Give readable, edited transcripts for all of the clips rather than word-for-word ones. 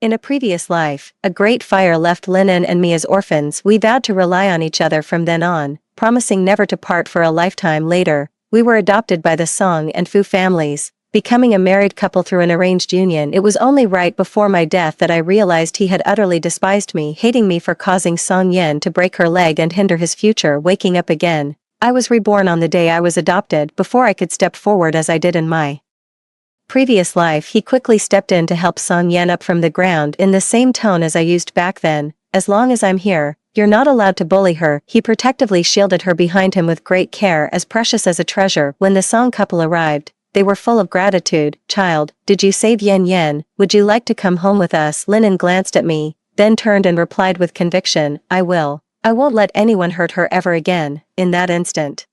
In a previous life, a great fire left Linen and me as orphans. We vowed to rely on each other from then on, promising never to part for a lifetime. Later, we were adopted by the Song and Fu families, becoming a married couple through an arranged union. It was only right before my death that I realized he had utterly despised me, hating me for causing Song Yen to break her leg and hinder his future waking up again. I was reborn on the day I was adopted. Before I could step forward as I did in my previous life, he quickly stepped in to help Song Yen up from the ground in the same tone as I used back then. As long as I'm here, you're not allowed to bully her. He protectively shielded her behind him with great care, as precious as a treasure. When the Song couple arrived, they were full of gratitude. Child, did you save Yen Yen? Would you like to come home with us? Linen glanced at me, then turned and replied with conviction, I will. I won't let anyone hurt her ever again. In that instant,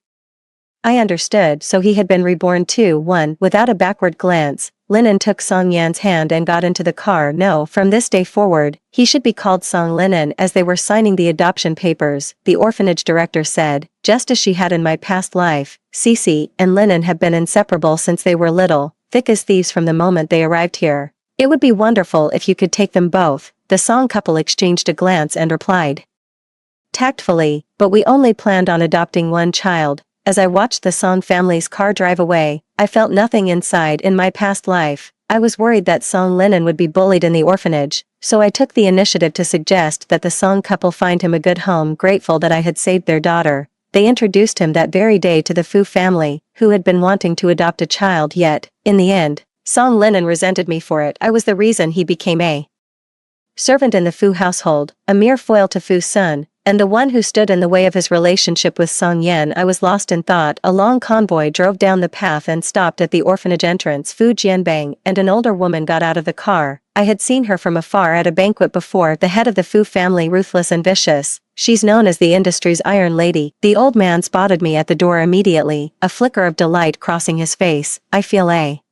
I understood, so he had been reborn too. Without a backward glance, Linen took Song Yan's hand and got into the car. No, from this day forward, he should be called Song Linen. As they were signing the adoption papers, the orphanage director said, just as she had in my past life, Cece and Linen have been inseparable since they were little, thick as thieves from the moment they arrived here. It would be wonderful if you could take them both. The Song couple exchanged a glance and replied tactfully, but we only planned on adopting one child. As I watched the Song family's car drive away, I felt nothing inside. In my past life, I was worried that Song Linen would be bullied in the orphanage, so I took the initiative to suggest that the Song couple find him a good home. Grateful that I had saved their daughter, they introduced him that very day to the Fu family, who had been wanting to adopt a child. Yet, in the end, Song Linen resented me for it. I was the reason he became a servant in the Fu household, a mere foil to Fu's son, and the one who stood in the way of his relationship with Song Yen. I was lost in thought. A long convoy drove down the path and stopped at the orphanage entrance. Fu Jianbang and an older woman got out of the car. I had seen her from afar at a banquet before. The head of the Fu family, ruthless and vicious. She's known as the industry's Iron Lady. The old man spotted me at the door immediately, a flicker of delight crossing his face. I feel a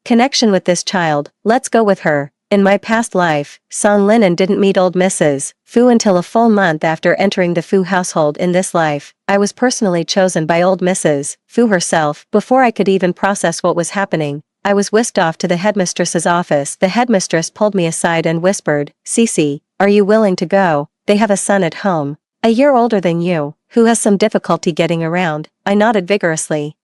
connection with this child. Let's go with her. In my past life, Song Linen didn't meet old Mrs. Fu until a full month after entering the Fu household. In this life, I was personally chosen by old Mrs. Fu herself. Before I could even process what was happening, I was whisked off to the headmistress's office. The headmistress pulled me aside and whispered, Cece, are you willing to go? They have a son at home, a year older than you, who has some difficulty getting around. I nodded vigorously,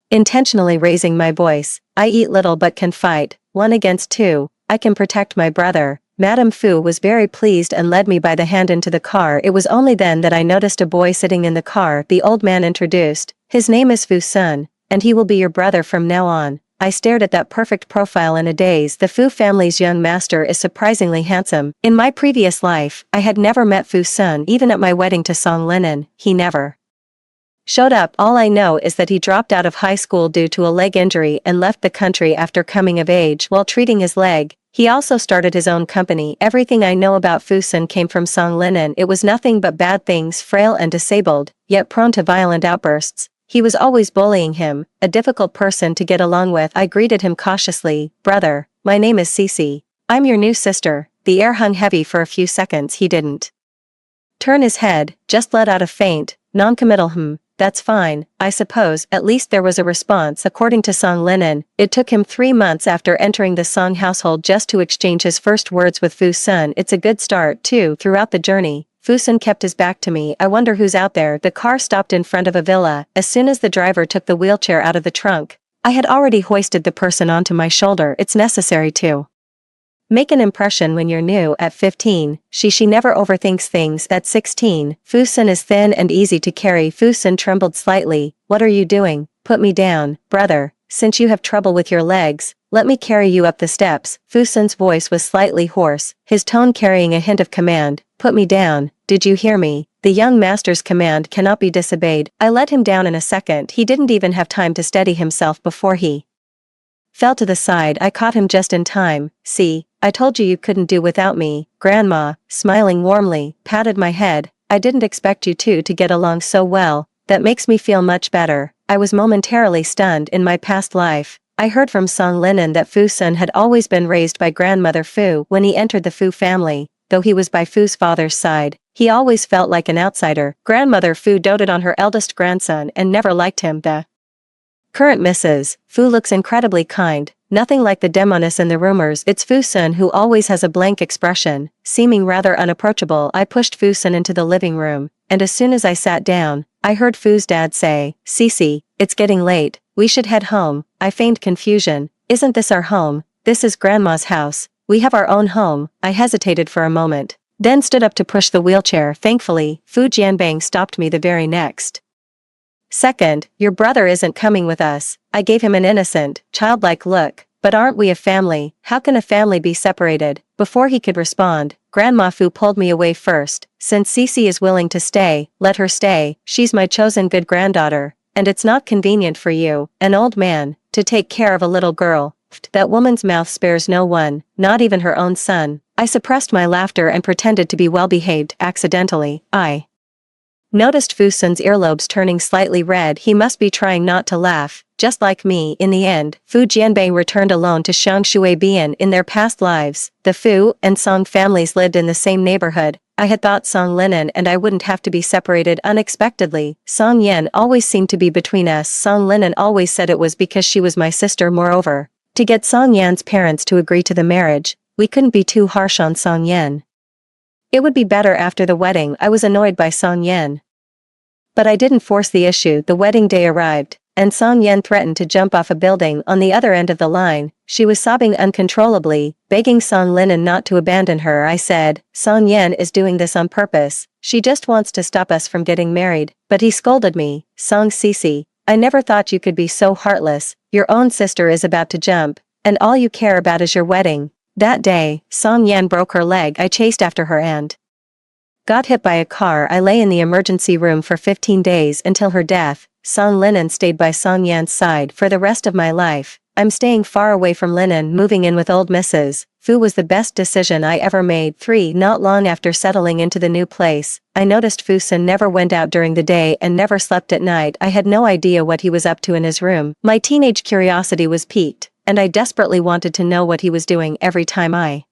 intentionally raising my voice. I eat little but can fight. 1 against 2. I can protect my brother. Madame Fu was very pleased and led me by the hand into the car. It was only then that I noticed a boy sitting in the car. The old man introduced, his name is Fu's son, and he will be your brother from now on. I stared at that perfect profile in a daze. The Fu family's young master is surprisingly handsome. In my previous life, I had never met Fu's son. Even at my wedding to Song Linen, he never showed up. All I know is that he dropped out of high school due to a leg injury and left the country after coming of age. While treating his leg, he also started his own company. Everything I know about Fusen came from Song Linen. It was nothing but bad things. Frail and disabled, yet prone to violent outbursts. He was always bullying him, a difficult person to get along with. I greeted him cautiously. Brother, my name is Cece. I'm your new sister. The air hung heavy for a few seconds. He didn't turn his head, just let out a faint, non-committal That's fine, I suppose. At least there was a response. According to Song Linen, it took him 3 months after entering the Song household just to exchange his first words with Fu's son. It's a good start, too. Throughout the journey, Fusen kept his back to me. I wonder who's out there. The car stopped in front of a villa. As soon as the driver took the wheelchair out of the trunk, I had already hoisted the person onto my shoulder. It's necessary to make an impression when you're new. At 15, she never overthinks things. At 16, Fusen is thin and easy to carry. Fusen trembled slightly. What are you doing? Put me down, brother. Since you have trouble with your legs, let me carry you up the steps. Fusen's voice was slightly hoarse, his tone carrying a hint of command. Put me down. Did you hear me? The young master's command cannot be disobeyed. I let him down in a second. He didn't even have time to steady himself before he fell to the side. I caught him just in time. See, I told you couldn't do without me. Grandma, smiling warmly, patted my head. I didn't expect you two to get along so well. That makes me feel much better. I was momentarily stunned. In my past life, I heard from Song Linen that Fusen had always been raised by grandmother Fu. When he entered the Fu family, though he was by Fu's father's side, he always felt like an outsider. Grandmother Fu doted on her eldest grandson and never liked him. The current Mrs. Fu looks incredibly kind, Nothing like the demoness in the rumors. It's Fu-sun who always has a blank expression. Seeming rather unapproachable, I pushed Fu-sun into the living room, and as soon as I sat down, I heard Fu's dad say, "Cece, it's getting late, we should head home." I feigned confusion. "Isn't this our home? This is Grandma's house. We have our own home." I hesitated for a moment, then stood up to push the wheelchair. Thankfully, Fu Jianbang stopped me the very next second. "Your brother isn't coming with us." I gave him an innocent, childlike look. "But aren't we a family? How can a family be separated?" Before he could respond, Grandma Fu pulled me away first. "Since Cece is willing to stay, let her stay. She's my chosen good granddaughter, and it's not convenient for you, an old man, to take care of a little girl. That woman's mouth spares no one, not even her own son." I suppressed my laughter and pretended to be well-behaved. Accidentally, I noticed Fu-sun's earlobes turning slightly red. He must be trying not to laugh, just like me. In the end, Fu Jianbei returned alone to Shangshui. In their past lives, the Fu and Song families lived in the same neighborhood. I had thought Song Linen and I wouldn't have to be separated unexpectedly. Song Yan always seemed to be between us. Song Linen always said it was because she was my sister. Moreover, to get Song Yan's parents to agree to the marriage, we couldn't be too harsh on Song Yan. It would be better after the wedding. I was annoyed by Song Yan, but I didn't force the issue. The wedding day arrived, and Song Yan threatened to jump off a building on the other end of the line. She was sobbing uncontrollably, begging Song Linen not to abandon her. I said, "Song Yan is doing this on purpose. She just wants to stop us from getting married." But he scolded me. "Song Cece, I never thought you could be so heartless. Your own sister is about to jump, and all you care about is your wedding." That day, Song Yan broke her leg. I chased after her and got hit by a car. I lay in the emergency room for 15 days until her death. Song Linen stayed by Song Yan's side for the rest of my life. I'm staying far away from Linen. Moving in with old Mrs. Fu was the best decision I ever made. 3. Not long after settling into the new place, I noticed Fu-sun never went out during the day and never slept at night. I had no idea what he was up to in his room. My teenage curiosity was piqued, and I desperately wanted to know what he was doing. Every time I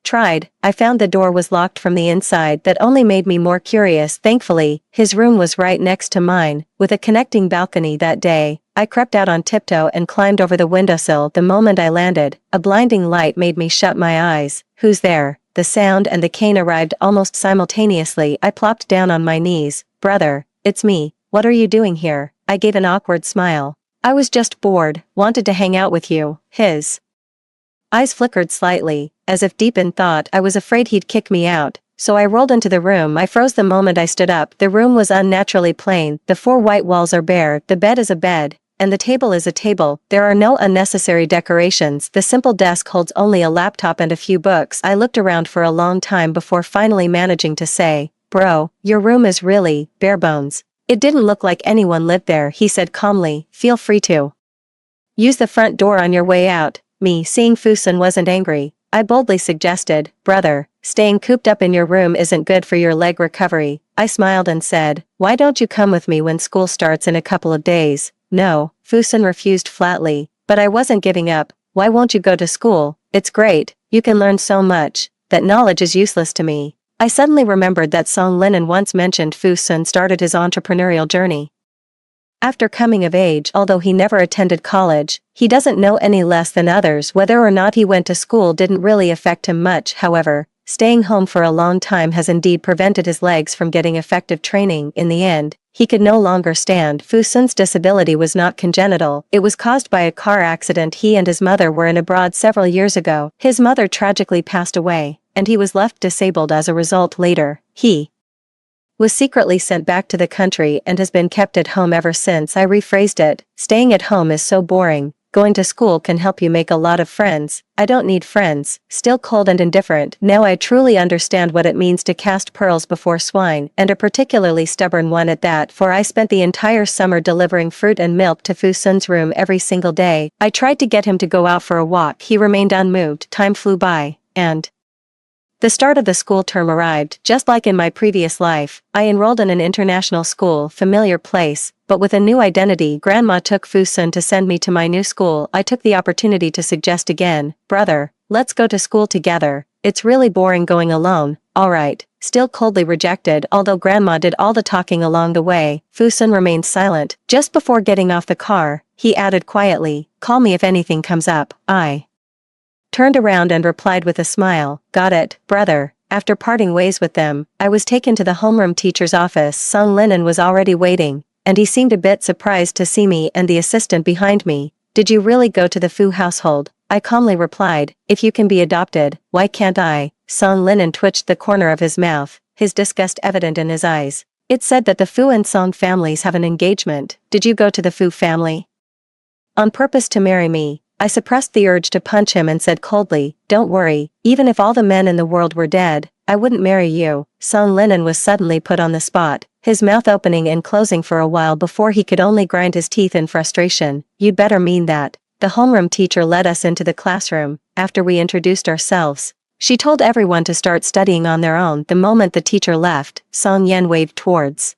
tried, I found the door was locked from the inside. That only made me more curious. Thankfully, his room was right next to mine, with a connecting balcony. That day, I crept out on tiptoe and climbed over the windowsill. The moment I landed, a blinding light made me shut my eyes. "Who's there?" The sound and the cane arrived almost simultaneously. I plopped down on my knees. "Brother, it's me. What are you doing here?" I gave an awkward smile. "I was just bored, wanted to hang out with you." His eyes flickered slightly, as if deep in thought. I was afraid he'd kick me out, so I rolled into the room. I froze the moment I stood up. The room was unnaturally plain. The 4 white walls are bare, the bed is a bed, and the table is a table. There are no unnecessary decorations. The simple desk holds only a laptop and a few books. I looked around for a long time before finally managing to say, "Bro, your room is really bare bones." "It didn't look like anyone lived there," he said calmly. "Feel free to use the front door on your way out." Me, seeing Fu-sun wasn't angry, I boldly suggested, "Brother, staying cooped up in your room isn't good for your leg recovery." I smiled and said, "Why don't you come with me when school starts in a couple of days?" "No," Fu-sun refused flatly, but I wasn't giving up. "Why won't you go to school? It's great, you can learn so much." "That knowledge is useless to me." I suddenly remembered that Song Linen once mentioned Fu-sun started his entrepreneurial journey after coming of age. Although he never attended college, he doesn't know any less than others. Whether or not he went to school didn't really affect him much. However, staying home for a long time has indeed prevented his legs from getting effective training. In the end, he could no longer stand. Fu-sun's disability was not congenital. It was caused by a car accident. He and his mother were in abroad several years ago. His mother tragically passed away, and he was left disabled as a result. Later, he was secretly sent back to the country and has been kept at home ever since. I rephrased it. Staying at home is so boring. Going to school can help you make a lot of friends. I don't need friends. Still cold and indifferent. Now I truly understand what it means to cast pearls before swine, and a particularly stubborn one at that, for I spent the entire summer delivering fruit and milk to Fu-sun's room every single day. I tried to get him to go out for a walk. He remained unmoved. Time flew by, and the start of the school term arrived. Just like in my previous life, I enrolled in an international school, familiar place, but with a new identity. Grandma took Fu-sun to send me to my new school. I took the opportunity to suggest again, "Brother, let's go to school together. It's really boring going alone." "Alright, still coldly rejected. Although Grandma did all the talking along the way, Fu-sun remained silent. Just before getting off the car, he added quietly, "Call me if anything comes up." I turned around and replied with a smile, "Got it, brother." After parting ways with them, I was taken to the homeroom teacher's office. Song Linen was already waiting, and he seemed a bit surprised to see me and the assistant behind me. "Did you really go to the Fu household?" I calmly replied, "If you can be adopted, why can't I?" Song Linen twitched the corner of his mouth, his disgust evident in his eyes. "It said that the Fu and Song families have an engagement. Did you go to the Fu family on purpose to marry me?" I suppressed the urge to punch him and said coldly, "Don't worry, even if all the men in the world were dead, I wouldn't marry you." Song Linen was suddenly put on the spot, his mouth opening and closing for a while before he could only grind his teeth in frustration. "You'd better mean that." The homeroom teacher led us into the classroom. After we introduced ourselves, she told everyone to start studying on their own. The moment the teacher left, Song Yen waved towards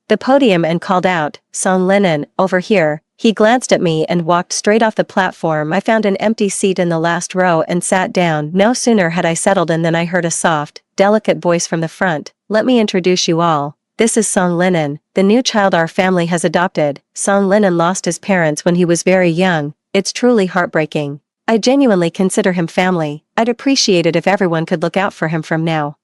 the podium and called out, "Song Linen, over here." He glanced at me and walked straight off the platform. I found an empty seat in the last row and sat down. No sooner had I settled in than I heard a soft, delicate voice from the front. "Let me introduce you all. This is Song Linen, the new child our family has adopted." Song Linen lost his parents when he was very young. It's truly heartbreaking. I genuinely consider him family. I'd appreciate it if everyone could look out for him from now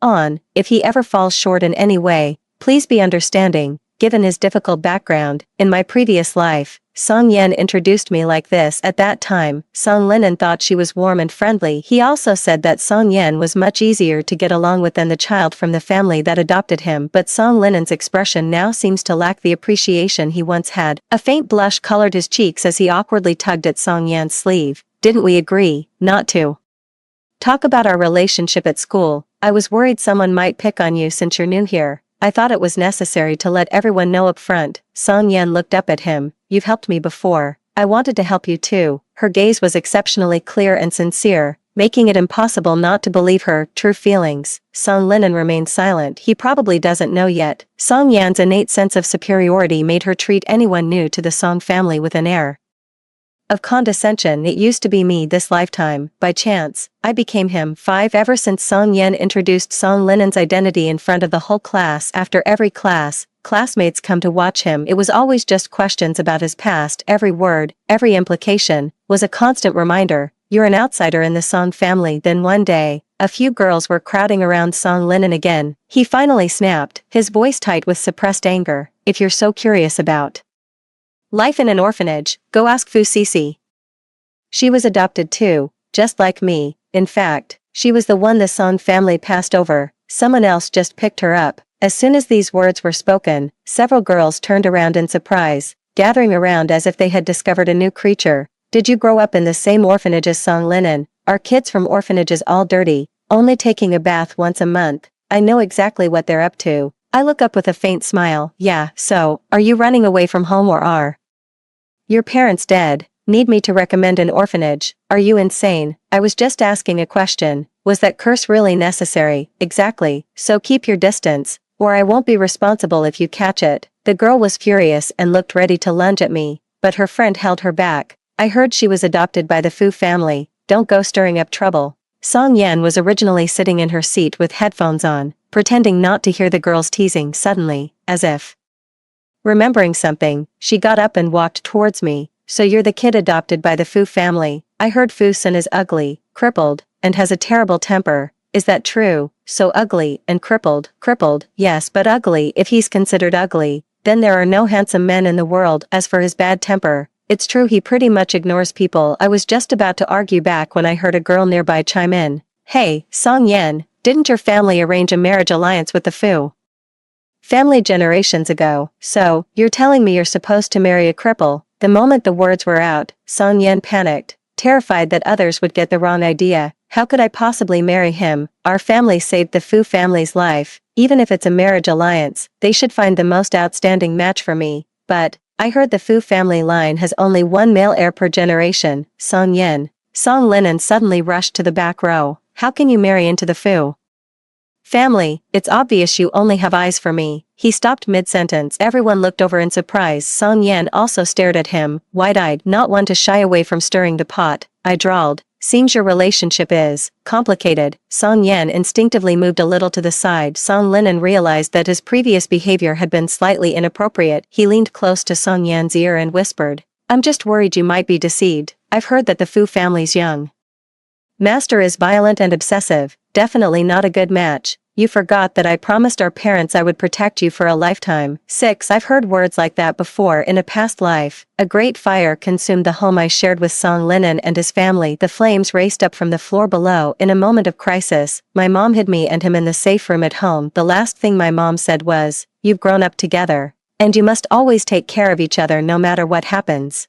on. If he ever falls short in any way, please be understanding. Given his difficult background, in my previous life, Song Yen introduced me like this. At that time, Song Linen thought she was warm and friendly. He also said that Song Yen was much easier to get along with than the child from the family that adopted him. But Song Linen's expression now seems to lack the appreciation he once had. A faint blush colored his cheeks as he awkwardly tugged at Song Yen's sleeve. "Didn't we agree not to talk about our relationship at school? I was worried someone might pick on you since you're new here. I thought it was necessary to let everyone know up front." Song Yen looked up at him. "You've helped me before. I wanted to help you too." Her gaze was exceptionally clear and sincere, making it impossible not to believe her true feelings. Song Linen remained silent. He probably doesn't know yet. Song Yan's innate sense of superiority made her treat anyone new to the Song family with an air of condescension. It used to be me this lifetime. By chance, I became him. 5. Ever since Song Yen introduced Song Linen's identity in front of the whole class, after every class, classmates come to watch him. It was always just questions about his past. Every word, every implication, was a constant reminder. "You're an outsider in the Song family." Then one day, a few girls were crowding around Song Linen again. He finally snapped, his voice tight with suppressed anger. "If you're so curious about life in an orphanage, go ask Fu Sisi. She was adopted too, just like me. In fact, she was the one the Song family passed over. Someone else just picked her up." As soon as these words were spoken, several girls turned around in surprise, gathering around as if they had discovered a new creature. "Did you grow up in the same orphanage as Song Linen? Are kids from orphanages all dirty, only taking a bath once a month?" I know exactly what they're up to. I look up with a faint smile. "Yeah, so, are you running away from home or are your parents dead? Need me to recommend an orphanage? Are you insane?" I was just asking a question. Was that curse really necessary? "Exactly, so keep your distance, or I won't be responsible if you catch it." The girl was furious and looked ready to lunge at me, but her friend held her back. "I heard she was adopted by the Fu family. Don't go stirring up trouble." Song Yen was originally sitting in her seat with headphones on, pretending not to hear the girls teasing. Suddenly, as if remembering something, she got up and walked towards me. "So you're the kid adopted by the Fu family? I heard Fu-san is ugly, crippled, and has a terrible temper. Is that true?" "So ugly and crippled." "Crippled, yes, but ugly. If he's considered ugly, then there are no handsome men in the world. As for his bad temper, it's true he pretty much ignores people." I was just about to argue back when I heard a girl nearby chime in. "Hey, Song Yen, didn't your family arrange a marriage alliance with the Fu family generations ago? So, you're telling me you're supposed to marry a cripple?" The moment the words were out, Song Yen panicked, terrified that others would get the wrong idea. "How could I possibly marry him? Our family saved the Fu family's life. Even if it's a marriage alliance, they should find the most outstanding match for me." "But, I heard the Fu family line has only one male heir per generation." Song Yen. Song Linen suddenly rushed to the back row. "How can you marry into the Fu family? It's obvious you only have eyes for me." He stopped mid-sentence. Everyone looked over in surprise. Song Yen also stared at him, wide-eyed, not one to shy away from stirring the pot. I drawled, Seems your relationship is complicated. Song Yan instinctively moved a little to the side. Song Linen realized that his previous behavior had been slightly inappropriate. He leaned close to Song Yan's ear and whispered, "I'm just worried you might be deceived. I've heard that the Fu family's young master is violent and obsessive. Definitely not a good match. You forgot that I promised our parents I would protect you for a lifetime." 6. I've heard words like that before in a past life. A great fire consumed the home I shared with Song Linen and his family. The flames raced up from the floor below. In a moment of crisis, my mom hid me and him in the safe room at home. The last thing my mom said was, "You've grown up together. And you must always take care of each other no matter what happens."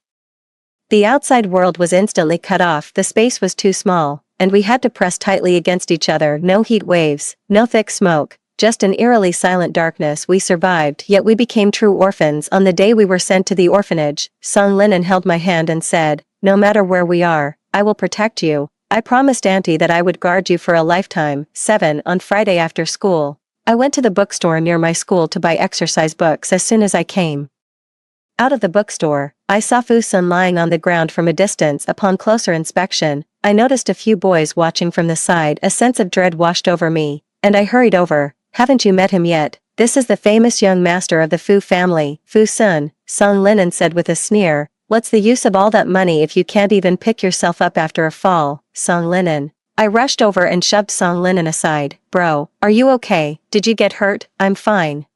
The outside world was instantly cut off. The space was too small, and we had to press tightly against each other. No heat waves, no thick smoke, just an eerily silent darkness. We survived, yet we became true orphans. On the day we were sent to the orphanage, Song Linen held my hand and said, "No matter where we are, I will protect you. I promised Auntie that I would guard you for a lifetime." 7. On Friday after school, I went to the bookstore near my school to buy exercise books. As soon as I came out of the bookstore, I saw Fu Sun lying on the ground from a distance. Upon closer inspection, I noticed a few boys watching from the side. A sense of dread washed over me, and I hurried over. "Haven't you met him yet? This is the famous young master of the Fu family, Fu Sun," Song Linen said with a sneer. "What's the use of all that money if you can't even pick yourself up after a fall, Song Linen?" I rushed over and shoved Song Linen aside. "Bro, are you okay? Did you get hurt?" "I'm fine."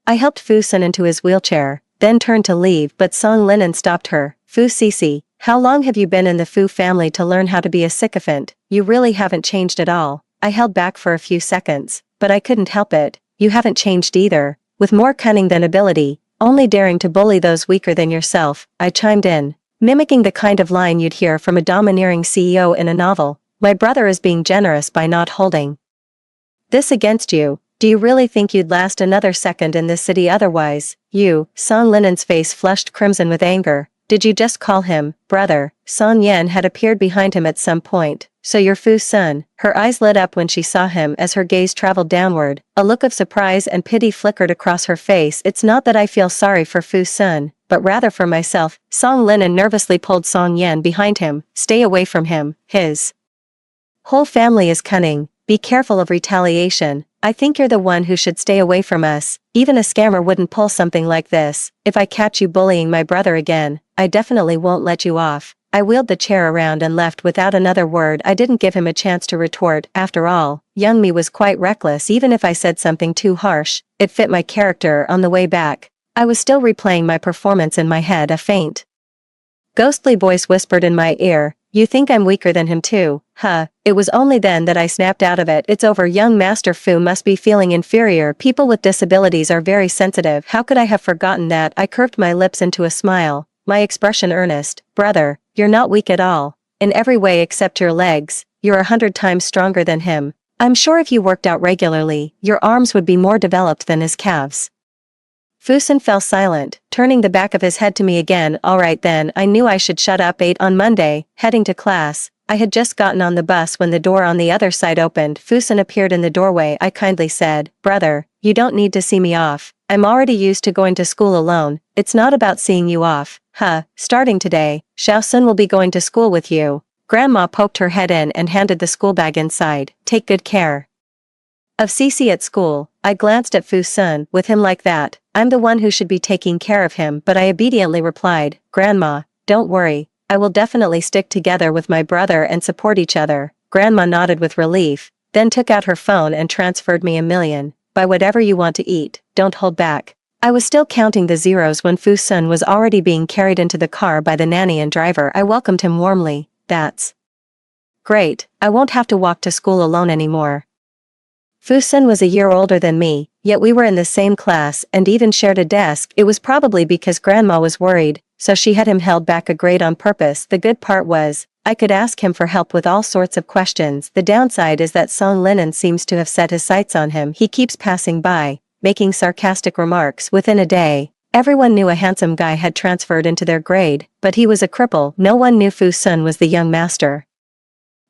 I helped Fu Sun into his wheelchair, then turned to leave, but Song Linen stopped her. "Fu Cece, how long have you been in the Fu family to learn how to be a sycophant? You really haven't changed at all." I held back for a few seconds, but I couldn't help it. "You haven't changed either. With more cunning than ability, only daring to bully those weaker than yourself," I chimed in, mimicking the kind of line you'd hear from a domineering CEO in a novel. "My brother is being generous by not holding this against you. Do you really think you'd last another second in this city otherwise?" "You," Song Linen's face flushed crimson with anger. "Did you just call him brother?" Song Yan had appeared behind him at some point. "So you're Fu Sun?" Her eyes lit up when she saw him as her gaze traveled downward. A look of surprise and pity flickered across her face. "It's not that I feel sorry for Fu Sun, but rather for myself." Song Linen nervously pulled Song Yan behind him. "Stay away from him. His whole family is cunning. Be careful of retaliation. I think you're the one who should stay away from us. Even a scammer wouldn't pull something like this. If I catch you bullying my brother again, I definitely won't let you off." I wheeled the chair around and left without another word. I didn't give him a chance to retort. After all, young me was quite reckless. Even if I said something too harsh, it fit my character. On the way back, I was still replaying my performance in my head. A faint, ghostly voice whispered in my ear, "You think I'm weaker than him too, huh?" It was only then that I snapped out of it. "It's over. Young Master Fu must be feeling inferior. People with disabilities are very sensitive. How could I have forgotten that?" I curved my lips into a smile, my expression earnest. "Brother, you're not weak at all. In every way except your legs. You're 100 times stronger than him. I'm sure if you worked out regularly, your arms would be more developed than his calves." Fu Sun fell silent, turning the back of his head to me again. "All right then." I knew I should shut up. 8 On Monday, heading to class, I had just gotten on the bus when the door on the other side opened. Fu Sun appeared in the doorway. I kindly said, "Brother, you don't need to see me off. I'm already used to going to school alone. It's not about seeing you off. Huh, starting today, Xiao Sun will be going to school with you." Grandma poked her head in and handed the school bag inside. "Take good care of Cece at school." I glanced at Fu Sun. "With him like that, I'm the one who should be taking care of him." But I obediently replied, "Grandma, don't worry. I will definitely stick together with my brother and support each other." Grandma nodded with relief, then took out her phone and transferred me $1,000,000. "Buy whatever you want to eat, don't hold back." I was still counting the zeros when Fu Sun was already being carried into the car by the nanny and driver. I welcomed him warmly. "That's great. I won't have to walk to school alone anymore." Fu Sun was a year older than me, yet we were in the same class and even shared a desk. It was probably because Grandma was worried, so she had him held back a grade on purpose. The good part was, I could ask him for help with all sorts of questions. The downside is that Song Linen seems to have set his sights on him. He keeps passing by, making sarcastic remarks. Within a day, everyone knew a handsome guy had transferred into their grade, but he was a cripple. No one knew Fu Sun was the young master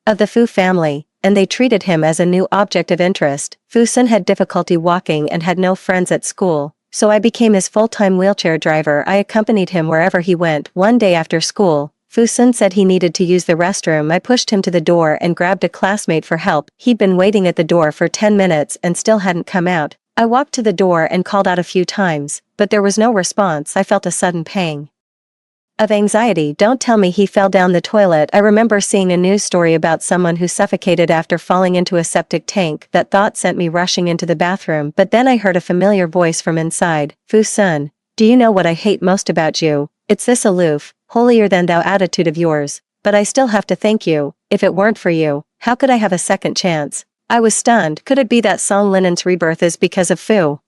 of the Fu family, and they treated him as a new object of interest. Fu Sun had difficulty walking and had no friends at school, so I became his full-time wheelchair driver. I accompanied him wherever he went. One day after school, Fu Sun said he needed to use the restroom. I pushed him to the door and grabbed a classmate for help. He'd been waiting at the door for 10 minutes and still hadn't come out. I walked to the door and called out a few times, but there was no response. I felt a sudden pang of anxiety. Don't tell me he fell down the toilet. I remember seeing a news story about someone who suffocated after falling into a septic tank. That thought sent me rushing into the bathroom, but then I heard a familiar voice from inside. Fu Sun, do you know what I hate most about you? It's this aloof, holier-than-thou attitude of yours. But I still have to thank you. If it weren't for you, how could I have a second chance? I was stunned. Could it be that Song Linen's rebirth is because of Fu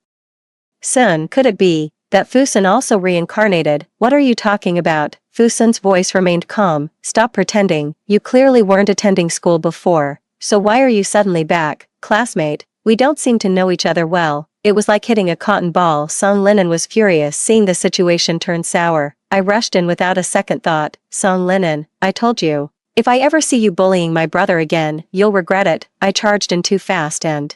Sun? Could it be that Fu Sun also reincarnated? What are you talking about? Fu Sun's voice remained calm. Stop pretending. You clearly weren't attending school before. So why are you suddenly back? Classmate, we don't seem to know each other well. It was like hitting a cotton ball. Song Linen was furious, seeing the situation turn sour. I rushed in without a second thought. Song Linen, I told you. If I ever see you bullying my brother again, you'll regret it. I charged in too fast and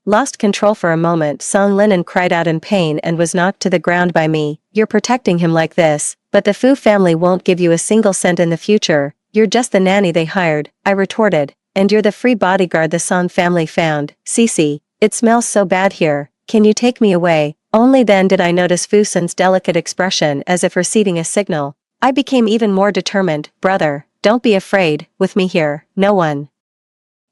lost control for a moment. Song Linen cried out in pain and was knocked to the ground by me. You're protecting him like this, but the Fu family won't give you a single cent in the future. You're just the nanny they hired, I retorted. And you're the free bodyguard the Song family found. Cece, it smells so bad here. Can you take me away? Only then did I notice Fu Sun's delicate expression, as if receiving a signal. I became even more determined. Brother, don't be afraid. With me here, no one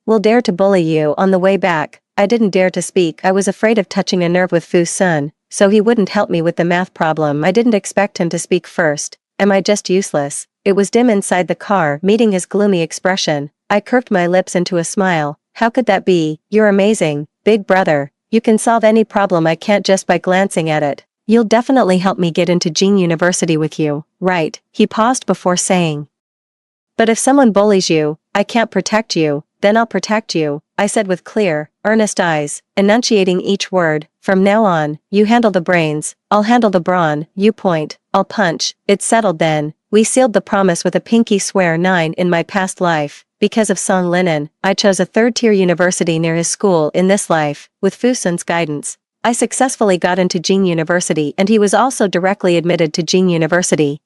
will dare to bully you. On the way back, I didn't dare to speak. I was afraid of touching a nerve with Fu Sun, so he wouldn't help me with the math problem. I didn't expect him to speak first. Am I just useless? It was dim inside the car. Meeting his gloomy expression, I curved my lips into a smile. How could that be? You're amazing, big brother. You can solve any problem I can't just by glancing at it. You'll definitely help me get into Jing University with you, right? He paused before saying. But if someone bullies you, I can't protect you. Then I'll protect you, I said with clear, earnest eyes, enunciating each word. From now on, you handle the brains, I'll handle the brawn. You point, I'll punch. It's settled then. We sealed the promise with a pinky swear. 9 In my past life, because of Song Linen, I chose a third-tier university near his school. In this life, with Fu Sun's guidance, I successfully got into Jing University, and he was also directly admitted to Jing University.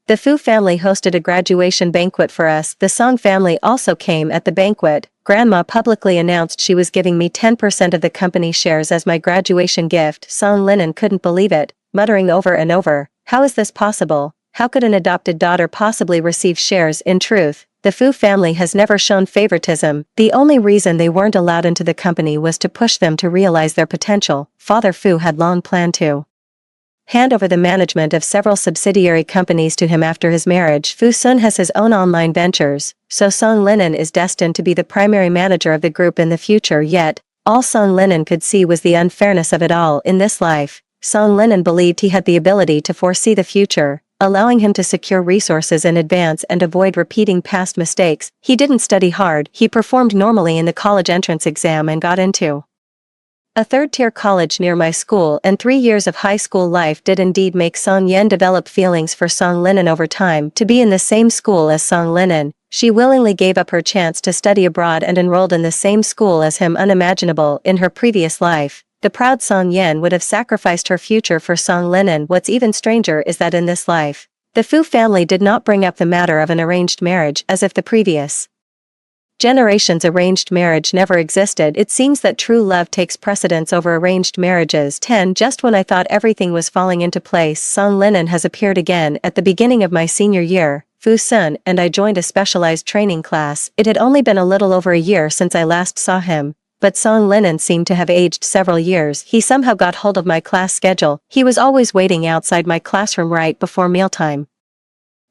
The Fu family hosted a graduation banquet for us. The Song family also came at the banquet. Grandma publicly announced she was giving me 10% of the company shares as my graduation gift. Song Linen couldn't believe it, muttering over and over, how is this possible? How could an adopted daughter possibly receive shares? In truth, the Fu family has never shown favoritism. The only reason they weren't allowed into the company was to push them to realize their potential. Father Fu had long planned to hand over the management of several subsidiary companies to him after his marriage. Fu Sun has his own online ventures, so Song Linen is destined to be the primary manager of the group in the future. Yet, all Song Linen could see was the unfairness of it all. In this life, Song Linen believed he had the ability to foresee the future, allowing him to secure resources in advance and avoid repeating past mistakes. He didn't study hard. He performed normally in the college entrance exam and got into a third-tier college near my school, and 3 years of high school life did indeed make Song Yen develop feelings for Song Linen over time. To be in the same school as Song Linen, she willingly gave up her chance to study abroad and enrolled in the same school as him. Unimaginable. In her previous life, the proud Song Yen would have sacrificed her future for Song Linen. What's even stranger is that in this life, the Fu family did not bring up the matter of an arranged marriage, as if the previous generation's arranged marriage never existed. It seems that true love takes precedence over arranged marriages. 10 Just when I thought everything was falling into place, Song Linen has appeared again. At the beginning of my senior year, Fu Sun and I joined a specialized training class. It had only been a little over a year since I last saw him, but Song Linen seemed to have aged several years. He somehow got hold of my class schedule. He was always waiting outside my classroom right before mealtime.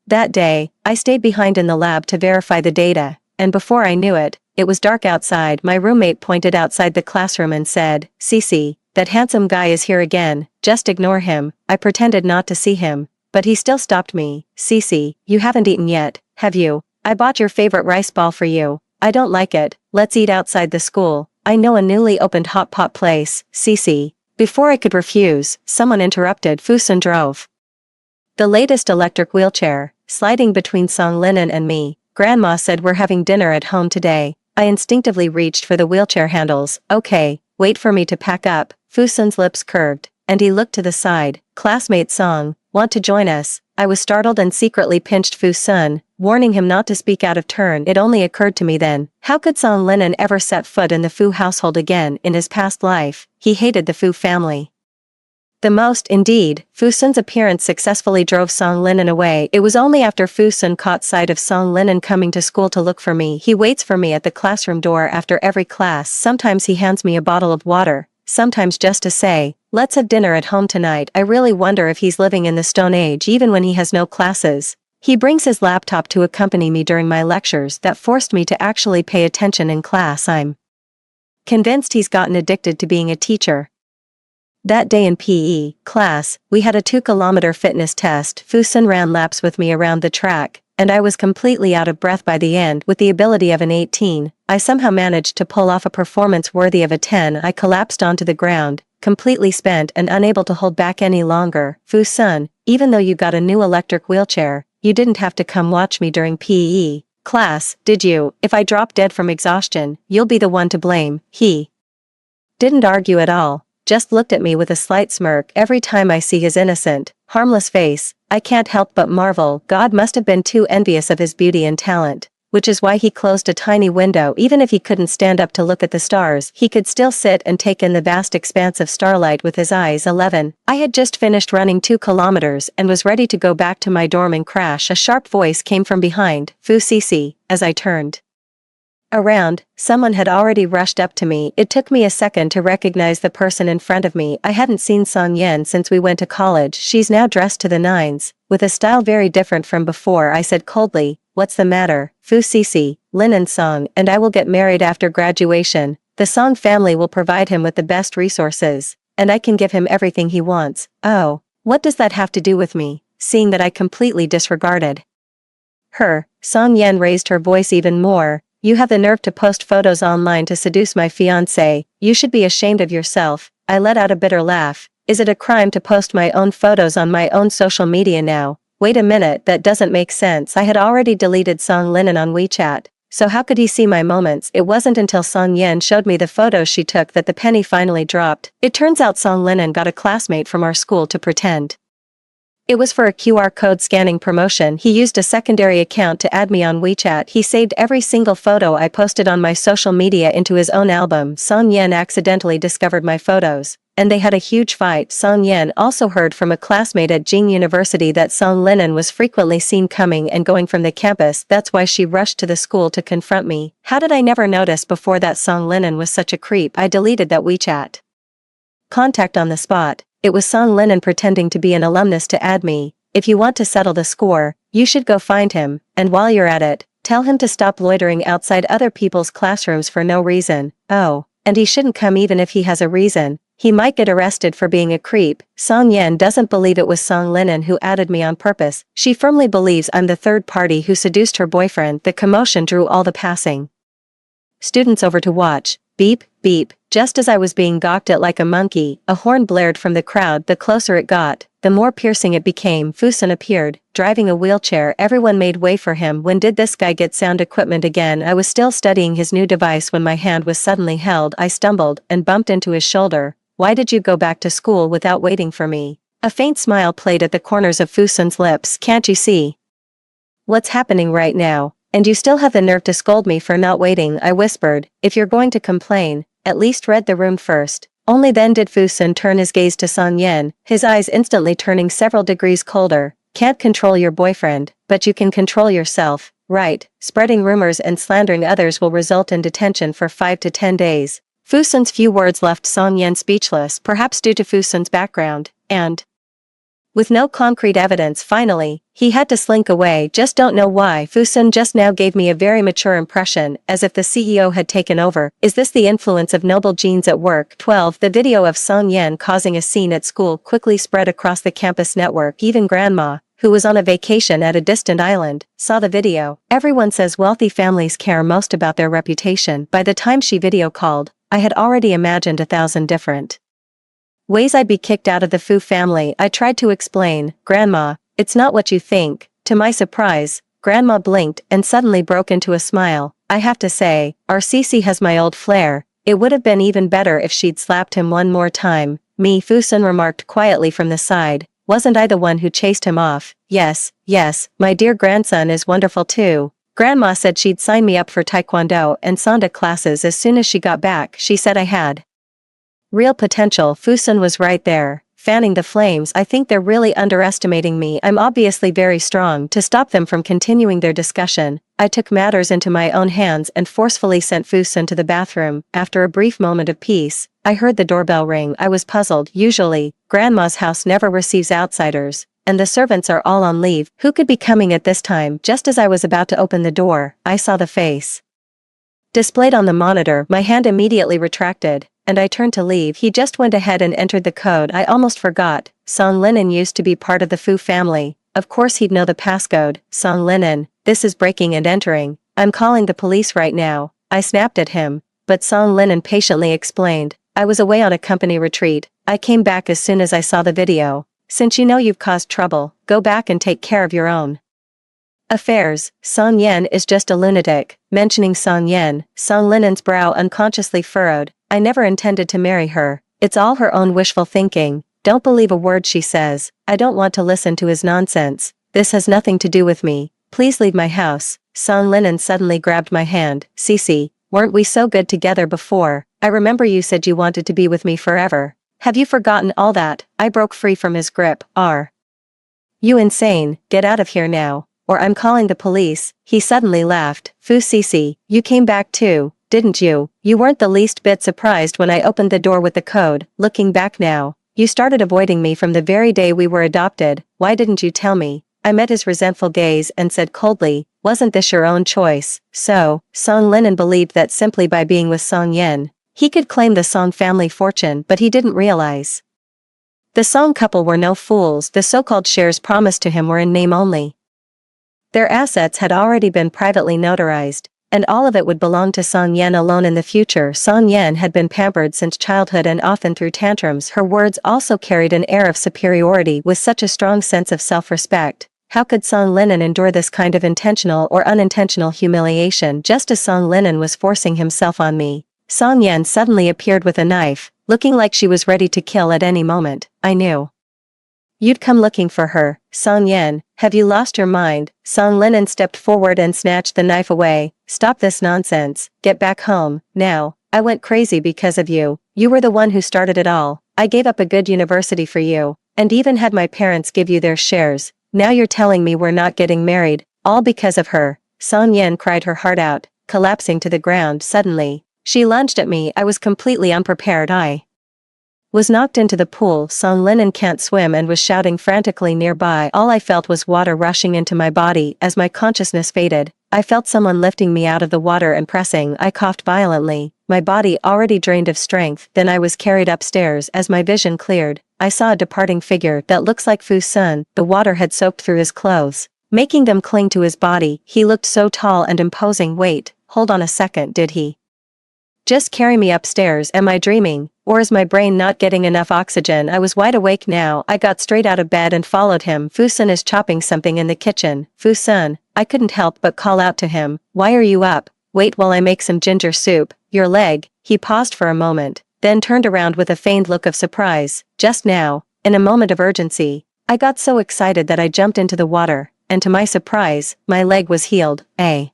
That day, I stayed behind in the lab to verify the data, and before I knew it, it was dark outside. My roommate pointed outside the classroom and said, Cece, that handsome guy is here again, just ignore him. I pretended not to see him, but he still stopped me. Cece, you haven't eaten yet, have you? I bought your favorite rice ball for you. I don't like it. Let's eat outside the school. I know a newly opened hot pot place. Cece. Before I could refuse, someone interrupted. Fu Sun drove the latest electric wheelchair, sliding between Song Linen and me. Grandma said we're having dinner at home today. I instinctively reached for the wheelchair handles. Okay, wait for me to pack up. Fu Sun's lips curved, and he looked to the side. Classmate Song, Want to join us? I was startled and secretly pinched Fu Sun, warning him not to speak out of turn. It only occurred to me then, how could Song Linan ever set foot in the Fu household again in his past life? He hated the Fu family the most. Indeed, Fu Sun's appearance successfully drove Song Linan away. It was only after Fu Sun caught sight of Song Linan coming to school to look for me. He waits for me at the classroom door after every class. Sometimes he hands me a bottle of water, sometimes just to say, "Let's have dinner at home tonight." I really wonder if he's living in the Stone Age even when he has no classes. He brings his laptop to accompany me during my lectures that forced me to actually pay attention in class. I'm convinced he's gotten addicted to being a teacher. That day in PE class, we had a 2-kilometer fitness test. Fu Sun ran laps with me around the track, and I was completely out of breath by the end. With the ability of an 18, I somehow managed to pull off a performance worthy of a 10. I collapsed onto the ground, completely spent and unable to hold back any longer. "Fu Sun, even though you got a new electric wheelchair, you didn't have to come watch me during PE class, did you? If I drop dead from exhaustion, you'll be the one to blame." He didn't argue at all, just looked at me with a slight smirk. Every time I see his innocent, harmless face, I can't help but marvel. God must have been too envious of his beauty and talent, which is why he closed a tiny window. Even if he couldn't stand up to look at the stars, he could still sit and take in the vast expanse of starlight with his eyes. 11. I had just finished running 2 kilometers and was ready to go back to my dorm and crash. A sharp voice came from behind, "Fu Cece." As I turned around, someone had already rushed up to me. It took me a second to recognize the person in front of me. I hadn't seen Song Yen since we went to college. She's now dressed to the nines, with a style very different from before. I said coldly, "What's the matter?" "Fu Cece, Lin and Song and I will get married after graduation. The Song family will provide him with the best resources, and I can give him everything he wants." "Oh, what does that have to do with me?" Seeing that I completely disregarded her, Song Yen raised her voice even more. "You have the nerve to post photos online to seduce my fiancé. You should be ashamed of yourself." I let out a bitter laugh. "Is it a crime to post my own photos on my own social media now? Wait a minute, that doesn't make sense." I had already deleted Song Linan on WeChat, so how could he see my moments? It wasn't until Song Yen showed me the photos she took that the penny finally dropped. It turns out Song Linan got a classmate from our school to pretend it was for a QR code scanning promotion. He used a secondary account to add me on WeChat. He saved every single photo I posted on my social media into his own album. Song Yen accidentally discovered my photos, and they had a huge fight. Song Yen also heard from a classmate at Jing University that Song Linan was frequently seen coming and going from the campus. That's why she rushed to the school to confront me. How did I never notice before that Song Linan was such a creep? I deleted that WeChat contact on the spot. It was Song Linan pretending to be an alumnus to add me. "If you want to settle the score, you should go find him, and while you're at it, tell him to stop loitering outside other people's classrooms for no reason. Oh, and he shouldn't come even if he has a reason. He might get arrested for being a creep." Song Yen doesn't believe it was Song Linan who added me on purpose. She firmly believes I'm the third party who seduced her boyfriend. The commotion drew all the passing students over to watch. Beep, beep. Just as I was being gawked at like a monkey, a horn blared from the crowd. The closer it got, the more piercing it became. Fu Sun appeared, driving a wheelchair. Everyone made way for him. When did this guy get sound equipment again? I was still studying his new device when my hand was suddenly held. I stumbled and bumped into his shoulder. "Why did you go back to school without waiting for me?" A faint smile played at the corners of Fu Sun's lips. "Can't you see what's happening right now? And you still have the nerve to scold me for not waiting," I whispered. "If you're going to complain, at least read the room first." Only then did Fu Sun turn his gaze to Song Yen, his eyes instantly turning several degrees colder. "Can't control your boyfriend, but you can control yourself, right? Spreading rumors and slandering others will result in detention for 5 to 10 days. Fu Sun's few words left Song Yen speechless, perhaps due to Fu Sun's background, and with no concrete evidence. Finally, he had to slink away. Just don't know why. Fu Sun just now gave me a very mature impression, as if the CEO had taken over. Is this the influence of noble genes at work? 12. The video of Song Yen causing a scene at school quickly spread across the campus network. Even Grandma, who was on a vacation at a distant island, saw the video. Everyone says wealthy families care most about their reputation. By the time she video called, I had already imagined 1,000 different ways I'd be kicked out of the Fu family. I tried to explain, "Grandma, it's not what you think." To my surprise, Grandma blinked and suddenly broke into a smile. "I have to say, our Cece has my old flair. It would have been even better if she'd slapped him one more time." "Me," Fu Sun remarked quietly from the side. Wasn't I the one who chased him off? Yes, yes, my dear grandson is wonderful too. Grandma said she'd sign me up for taekwondo and sanda classes as soon as she got back. She said I had real potential. Fusun was right there, fanning the flames. I think they're really underestimating me. I'm obviously very strong. To stop them from continuing their discussion, I took matters into my own hands and forcefully sent Fusun to the bathroom. After a brief moment of peace, I heard the doorbell ring. I was puzzled. Usually, Grandma's house never receives outsiders, and the servants are all on leave. Who could be coming at this time? Just as I was about to open the door, I saw the face displayed on the monitor. My hand immediately retracted, and I turned to leave. He just went ahead and entered the code. I almost forgot. Song Linen used to be part of the Fu family. Of course he'd know the passcode. Song Linen, this is breaking and entering. I'm calling the police right now. I snapped at him, but Song Linen patiently explained. I was away on a company retreat. I came back as soon as I saw the video. Since you know you've caused trouble, go back and take care of your own affairs. Song Yen is just a lunatic. Mentioning Song Yen, Song Linen's brow unconsciously furrowed. I never intended to marry her. It's all her own wishful thinking. Don't believe a word she says. I don't want to listen to his nonsense. This has nothing to do with me. Please leave my house. Song Linen suddenly grabbed my hand. Cece, weren't we so good together before? I remember you said you wanted to be with me forever. Have you forgotten all that? I broke free from his grip. Are you insane? Get out of here now, or I'm calling the police. He suddenly laughed. Fu Cece, you came back too, didn't you? You weren't the least bit surprised when I opened the door with the code. Looking back now, you started avoiding me from the very day we were adopted. Why didn't you tell me? I met his resentful gaze and said coldly, wasn't this your own choice? So, Song Linen believed that simply by being with Song Yen, he could claim the Song family fortune, but he didn't realize the Song couple were no fools. The so-called shares promised to him were in name only. Their assets had already been privately notarized, and all of it would belong to Song Yen alone in the future. Song Yen had been pampered since childhood and often threw tantrums. Her words also carried an air of superiority with such a strong sense of self-respect. How could Song Linen endure this kind of intentional or unintentional humiliation just as Song Linen was forcing himself on me? Song Yen suddenly appeared with a knife, looking like she was ready to kill at any moment. I knew you'd come looking for her. Song Yen, have you lost your mind? Song Linen stepped forward and snatched the knife away. Stop this nonsense. Get back home, now. I went crazy because of you. You were the one who started it all. I gave up a good university for you, and even had my parents give you their shares. Now you're telling me we're not getting married, all because of her. Song Yen cried her heart out, collapsing to the ground suddenly. She lunged at me. I was completely unprepared. I was knocked into the pool. Song Linen can't swim and was shouting frantically nearby. All I felt was water rushing into my body. As my consciousness faded, I felt someone lifting me out of the water and pressing. I coughed violently, my body already drained of strength. Then I was carried upstairs. As my vision cleared, I saw a departing figure that looks like Fu Sun. The water had soaked through his clothes, making them cling to his body. He looked so tall and imposing. Wait, hold on a second. Did he just carry me upstairs? Am I dreaming, or is my brain not getting enough oxygen? I was wide awake now. I got straight out of bed and followed him. Fu Sun is chopping something in the kitchen. Fu Sun, I couldn't help but call out to him. Why are you up? Wait while I make some ginger soup. Your leg. He paused for a moment, then turned around with a feigned look of surprise. Just now, in a moment of urgency, I got so excited that I jumped into the water, and to my surprise, my leg was healed. A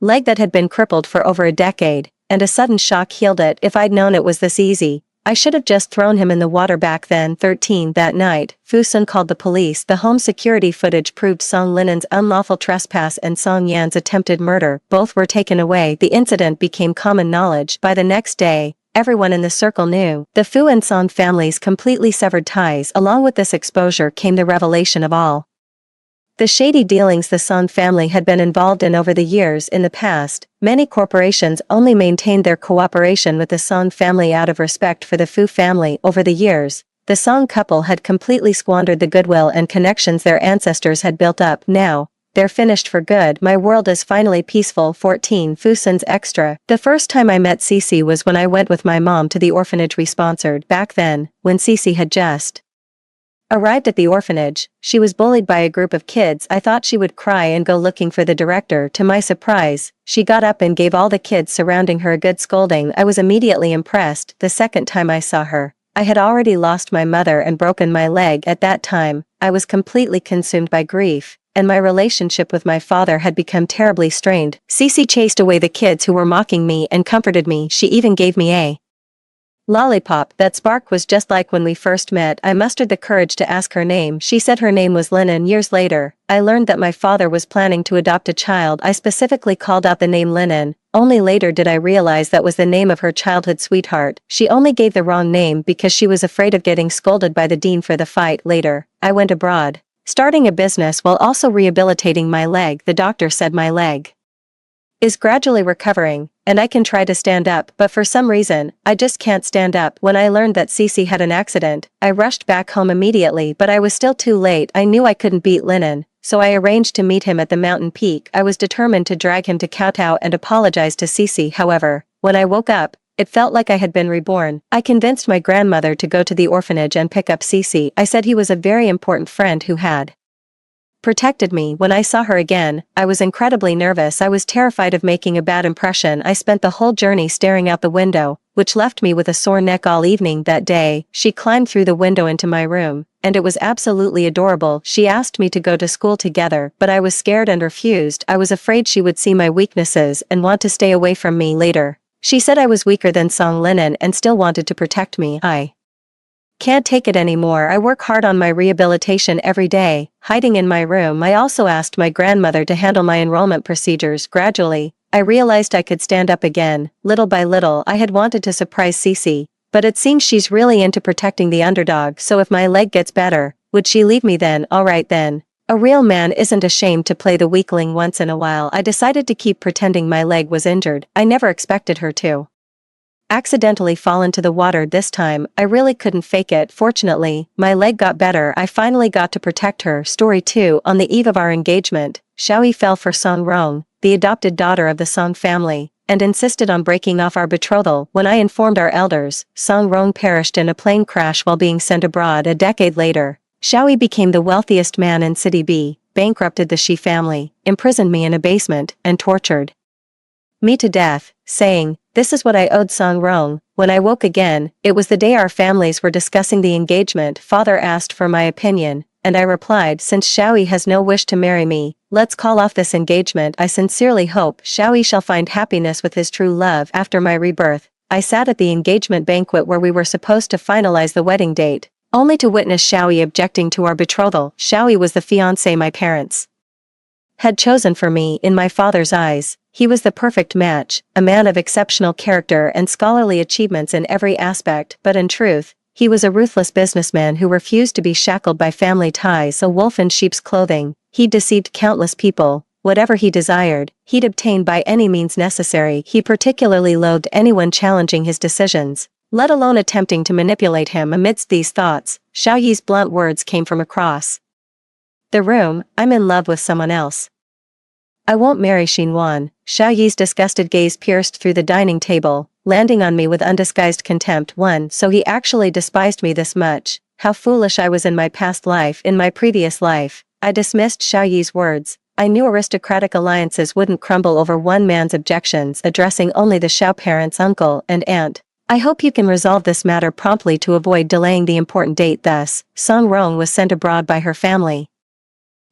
leg that had been crippled for over a decade, and a sudden shock healed it. If I'd known it was this easy, I should have just thrown him in the water back then. 13. That night, Fu Sun called the police. The home security footage proved Song Linen's unlawful trespass and Song Yan's attempted murder. Both were taken away. The incident became common knowledge. By the next day, everyone in the circle knew. The Fu and Song families completely severed ties. Along with this exposure came the revelation of all the shady dealings the Song family had been involved in over the years. In the past, many corporations only maintained their cooperation with the Song family out of respect for the Fu family. Over the years, the Song couple had completely squandered the goodwill and connections their ancestors had built up. Now, they're finished for good. My world is finally peaceful. 14. Fu Sun's extra. The first time I met Cece was when I went with my mom to the orphanage we sponsored. Back then, when Cece had just arrived at the orphanage, she was bullied by a group of kids. I thought she would cry and go looking for the director. To my surprise, she got up and gave all the kids surrounding her a good scolding. I was immediately impressed. The second time I saw her, I had already lost my mother and broken my leg at that time. I was completely consumed by grief, and my relationship with my father had become terribly strained. Cece chased away the kids who were mocking me and comforted me. She even gave me a lollipop. That spark was just like when we first met. I mustered the courage to ask her name. She said her name was Lennon. Years later, I learned that my father was planning to adopt a child. I specifically called out the name Lennon. Only later did I realize that was the name of her childhood sweetheart. She only gave the wrong name because she was afraid of getting scolded by the dean for the fight. Later, I went abroad, starting a business while also rehabilitating my leg. The doctor said my leg is gradually recovering, and I can try to stand up, but for some reason, I just can't stand up. When I learned that Cece had an accident, I rushed back home immediately, but I was still too late. I knew I couldn't beat Lennon, so I arranged to meet him at the mountain peak. I was determined to drag him to kowtow and apologize to Cece. However, when I woke up, it felt like I had been reborn. I convinced my grandmother to go to the orphanage and pick up Cece. I said he was a very important friend who had protected me. When I saw her again, I was incredibly nervous. I was terrified of making a bad impression. I spent the whole journey staring out the window, which left me with a sore neck all evening. That day, she climbed through the window into my room, and it was absolutely adorable. She asked me to go to school together, but I was scared and refused. I was afraid she would see my weaknesses and want to stay away from me. Later, she said I was weaker than Song Lennon and still wanted to protect me. I can't take it anymore. I work hard on my rehabilitation every day, hiding in my room. I also asked my grandmother to handle my enrollment procedures. Gradually, I realized I could stand up again. Little by little, I had wanted to surprise Cece, but it seems she's really into protecting the underdog. So if my leg gets better, would she leave me then? Alright then. A real man isn't ashamed to play the weakling once in a while. I decided to keep pretending my leg was injured. I never expected her to accidentally fall into the water this time. I really couldn't fake it. Fortunately, my leg got better. I finally got to protect her. Story 2. On the eve of our engagement, Xiaoyi fell for Song Rong, the adopted daughter of the Song family, and insisted on breaking off our betrothal. When I informed our elders, Song Rong perished in a plane crash while being sent abroad. A decade later, Xiaoyi became the wealthiest man in City B, bankrupted the Shi family, imprisoned me in a basement, and tortured me to death, saying, "This is what I owed Song Rong." When I woke again, it was the day our families were discussing the engagement. Father asked for my opinion, and I replied, "Since Xiaoyi has no wish to marry me, let's call off this engagement. I sincerely hope Xiaoyi shall find happiness with his true love." After my rebirth, I sat at the engagement banquet where we were supposed to finalize the wedding date, only to witness Xiaoyi objecting to our betrothal. Xiaoyi was the fiancé my parents had chosen for me. In my father's eyes, he was the perfect match, a man of exceptional character and scholarly achievements in every aspect, but in truth, he was a ruthless businessman who refused to be shackled by family ties. A wolf in sheep's clothing, he deceived countless people. Whatever he desired, he'd obtain by any means necessary. He particularly loathed anyone challenging his decisions, let alone attempting to manipulate him. Amidst these thoughts, Xiaoyi's blunt words came from across the room, "I'm in love with someone else. I won't marry Xinwan." Xiaoyi's disgusted gaze pierced through the dining table, landing on me with undisguised contempt. So he actually despised me this much. How foolish I was in my past life. In my previous life, I dismissed Xiaoyi's words. I knew aristocratic alliances wouldn't crumble over one man's objections, addressing only the Xiao parents, uncle and aunt. "I hope you can resolve this matter promptly to avoid delaying the important date." Thus, Song Rong was sent abroad by her family,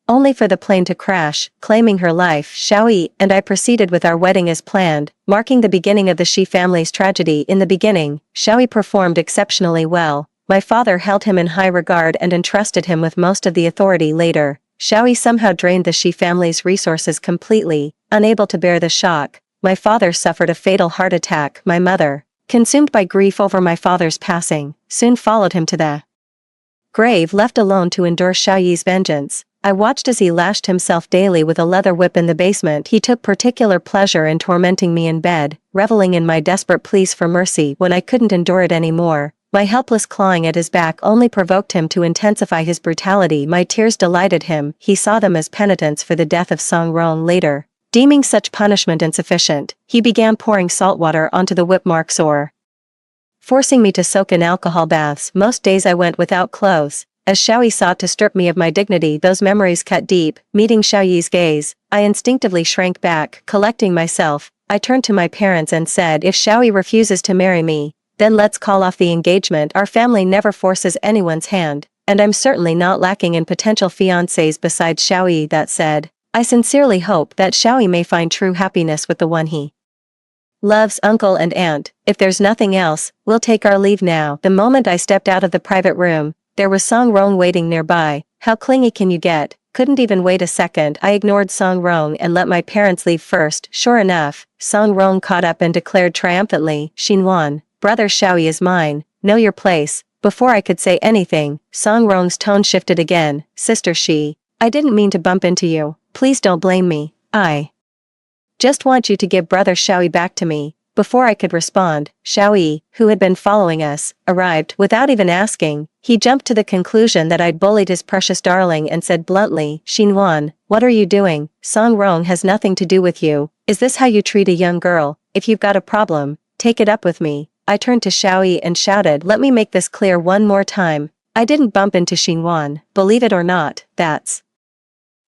only for the plane to crash, claiming her life. Xiaoyi and I proceeded with our wedding as planned, marking the beginning of the Shi family's tragedy. In the beginning, Xiaoyi performed exceptionally well. My father held him in high regard and entrusted him with most of the authority. Later, Xiaoyi somehow drained the Shi family's resources completely. Unable to bear the shock, my father suffered a fatal heart attack. My mother, consumed by grief over my father's passing, soon followed him to the grave. Left alone to endure Xiaoyi's vengeance, I watched as he lashed himself daily with a leather whip in the basement. He took particular pleasure in tormenting me in bed, reveling in my desperate pleas for mercy. When I couldn't endure it anymore, my helpless clawing at his back only provoked him to intensify his brutality. My tears delighted him. He saw them as penitence for the death of Song Rong. Later, deeming such punishment insufficient, he began pouring salt water onto the whip marks or forcing me to soak in alcohol baths. Most days I went without clothes, as Xiaoyi sought to strip me of my dignity. Those memories cut deep. Meeting Xiaoyi's gaze, I instinctively shrank back. Collecting myself, I turned to my parents and said, "If Xiaoyi refuses to marry me, Then let's call off the engagement. Our family never forces anyone's hand, and I'm certainly not lacking in potential fiancés besides Xiaoyi. That said, I sincerely hope that Xiaoyi may find true happiness with the one he loves. Uncle and aunt, if there's nothing else, we'll take our leave now. The moment I stepped out of the private room, there was Song Rong waiting nearby. How clingy can you get? Couldn't even wait a second. I ignored Song Rong and let my parents leave first. Sure enough, Song Rong caught up and declared triumphantly, Xinwan, brother Xiaoyi is mine, know your place. Before I could say anything, Song Rong's tone shifted again. Sister Shi, I didn't mean to bump into you. Please don't blame me. I just want you to give brother Xiaoyi back to me. Before I could respond, Xiaoyi, who had been following us, arrived. Without even asking, he jumped to the conclusion that I'd bullied his precious darling and said bluntly, Xinwan, what are you doing? Song Rong has nothing to do with you. Is this how you treat a young girl? If you've got a problem, take it up with me. I turned to Xiaoyi and shouted, let me make this clear one more time. I didn't bump into Xinwan. Believe it or not, that's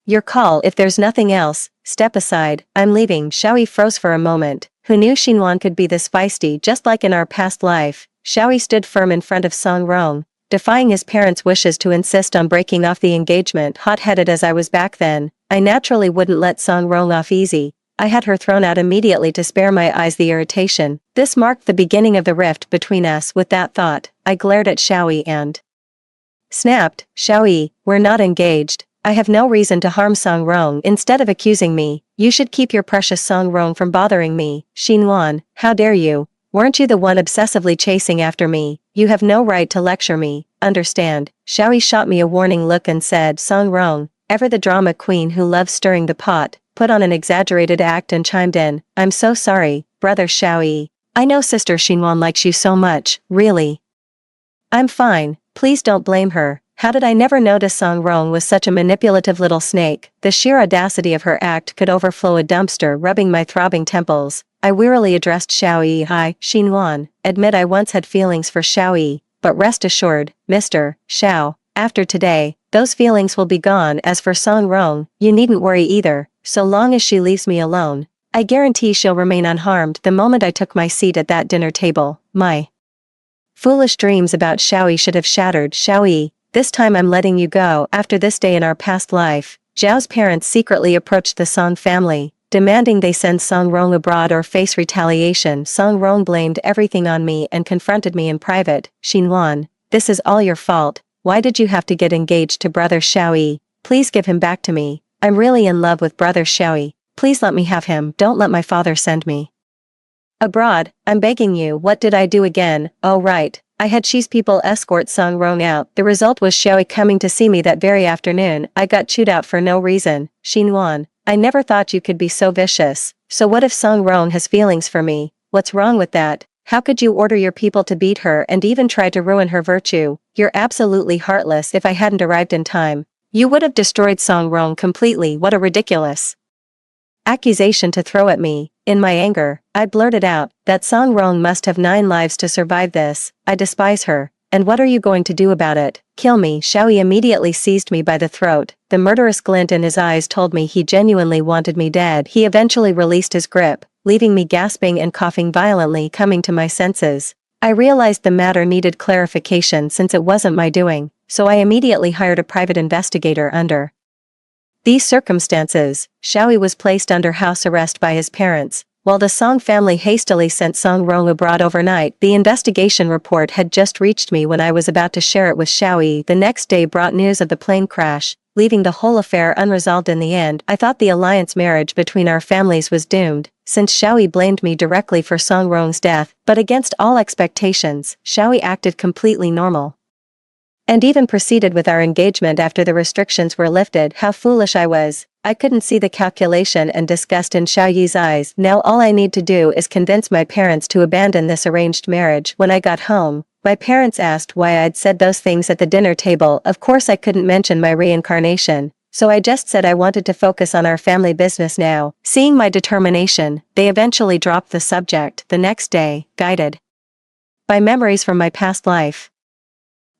your call. If there's nothing else, step aside. I'm leaving. Xiaoyi froze for a moment. Who knew Xinwan could be this feisty? Just like in our past life, Xiaoyi stood firm in front of Song Rong, defying his parents' wishes to insist on breaking off the engagement. Hot-headed as I was back then, I naturally wouldn't let Song Rong off easy. I had her thrown out immediately to spare my eyes the irritation. This marked the beginning of the rift between us. With that thought, I glared at Xiaoyi and snapped, Xiaoyi, we're not engaged. I have no reason to harm Song Rong. Instead of accusing me, you should keep your precious Song Rong from bothering me. Xinwan, how dare you? Weren't you the one obsessively chasing after me? You have no right to lecture me. Understand? Xiaoyi shot me a warning look and said, Song Rong, ever the drama queen who loves stirring the pot, put on an exaggerated act and chimed in, I'm so sorry, brother Xiaoyi. I know sister Xinwan likes you so much, really. I'm fine, please don't blame her. How did I never notice Song Rong was such a manipulative little snake? The sheer audacity of her act could overflow a dumpster. Rubbing my throbbing temples, I wearily addressed Xiaoyi. Hi, Xinwan, admit I once had feelings for Xiaoyi, but rest assured, Mr. Xiao, after today, those feelings will be gone. As for Song Rong, you needn't worry either, so long as she leaves me alone, I guarantee she'll remain unharmed. The moment I took my seat at that dinner table, my foolish dreams about Xiaoyi should have shattered. Xiaoyi, this time I'm letting you go. After this day in our past life, Zhao's parents secretly approached the Song family, demanding they send Song Rong abroad or face retaliation. Song Rong blamed everything on me and confronted me in private. Xinwan, this is all your fault. Why did you have to get engaged to brother Xiaoyi? Please give him back to me. I'm really in love with brother Xiaoyi. Please let me have him. Don't let my father send me abroad. I'm begging you. What did I do again? Oh right. I had Xi's people escort Song Rong out. The result was Xiaoyi coming to see me that very afternoon. I got chewed out for no reason. Xinwan, I never thought you could be so vicious. So what if Song Rong has feelings for me? What's wrong with that? How could you order your people to beat her and even try to ruin her virtue? You're absolutely heartless. If I hadn't arrived in time, you would have destroyed Song Rong completely. What a ridiculous accusation to throw at me. In my anger, I blurted out, that Song Rong must have 9 lives to survive this. I despise her. And what are you going to do about it? Kill me. Xiaoyi immediately seized me by the throat. The murderous glint in his eyes told me he genuinely wanted me dead. He eventually released his grip, leaving me gasping and coughing violently. Coming to my senses, I realized the matter needed clarification since it wasn't my doing, so I immediately hired a private investigator. Under these circumstances, Xiaoyi was placed under house arrest by his parents, while the Song family hastily sent Song Rong abroad overnight. The investigation report had just reached me when I was about to share it with Xiaoyi. The next day brought news of the plane crash, leaving the whole affair unresolved. In the end, I thought the alliance marriage between our families was doomed, since Xiaoyi blamed me directly for Song Rong's death. But against all expectations, Xiaoyi acted completely normal and even proceeded with our engagement after the restrictions were lifted. How foolish I was. I couldn't see the calculation and disgust in Xiaoyi's eyes. Now all I need to do is convince my parents to abandon this arranged marriage. When I got home, my parents asked why I'd said those things at the dinner table. Of course I couldn't mention my reincarnation, so I just said I wanted to focus on our family business now. Seeing my determination, they eventually dropped the subject. The next day, guided by memories from my past life,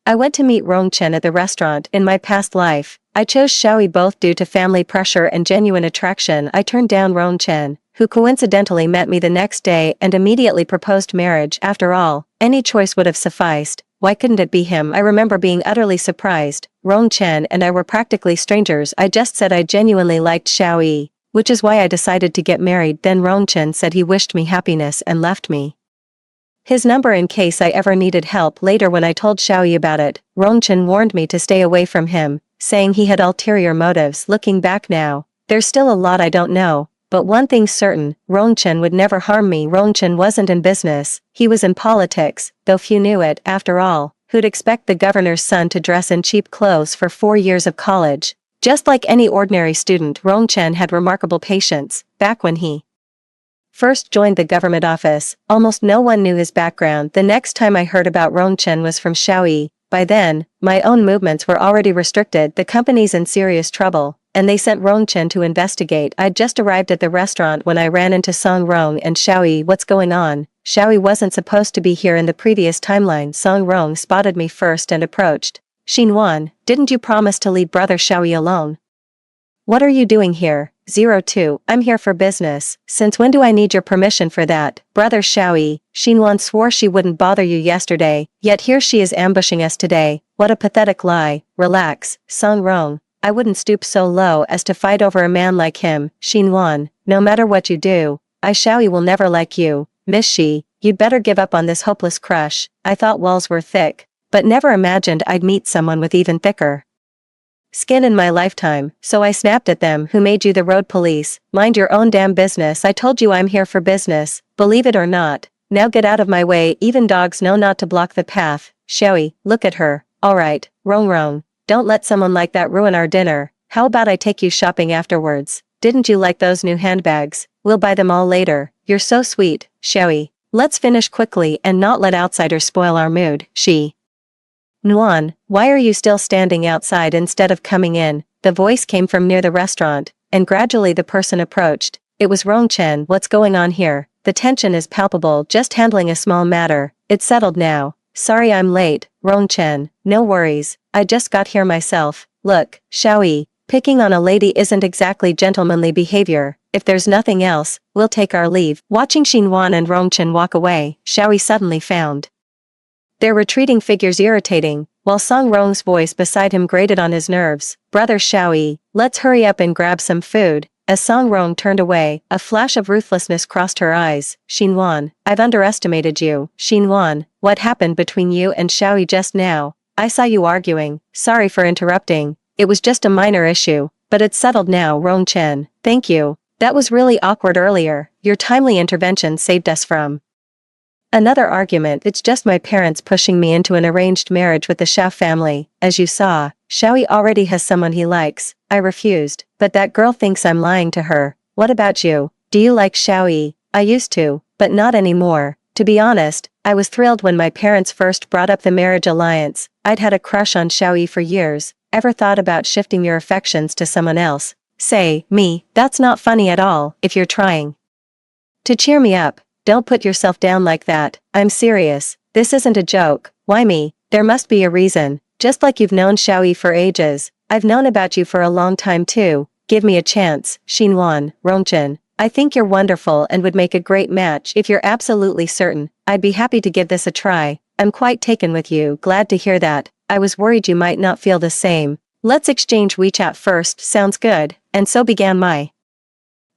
I went to meet Rongchen at the restaurant. In my past life, I chose Xiaoyi both due to family pressure and genuine attraction. I turned down Rongchen, who coincidentally met me the next day and immediately proposed marriage. After all, any choice would have sufficed. Why couldn't it be him? I remember being utterly surprised. Rong Chen and I were practically strangers. I just said I genuinely liked Xiao Yi, which is why I decided to get married. Then Rong Chen said he wished me happiness and left me his number in case I ever needed help. Later, when I told Xiao Yi about it, Rong Chen warned me to stay away from him, saying he had ulterior motives. Looking back now, there's still a lot I don't know, but one thing's certain, Rong Chen would never harm me. Rong Chen wasn't in business, he was in politics, though few knew it. After all, who'd expect the governor's son to dress in cheap clothes for 4 years of college? Just like any ordinary student, Rong Chen had remarkable patience. Back when he first joined the government office, almost no one knew his background. The next time I heard about Rong Chen was from Xiao Yi. By then, my own movements were already restricted. The company's in serious trouble, and they sent Rong Chen to investigate. I'd just arrived at the restaurant when I ran into Song Rong and Xiao Yi. What's going on? Xiao Yi wasn't supposed to be here in the previous timeline. Song Rong spotted me first and approached. Xinwan, didn't you promise to leave brother Xiao Yi alone? What are you doing here? 02, I'm here for business. Since when do I need your permission for that? Brother Xiao Yi, Xinwan swore she wouldn't bother you yesterday, yet here she is ambushing us today. What a pathetic lie. Relax, Song Rong. I wouldn't stoop so low as to fight over a man like him. Xinwan, no matter what you do, Xiao Yi will never like you. Miss Shi, you'd better give up on this hopeless crush. I thought walls were thick, but never imagined I'd meet someone with even thicker skin in my lifetime, so I snapped at them. Who made you the road police? Mind your own damn business. I told you I'm here for business, believe it or not. Now get out of my way. Even dogs know not to block the path. Xiao Yi, look at her. Alright, Rong Rong, don't let someone like that ruin our dinner. How about I take you shopping afterwards? Didn't you like those new handbags? We'll buy them all later. You're so sweet, Xiao Yi. Let's finish quickly and not let outsiders spoil our mood. Nuan, why are you still standing outside instead of coming in? The voice came from near the restaurant, and gradually the person approached. It was Rong Chen. What's going on here? The tension is palpable. Just handling a small matter. It's settled now. Sorry I'm late, Rong Chen. No worries, I just got here myself. Look, Xiao Yi, picking on a lady isn't exactly gentlemanly behavior. If there's nothing else, we'll take our leave. Watching Xinwan and Rong Chen walk away, Xiao Yi suddenly found their retreating figures irritating, while Song Rong's voice beside him grated on his nerves. Brother Xiao Yi, let's hurry up and grab some food. As Song Rong turned away, a flash of ruthlessness crossed her eyes. Xinwan, I've underestimated you. Xinwan, what happened between you and Xiao Yi just now? I saw you arguing. Sorry for interrupting. It was just a minor issue, but it's settled now. Rong Chen, thank you. That was really awkward earlier. Your timely intervention saved us from another argument. It's just my parents pushing me into an arranged marriage with the Xiao family. As you saw, Xiao Yi already has someone he likes. I refused, but that girl thinks I'm lying to her. What about you? Do you like Xiao Yi? I used to, but not anymore. To be honest, I was thrilled when my parents first brought up the marriage alliance. I'd had a crush on Xiao Yi for years. Ever thought about shifting your affections to someone else? Say, me, that's not funny at all. If you're trying to cheer me up, don't put yourself down like that. I'm serious. This isn't a joke. Why me? There must be a reason. Just like you've known Xiao Yi for ages, I've known about you for a long time too. Give me a chance. Xinwan, Rongchen, I think you're wonderful and would make a great match. If you're absolutely certain, I'd be happy to give this a try. I'm quite taken with you. Glad to hear that. I was worried you might not feel the same. Let's exchange WeChat first. Sounds good. And so began my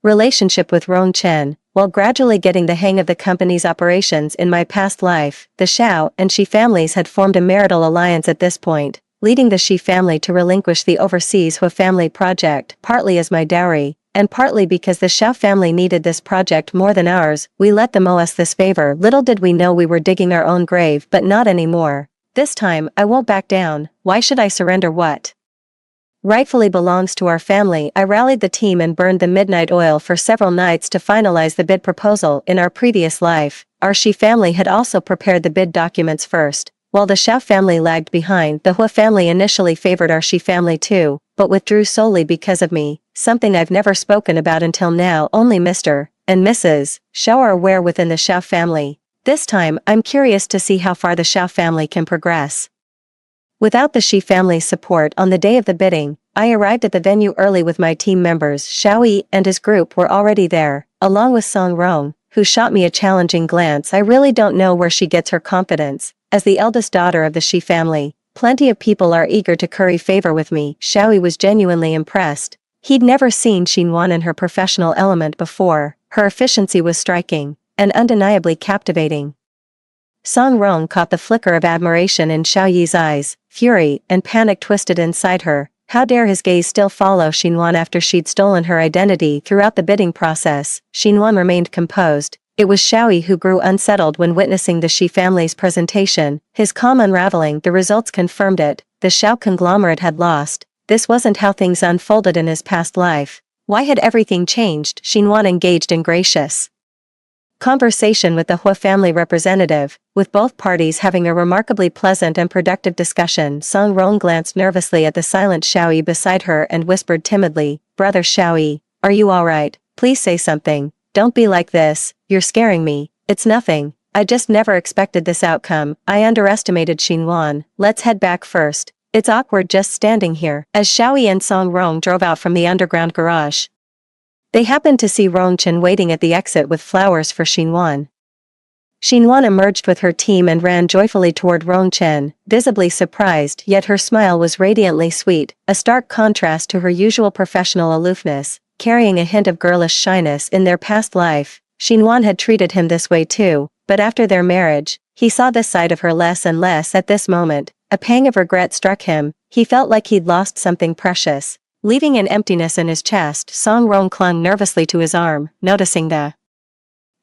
relationship with Rong Chen. While gradually getting the hang of the company's operations in my past life, the Xiao and Shi families had formed a marital alliance at this point, leading the Shi family to relinquish the overseas Hua family project, partly as my dowry, and partly because the Xiao family needed this project more than ours. We let them owe us this favor. Little did we know we were digging our own grave, but not anymore. This time, I won't back down. Why should I surrender what rightfully belongs to our family? I rallied the team and burned the midnight oil for several nights to finalize the bid proposal. In our previous life, our Shi family had also prepared the bid documents first. While the Xiao family lagged behind, the Hua family initially favored our Shi family too, but withdrew solely because of me, something I've never spoken about until now. Only Mr. and Mrs. Xiao are aware within the Xiao family. This time, I'm curious to see how far the Xiao family can progress. Without the Shi family's support on the day of the bidding, I arrived at the venue early with my team members. Xiaoyi and his group were already there, along with Song Rong, who shot me a challenging glance. I really don't know where she gets her confidence. As the eldest daughter of the Shi family, plenty of people are eager to curry favor with me. Xiaoyi was genuinely impressed. He'd never seen Xinhuan in her professional element before. Her efficiency was striking, and undeniably captivating. Song Rong caught the flicker of admiration in Xiaoyi's eyes. Fury and panic twisted inside her. How dare his gaze still follow Xinhuan after she'd stolen her identity throughout the bidding process. Xinhuan remained composed. It was Xiaoyi who grew unsettled when witnessing the Shi family's presentation. His calm unraveling, the results confirmed it. The Xiao conglomerate had lost. This wasn't how things unfolded in his past life. Why had everything changed? Xinhuan engaged in gracious conversation with the Hua family representative, with both parties having a remarkably pleasant and productive discussion. Song Rong glanced nervously at the silent Xiaoyi beside her and whispered timidly, "Brother Xiaoyi, are you alright? Please say something. Don't be like this, you're scaring me." "It's nothing. I just never expected this outcome. I underestimated Xinhuan. Let's head back first. It's awkward just standing here." As Xiaoyi and Song Rong drove out from the underground garage, they happened to see Rongchen waiting at the exit with flowers for Xinhuan. Xinhuan emerged with her team and ran joyfully toward Rongchen, visibly surprised, yet her smile was radiantly sweet, a stark contrast to her usual professional aloofness, carrying a hint of girlish shyness. In their past life, Xinhuan had treated him this way too, but after their marriage, he saw this side of her less and less. At this moment, a pang of regret struck him. He felt like he'd lost something precious. Leaving an emptiness in his chest, Song Rong clung nervously to his arm, noticing the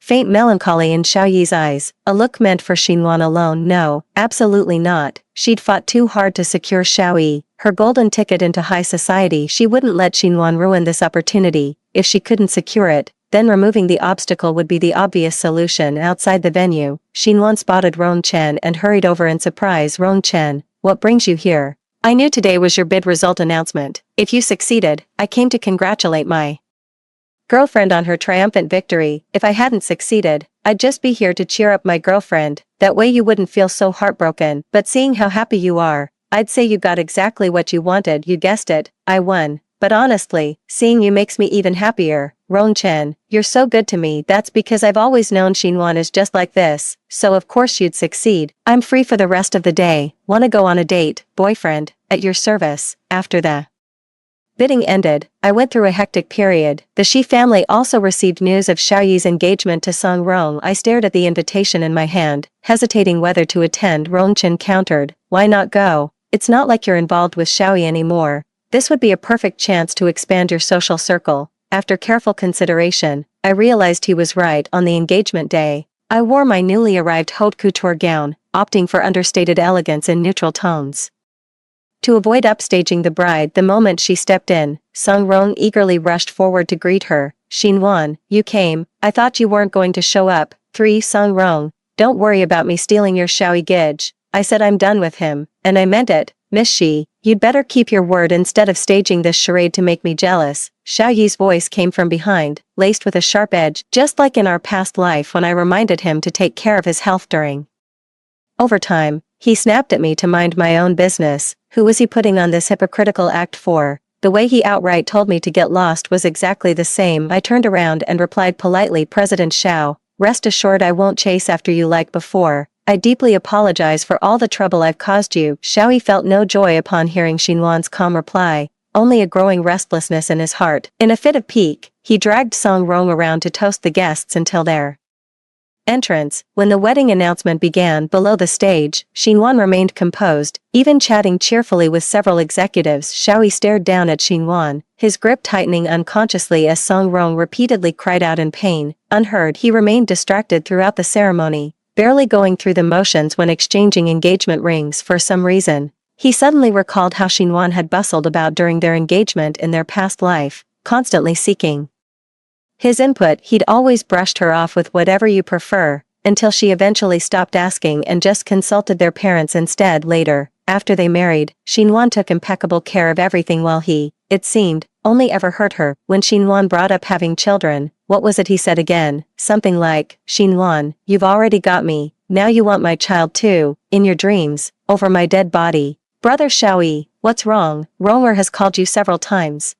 faint melancholy in Xiaoyi's eyes, a look meant for Xinhuan alone. No, absolutely not. She'd fought too hard to secure Xiaoyi, her golden ticket into high society. She wouldn't let Xinhuan ruin this opportunity. If she couldn't secure it, then removing the obstacle would be the obvious solution. Outside the venue, Xinhuan spotted Rongchen and hurried over in surprise. "Rongchen, what brings you here?" "I knew today was your bid result announcement. If you succeeded, I came to congratulate my girlfriend on her triumphant victory. If I hadn't succeeded, I'd just be here to cheer up my girlfriend. That way you wouldn't feel so heartbroken. But seeing how happy you are, I'd say you got exactly what you wanted. You guessed it, I won. But honestly, seeing you makes me even happier. Rongchen, you're so good to me. That's because I've always known Xinhuan is just like this, so of course you'd succeed. I'm free for the rest of the day. Wanna go on a date, boyfriend? At your service." After the bidding ended, I went through a hectic period. The Shi family also received news of Xiaoyi's engagement to Song Rong. I stared at the invitation in my hand, hesitating whether to attend. Rongchen countered, "Why not go? It's not like you're involved with Xiaoyi anymore. This would be a perfect chance to expand your social circle." After careful consideration, I realized he was right. On the engagement day, I wore my newly arrived haute couture gown, opting for understated elegance in neutral tones. To avoid upstaging the bride the moment she stepped in, Song Rong eagerly rushed forward to greet her. "Xinhuan, you came. I thought you weren't going to show up." 3. Song Rong, "Don't worry about me stealing your Xiaoyi Gij. I said I'm done with him, and I meant it. Miss Shi, you'd better keep your word instead of staging this charade to make me jealous." Xiaoyi's voice came from behind, laced with a sharp edge, just like in our past life when I reminded him to take care of his health during overtime. He snapped at me to mind my own business. Who was he putting on this hypocritical act for? The way he outright told me to get lost was exactly the same. I turned around and replied politely, "President Xiao, rest assured I won't chase after you like before. I deeply apologize for all the trouble I've caused you." Xiaoyi felt no joy upon hearing Xinhuan's calm reply, only a growing restlessness in his heart. In a fit of pique, he dragged Song Rong around to toast the guests until their entrance. When the wedding announcement began below the stage, Xinhuan remained composed, even chatting cheerfully with several executives. Xiaoyi stared down at Xinhuan, his grip tightening unconsciously as Song Rong repeatedly cried out in pain. Unheard, he remained distracted throughout the ceremony, barely going through the motions when exchanging engagement rings. For some reason, he suddenly recalled how Xinhuan had bustled about during their engagement in their past life, constantly seeking his input. He'd always brushed her off with "whatever you prefer," until she eventually stopped asking and just consulted their parents instead. Later, after they married, Xinhuan took impeccable care of everything while he, it seemed, only ever hurt her. When Xinhuan brought up having children, what was it he said again? Something like, "Xinhuan, you've already got me, now you want my child too, in your dreams, over my dead body." Brother Xiaoyi, what's wrong? Ronger has called you several times.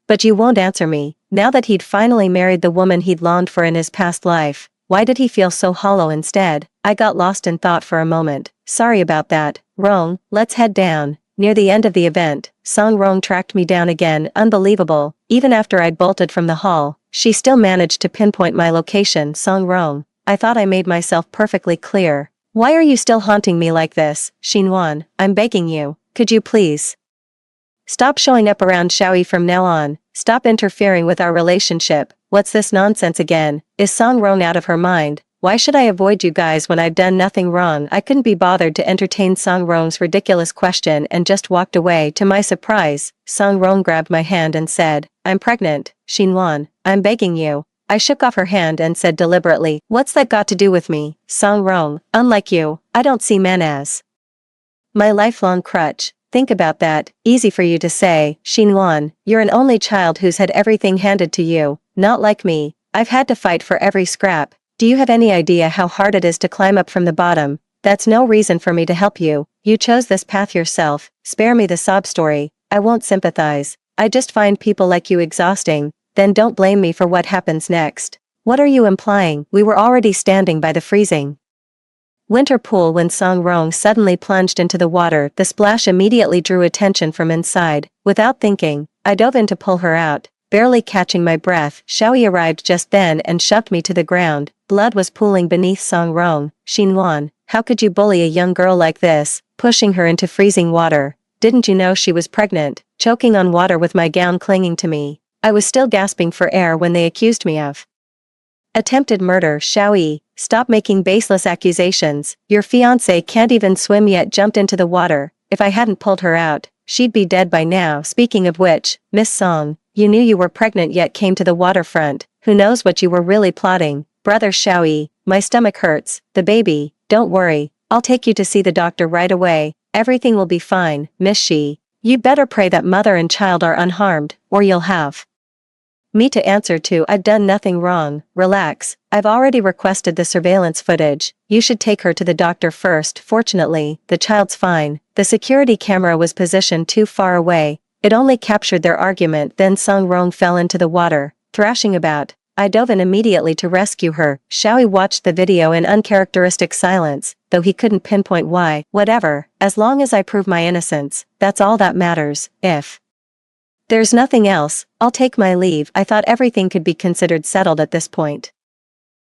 But you won't answer me. Now that he'd finally married the woman he'd longed for in his past life, why did he feel so hollow instead? I got lost in thought for a moment. Sorry about that, Rong, let's head down. Near the end of the event, Song Rong tracked me down again. Unbelievable, even after I'd bolted from the hall, she still managed to pinpoint my location. Song Rong, I thought I made myself perfectly clear. Why are you still haunting me like this? Xinhuan, I'm begging you, could you please stop showing up around Xiaoyi from now on? Stop interfering with our relationship. What's this nonsense again? Is Song Rong out of her mind? Why should I avoid you guys when I've done nothing wrong? I couldn't be bothered to entertain Song Rong's ridiculous question and just walked away. To my surprise, Song Rong grabbed my hand and said, I'm pregnant, Xinhuan, I'm begging you. I shook off her hand and said deliberately, what's that got to do with me? Song Rong, unlike you, I don't see men as my lifelong crutch. Think about that. Easy for you to say, Xinhuan, you're an only child who's had everything handed to you. Not like me, I've had to fight for every scrap. Do you have any idea how hard it is to climb up from the bottom? That's no reason for me to help you. You chose this path yourself. Spare me the sob story. I won't sympathize. I just find people like you exhausting. Then don't blame me for what happens next. What are you implying? We were already standing by the freezing winter pool when Song Rong suddenly plunged into the water. The splash immediately drew attention from inside. Without thinking, I dove in to pull her out. Barely catching my breath, Xiaoyi arrived just then and shoved me to the ground. Blood was pooling beneath Song Rong. Xinhuan, how could you bully a young girl like this, pushing her into freezing water? Didn't you know she was pregnant? Choking on water with my gown clinging to me. I was still gasping for air when they accused me of attempted murder. Xiaoyi, stop making baseless accusations. Your fiancé can't even swim yet. Jumped into the water. If I hadn't pulled her out, she'd be dead by now. Speaking of which, Miss Song, you knew you were pregnant yet came to the waterfront. Who knows what you were really plotting? Brother Xiaoyi, my stomach hurts. The baby, don't worry, I'll take you to see the doctor right away. Everything will be fine, Miss Shi. You better pray that mother and child are unharmed, or you'll have me to answer to. I've done nothing wrong. Relax, I've already requested the surveillance footage. You should take her to the doctor first. Fortunately, the child's fine. The security camera was positioned too far away. It only captured their argument. Then Song Rong fell into the water, thrashing about. I dove in immediately to rescue her. Xiaoyi watched the video in uncharacteristic silence, though he couldn't pinpoint why. Whatever, as long as I prove my innocence, that's all that matters. If there's nothing else, I'll take my leave. I thought everything could be considered settled at this point.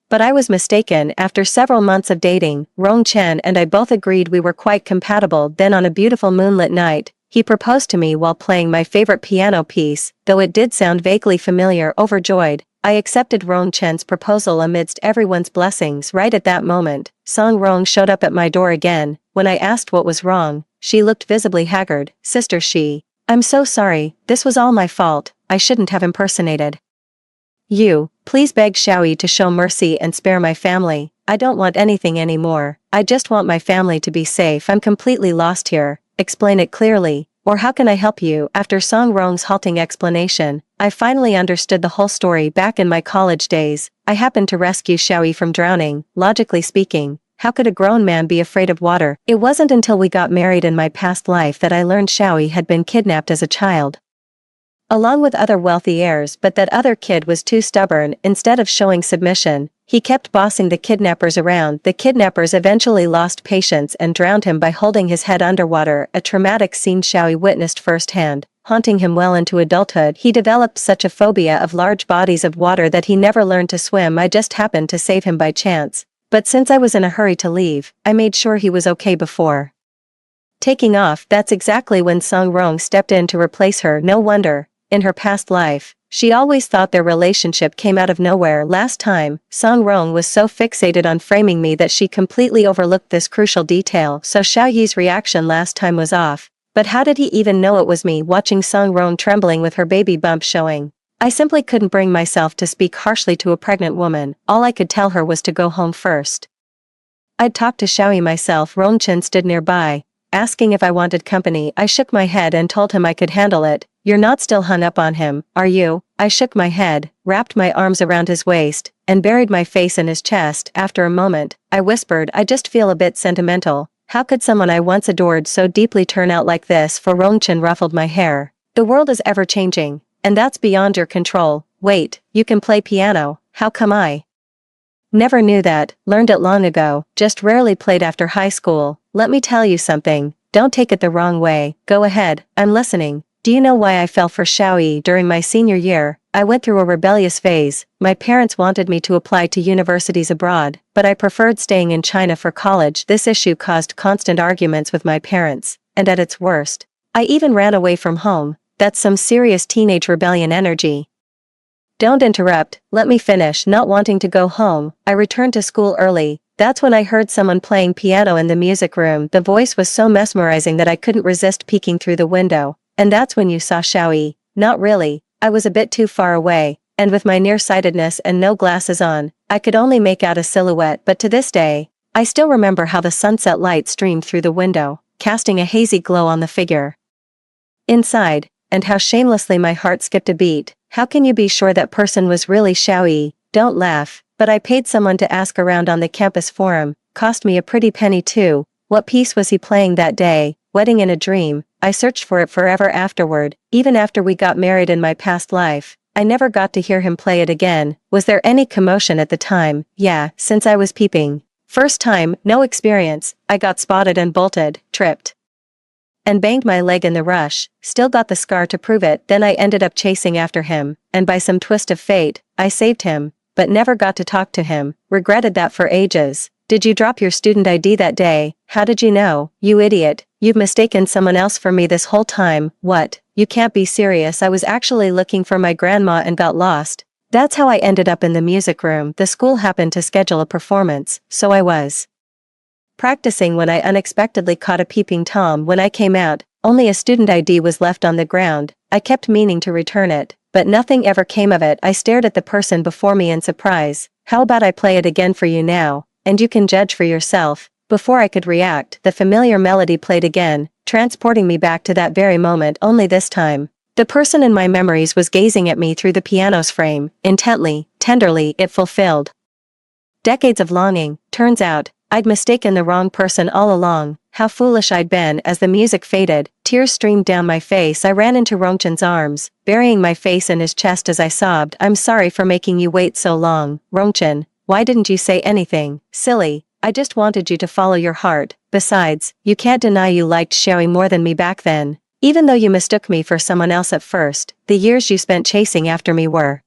But I was mistaken. After several months of dating, Rong Chen and I both agreed we were quite compatible. Then on a beautiful moonlit night, he proposed to me while playing my favorite piano piece. Though it did sound vaguely familiar. Overjoyed, I accepted Rong Chen's proposal amidst everyone's blessings. Right at that moment, Song Rong showed up at my door again. When I asked what was wrong, she looked visibly haggard. Sister Shi, I'm so sorry, this was all my fault. I shouldn't have impersonated you. Please beg Xiaoyi to show mercy and spare my family. I don't want anything anymore. I just want my family to be safe. I'm completely lost here. Explain it clearly, or how can I help you? After Song Rong's halting explanation, I finally understood the whole story. Back in my college days, I happened to rescue Xiaoyi from drowning. Logically speaking, how could a grown man be afraid of water? It wasn't until we got married in my past life that I learned Xiaoyi had been kidnapped as a child, along with other wealthy heirs, but that other kid was too stubborn. Instead of showing submission, he kept bossing the kidnappers around. The kidnappers eventually lost patience and drowned him by holding his head underwater, a traumatic scene Xiaoyi witnessed firsthand, haunting him well into adulthood. He developed such a phobia of large bodies of water that he never learned to swim. I just happened to save him by chance. But since I was in a hurry to leave, I made sure he was okay before taking off. That's exactly when Song Rong stepped in to replace her. No wonder, in her past life, she always thought their relationship came out of nowhere. Last time, Song Rong was so fixated on framing me that she completely overlooked this crucial detail. So Xiaoyi's reaction last time was off. But how did he even know it was me? Watching Song Rong trembling with her baby bump showing, I simply couldn't bring myself to speak harshly to a pregnant woman. All I could tell her was to go home first. I'd talk to Xiaoyi myself. Rong Chen stood nearby, asking if I wanted company. I shook my head and told him I could handle it. You're not still hung up on him, are you? I shook my head, wrapped my arms around his waist, and buried my face in his chest. After a moment, I whispered, I just feel a bit sentimental. How could someone I once adored so deeply turn out like this? For Rongchen ruffled my hair. The world is ever changing, and that's beyond your control. Wait, you can play piano, how come I never knew that? Learned it long ago, just rarely played after high school. Let me tell you something, don't take it the wrong way, go ahead, I'm listening. Do you know why I fell for Xiaoyi during my senior year? I went through a rebellious phase. My parents wanted me to apply to universities abroad, but I preferred staying in China for college. This issue caused constant arguments with my parents, and at its worst, I even ran away from home. That's some serious teenage rebellion energy. Don't interrupt, let me finish. Not wanting to go home, I returned to school early. That's when I heard someone playing piano in the music room. The voice was so mesmerizing that I couldn't resist peeking through the window. And that's when you saw Xiaoyi. Not really, I was a bit too far away, and with my nearsightedness and no glasses on, I could only make out a silhouette. But to this day, I still remember how the sunset light streamed through the window, casting a hazy glow on the figure inside, and how shamelessly my heart skipped a beat. How can you be sure that person was really Xiaoyi? Don't laugh, but I paid someone to ask around on the campus forum, cost me a pretty penny too. What piece was he playing that day? Wedding in a Dream. I searched for it forever afterward. Even after we got married in my past life, I never got to hear him play it again. Was there any commotion at the time? Yeah, since I was peeping. First time, no experience. I got spotted and bolted, tripped, and banged my leg in the rush. Still got the scar to prove it. Then I ended up chasing after him, and by some twist of fate, I saved him, but never got to talk to him. Regretted that for ages. Did you drop your student ID that day? How did you know? You idiot, you've mistaken someone else for me this whole time. What? You can't be serious. I was actually looking for my grandma and got lost. That's how I ended up in the music room. The school happened to schedule a performance, so I was practicing when I unexpectedly caught a peeping Tom. When I came out, only a student ID was left on the ground. I kept meaning to return it, but nothing ever came of it. I stared at the person before me in surprise. How about I play it again for you now, and you can judge for yourself? Before I could react, the familiar melody played again, transporting me back to that very moment. Only this time, the person in my memories was gazing at me through the piano's frame, intently, tenderly. It fulfilled decades of longing. Turns out, I'd mistaken the wrong person all along. How foolish I'd been. As the music faded, tears streamed down my face. I ran into Rongchen's arms, burying my face in his chest as I sobbed. I'm sorry for making you wait so long. Rongchen, why didn't you say anything? Silly, I just wanted you to follow your heart. Besides, you can't deny you liked Sherry more than me back then. Even though you mistook me for someone else at first, the years you spent chasing after me were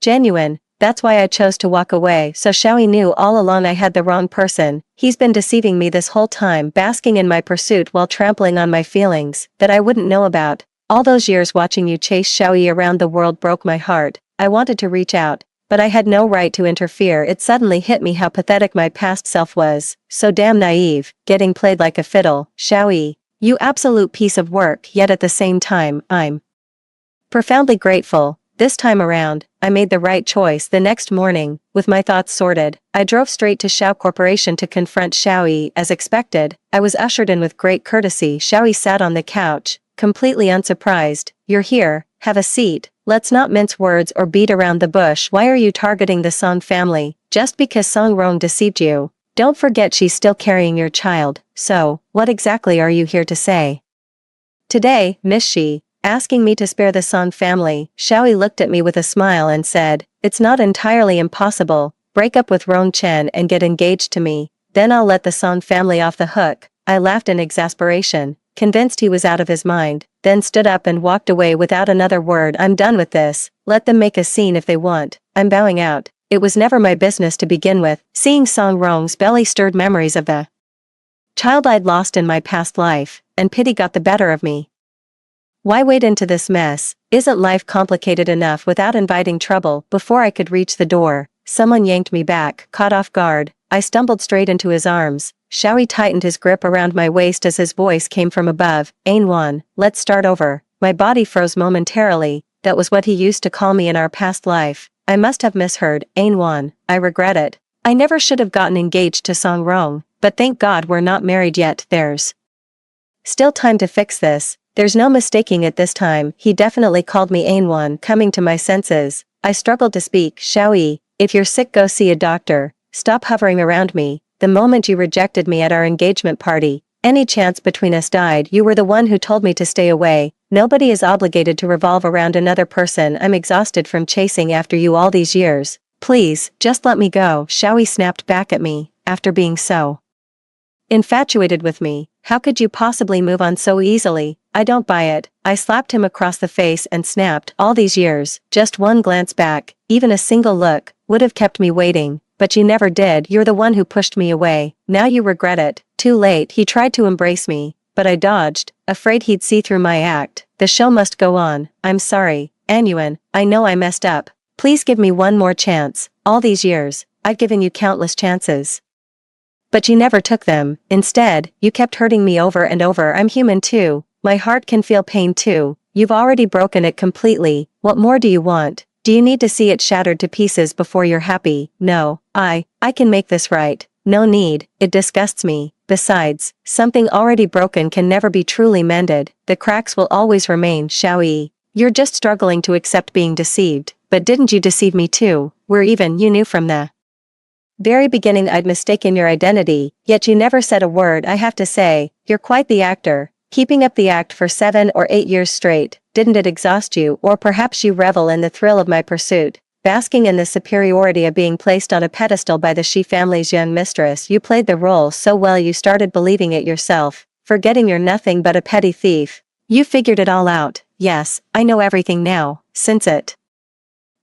genuine. That's why I chose to walk away. So Xiaoyi knew all along I had the wrong person. He's been deceiving me this whole time, basking in my pursuit while trampling on my feelings that I wouldn't know about. All those years watching you chase Xiaoyi around the world broke my heart. I wanted to reach out, but I had no right to interfere. It suddenly hit me how pathetic my past self was. So damn naive, getting played like a fiddle. Xiaoyi, you absolute piece of work. Yet at the same time, I'm profoundly grateful. This time around, I made the right choice. The next morning, with my thoughts sorted, I drove straight to Xiao Corporation to confront Xiaoyi. As expected, I was ushered in with great courtesy. Xiaoyi sat on the couch, completely unsurprised. You're here, have a seat. Let's not mince words or beat around the bush. Why are you targeting the Song family? Just because Song Rong deceived you? Don't forget she's still carrying your child. So, what exactly are you here to say today, Miss Shi? Asking me to spare the Song family. Xiaoyi looked at me with a smile and said, it's not entirely impossible. Break up with Rong Chen and get engaged to me. Then I'll let the Song family off the hook. I laughed in exasperation, convinced he was out of his mind, then stood up and walked away without another word. I'm done with this. Let them make a scene if they want. I'm bowing out. It was never my business to begin with. Seeing Song Rong's belly stirred memories of the child I'd lost in my past life, and pity got the better of me. Why wade into this mess? Isn't life complicated enough without inviting trouble? Before I could reach the door, someone yanked me back. Caught off guard, I stumbled straight into his arms. Xiaoyi tightened his grip around my waist as his voice came from above. Ainwan, let's start over. My body froze momentarily. That was what he used to call me in our past life. I must have misheard. Ainwan, I regret it. I never should have gotten engaged to Song Rong, but thank God we're not married yet. There's still time to fix this. There's no mistaking it this time. He definitely called me Ainwan. Coming to my senses, I struggled to speak. Xiaoyi, if you're sick, go see a doctor. Stop hovering around me. the moment you rejected me at our engagement party. Any chance between us died. You were the one who told me to stay away. Nobody is obligated to revolve around another person. I'm exhausted from chasing after you all these years. Please, just let me go." Xiaoyi snapped back at me, "After being so infatuated with me, how could you possibly move on so easily? I don't buy it." I slapped him across the face and snapped, "All these years, just one glance back, even a single look, would have kept me waiting. But you never did. You're the one who pushed me away. Now you regret it." Too late. He tried to embrace me, but I dodged, afraid he'd see through my act. "The show must go on. I'm sorry, Anyuan, I know I messed up. Please give me one more chance. All these years, I've given you countless chances. But you never took them. Instead, you kept hurting me over and over." "I'm human too. My heart can feel pain too. You've already broken it completely. What more do you want? Do you need to see it shattered to pieces before you're happy?" "No, I can make this right. No need, it disgusts me. Besides, something already broken can never be truly mended. The cracks will always remain." "Xiaoyi, you're just struggling to accept being deceived. But didn't you deceive me too? We're even. You knew from the very beginning I'd mistaken your identity, yet you never said a word." "I have to say, you're quite the actor. Keeping up the act for 7 or 8 years straight, didn't it exhaust you? Or perhaps you revel in the thrill of my pursuit, basking in the superiority of being placed on a pedestal by the Shi family's young mistress. You played the role so well you started believing it yourself, forgetting you're nothing but a petty thief. You figured it all out." "Yes, I know everything now. Since it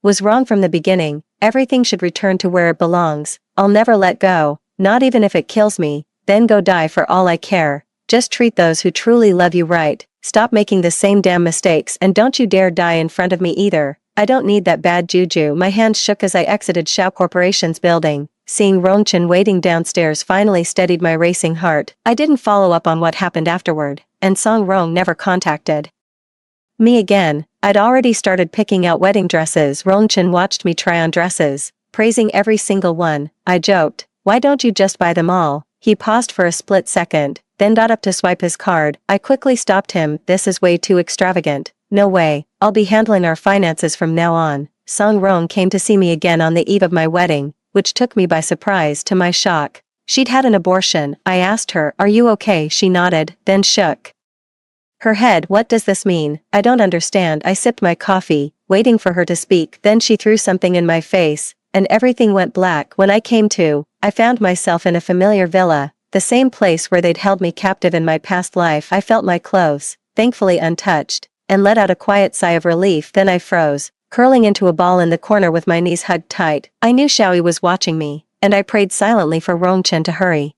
was wrong from the beginning, everything should return to where it belongs. I'll never let go, not even if it kills me. Then go die for all I care. Just treat those who truly love you right. Stop making the same damn mistakes, and don't you dare die in front of me either. I don't need that bad juju." My hands shook as I exited Shao Corporation's building. Seeing Rongchen waiting downstairs finally steadied my racing heart. I didn't follow up on what happened afterward, and Song Rong never contacted me again. I'd already started picking out wedding dresses. Rongchen watched me try on dresses, praising every single one. I joked, "Why don't you just buy them all?" He paused for a split second, then got up to swipe his card. I quickly stopped him. "This is way too extravagant. No way. I'll be handling our finances from now on." Song Rong came to see me again on the eve of my wedding, which took me by surprise. To my shock, she'd had an abortion. I asked her, "Are you okay?" She nodded, then shook her head. "What does this mean?" "I don't understand." I sipped my coffee, waiting for her to speak. Then she threw something in my face, and everything went black. When I came to, I found myself in a familiar villa, the same place where they'd held me captive in my past life. I felt my clothes, thankfully untouched, and let out a quiet sigh of relief. Then I froze, curling into a ball in the corner with my knees hugged tight. I knew Xiaoyi was watching me, and I prayed silently for Rongchen to hurry.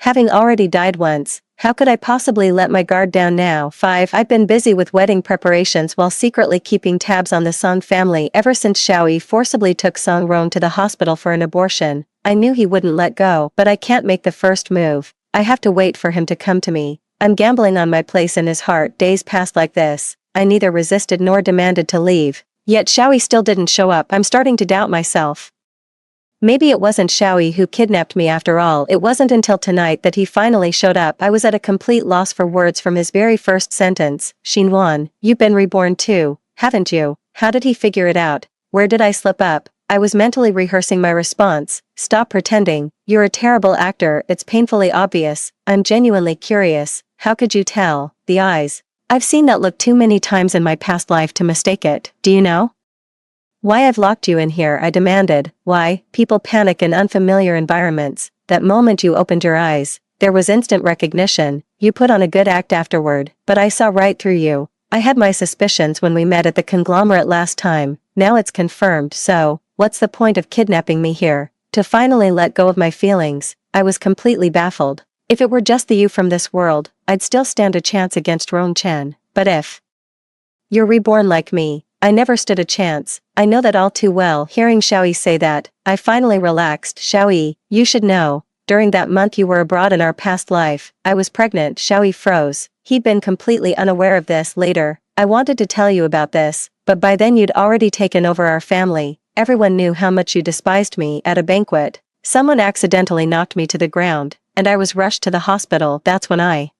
Having already died once, how could I possibly let my guard down now? 5. I've been busy with wedding preparations while secretly keeping tabs on the Song family ever since Xiaoyi forcibly took Song Rong to the hospital for an abortion. I knew he wouldn't let go, but I can't make the first move. I have to wait for him to come to me. I'm gambling on my place in his heart. Days passed like this. I neither resisted nor demanded to leave. Yet Xiaoyi still didn't show up. I'm starting to doubt myself. Maybe it wasn't Xiaoyi who kidnapped me after all. It wasn't until tonight that he finally showed up. I was at a complete loss for words from his very first sentence. "Xinwan, you've been reborn too, haven't you?" How did he figure it out? Where did I slip up? I was mentally rehearsing my response. "Stop pretending. You're a terrible actor. It's painfully obvious. I'm genuinely curious. How could you tell?" "The eyes. I've seen that look too many times in my past life to mistake it. Do you know why I've locked you in here?" I demanded. "Why? People panic in unfamiliar environments. That moment you opened your eyes, there was instant recognition. You put on a good act afterward, but I saw right through you. I had my suspicions when we met at the conglomerate last time. Now it's confirmed. So, what's the point of kidnapping me here? To finally let go of my feelings?" I was completely baffled. If it were just the you from this world, I'd still stand a chance against Rongchen. But if you're reborn like me, I never stood a chance. I know that all too well. Hearing Xiaoyi say that, I finally relaxed. "Xiaoyi, you should know, during that month you were abroad in our past life, I was pregnant." Xiaoyi froze. He'd been completely unaware of this. "Later, I wanted to tell you about this, but by then you'd already taken over our family. Everyone knew how much you despised me. At a banquet, someone accidentally knocked me to the ground, and I was rushed to the hospital. That's when I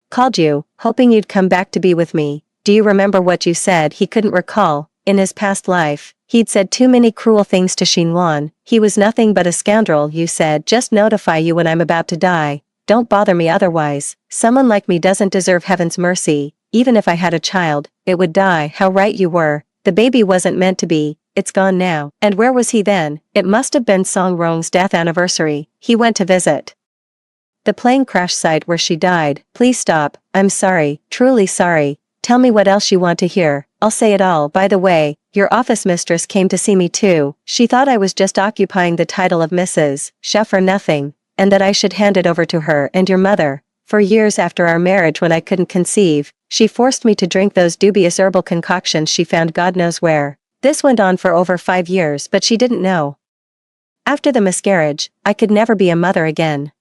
called you, hoping you'd come back to be with me. Do you remember what you said?" He couldn't recall. In his past life, He'd said too many cruel things to Xinhuan. He was nothing but a scoundrel, you said. Just notify you when I'm about to die. Don't bother me otherwise. Someone like me doesn't deserve heaven's mercy. Even if I had a child, it would die. How right you were. The baby wasn't meant to be. It's gone now. And where was he then? It must have been Song Rong's death anniversary. He went to visit the plane crash site where she died. Please stop. I'm sorry, truly sorry. Tell me what else you want to hear. I'll say it all. By the way, your office mistress came to see me too. She thought I was just occupying the title of Mrs. Shao for nothing, and that I should hand it over to her and your mother. For years after our marriage, when I couldn't conceive, she forced me to drink those dubious herbal concoctions she found God knows where. This went on for over 5 years, but she didn't know. After the miscarriage, I could never be a mother again.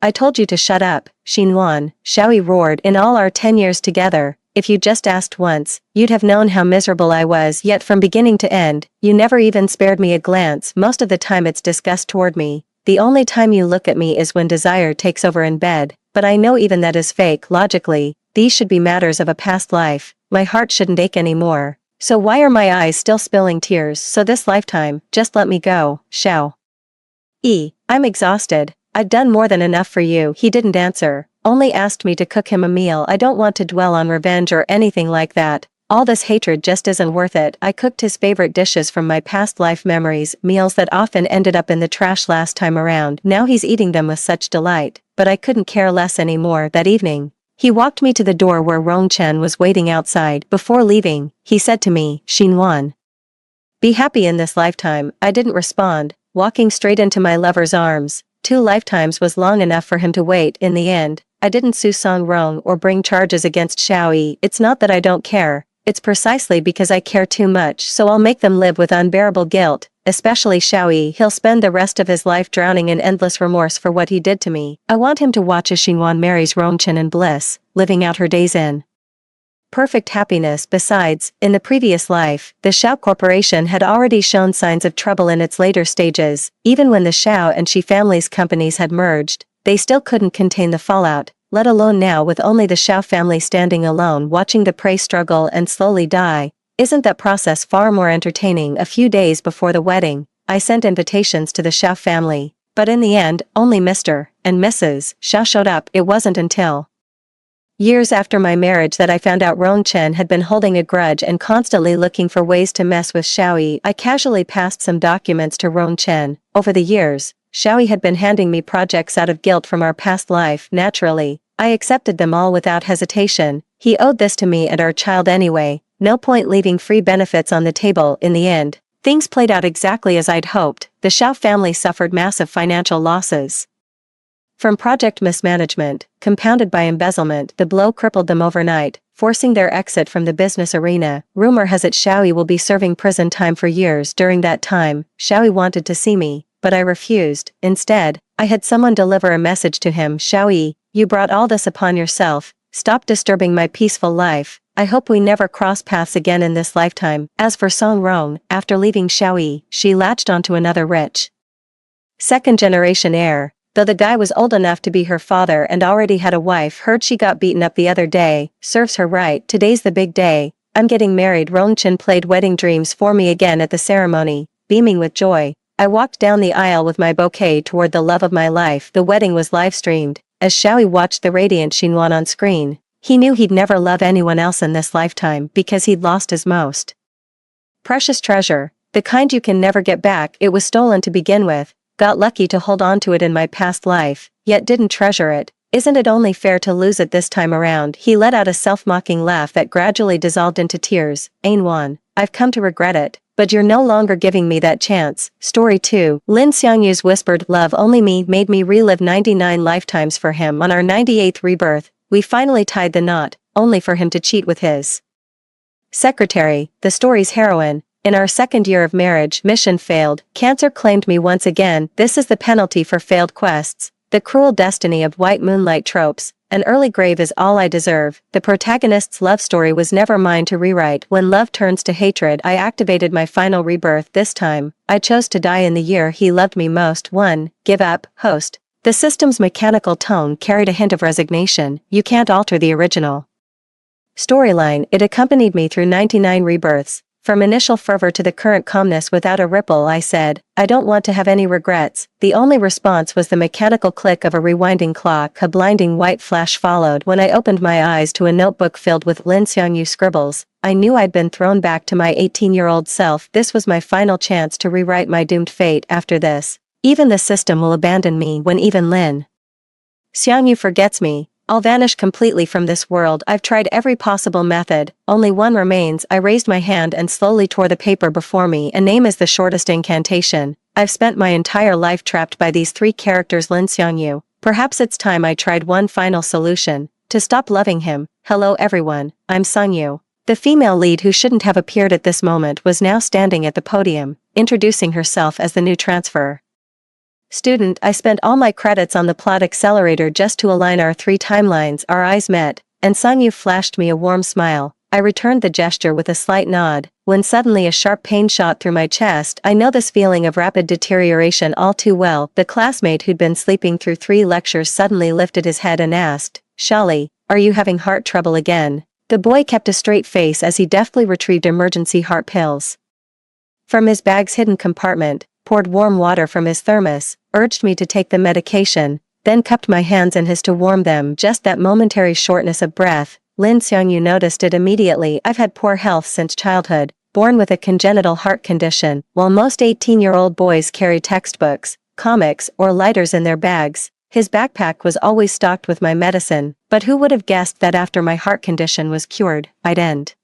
I told you to shut up, Xinhuan, Xiaoyi roared. In all our 10 years together, if you just asked once, you'd have known how miserable I was. Yet from beginning to end, you never even spared me a glance. Most of the time it's disgust toward me. The only time you look at me is when desire takes over in bed, but I know even that is fake. Logically, these should be matters of a past life. My heart shouldn't ache anymore. So why are my eyes still spilling tears? So this lifetime, just let me go, Xiao. I'm exhausted. I've done more than enough for you. He didn't answer, only asked me to cook him a meal. I don't want to dwell on revenge or anything like that. All this hatred just isn't worth it. I cooked his favorite dishes from my past life memories, meals that often ended up in the trash last time around. Now he's eating them with such delight, but I couldn't care less anymore. That evening, he walked me to the door where Rongchen was waiting outside. Before leaving, he said to me, Xinhuan, be happy in this lifetime. I didn't respond, walking straight into my lover's arms. 2 lifetimes was long enough for him to wait. In the end, I didn't sue Song Rong or bring charges against Xiaoyi. It's not that I don't care. It's precisely because I care too much, so I'll make them live with unbearable guilt, especially Xiaoyi. He'll spend the rest of his life drowning in endless remorse for what he did to me. I want him to watch as Xinhuan marries Rongchen in bliss, living out her days in perfect happiness. Besides, in the previous life, the Shao Corporation had already shown signs of trouble in its later stages. Even when the Shao and Shi family's companies had merged, they still couldn't contain the fallout, let alone now with only the Shao family standing alone watching the prey struggle and slowly die. Isn't that process far more entertaining? A few days before the wedding, I sent invitations to the Shao family, but in the end, only Mr. and Mrs. Shao showed up. It wasn't until years after my marriage that I found out Rongchen had been holding a grudge and constantly looking for ways to mess with Xiaoyi. I casually passed some documents to Rongchen. Over the years, Xiaoyi had been handing me projects out of guilt from our past life. Naturally, I accepted them all without hesitation. He owed this to me and our child anyway. No point leaving free benefits on the table. In the end, things played out exactly as I'd hoped. The Shao family suffered massive financial losses from project mismanagement, compounded by embezzlement. The blow crippled them overnight, forcing their exit from the business arena. Rumor has it Xiaoyi will be serving prison time for years. During that time, Xiaoyi wanted to see me, but I refused. Instead, I had someone deliver a message to him. Xiaoyi, you brought all this upon yourself. Stop disturbing my peaceful life. I hope we never cross paths again in this lifetime. As for Song Rong, after leaving Xiaoyi, she latched onto another rich second-generation heir. Though the guy was old enough to be her father and already had a wife. Heard she got beaten up the other day. Serves her right. Today's the big day. I'm getting married. Rongchen played Wedding Dreams for me again at the ceremony. Beaming with joy, I walked down the aisle with my bouquet toward the love of my life. The wedding was live-streamed. As Xiaoyi watched the radiant Xinhuan on screen, he knew he'd never love anyone else in this lifetime because he'd lost his most precious treasure. The kind you can never get back. It was stolen to begin with. Got lucky to hold on to it in my past life, yet didn't treasure it. Isn't it only fair to lose it this time around? He let out a self-mocking laugh that gradually dissolved into tears. Ainwan, I've come to regret it, but you're no longer giving me that chance. Story 2. Lin Xiangyu's whispered love only me made me relive 99 lifetimes for him. On our 98th rebirth, we finally tied the knot, only for him to cheat with his secretary, the story's heroine. In our 2nd year of marriage, mission failed. Cancer claimed me once again. This is the penalty for failed quests. The cruel destiny of white moonlight tropes. An early grave is all I deserve. The protagonist's love story was never mine to rewrite. When love turns to hatred, I activated my final rebirth. This time, I chose to die in the year he loved me most. 1. Give up, host. The system's mechanical tone carried a hint of resignation. You can't alter the original storyline. It accompanied me through 99 rebirths, From initial fervor to the current calmness without a ripple, I said, "I don't want to have any regrets." The only response was the mechanical click of a rewinding clock. A blinding white flash followed when I opened my eyes to a notebook filled with Lin Xiangyu scribbles. I knew I'd been thrown back to my 18-year-old self. This was my final chance to rewrite my doomed fate. After this, even the system will abandon me. When even Lin Xiangyu forgets me, I'll vanish completely from this world. I've tried every possible method, only one remains. I raised my hand and slowly tore the paper before me. A name is the shortest incantation. I've spent my entire life trapped by these three characters. Lin Xiangyu. Perhaps it's time I tried one final solution, to stop loving him. Hello everyone, I'm Sangyu. The female lead, who shouldn't have appeared at this moment, was now standing at the podium, introducing herself as the new transfer student. I spent all my credits on the plot accelerator just to align our three timelines. Our eyes met, and Sangyu flashed me a warm smile. I returned the gesture with a slight nod, when suddenly a sharp pain shot through my chest. I know this feeling of rapid deterioration all too well. The classmate who'd been sleeping through 3 lectures suddenly lifted his head and asked, "Shali, are you having heart trouble again?" The boy kept a straight face as he deftly retrieved emergency heart pills from his bag's hidden compartment, poured warm water from his thermos, urged me to take the medication, then cupped my hands in his to warm them. Just that momentary shortness of breath, Lin Xiangyu noticed it immediately. I've had poor health since childhood, born with a congenital heart condition. While most 18-year-old boys carry textbooks, comics, or lighters in their bags, his backpack was always stocked with my medicine. But who would have guessed that after my heart condition was cured, I'd end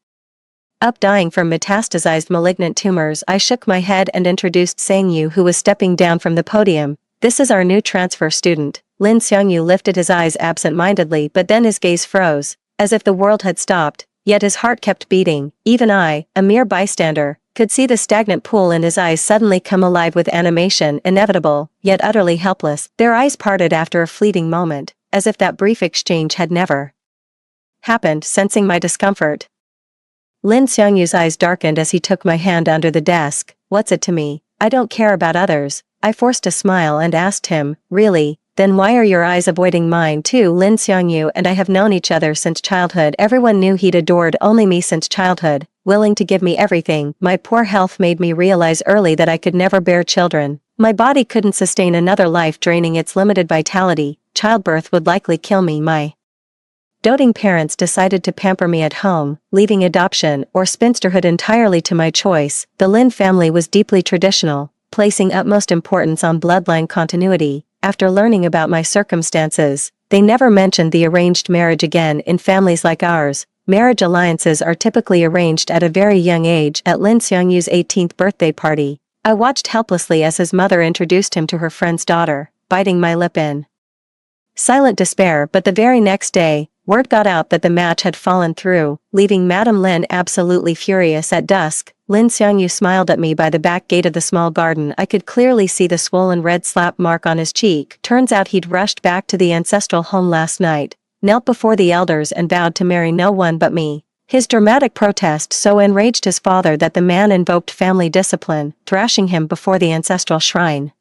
up dying from metastasized malignant tumors? I shook my head and introduced Sangyu, who was stepping down from the podium. "This is our new transfer student." Lin Xiangyu lifted his eyes absent-mindedly, but then his gaze froze, as if the world had stopped, yet his heart kept beating. Even I, a mere bystander, could see the stagnant pool in his eyes suddenly come alive with animation. Inevitable, yet utterly helpless. Their eyes parted after a fleeting moment, as if that brief exchange had never happened. Sensing my discomfort, Lin Xiangyu's eyes darkened as he took my hand under the desk. "What's it to me? I don't care about others." I forced a smile and asked him, "Really? Then why are your eyes avoiding mine too?" Lin Xiangyu and I have known each other since childhood. Everyone knew he'd adored only me since childhood, willing to give me everything. My poor health made me realize early that I could never bear children. My body couldn't sustain another life, draining its limited vitality. Childbirth would likely kill me. My doting parents decided to pamper me at home, leaving adoption or spinsterhood entirely to my choice. The Lin family was deeply traditional, placing utmost importance on bloodline continuity. After learning about my circumstances, they never mentioned the arranged marriage again. In families like ours, marriage alliances are typically arranged at a very young age. At Lin Xiangyu's 18th birthday party, I watched helplessly as his mother introduced him to her friend's daughter, biting my lip in silent despair. But the very next day, word got out that the match had fallen through, leaving Madame Lin absolutely furious. At dusk, Lin Xiangyu smiled at me by the back gate of the small garden. I could clearly see the swollen red slap mark on his cheek. Turns out he'd rushed back to the ancestral home last night, knelt before the elders and vowed to marry no one but me. His dramatic protest so enraged his father that the man invoked family discipline, thrashing him before the ancestral shrine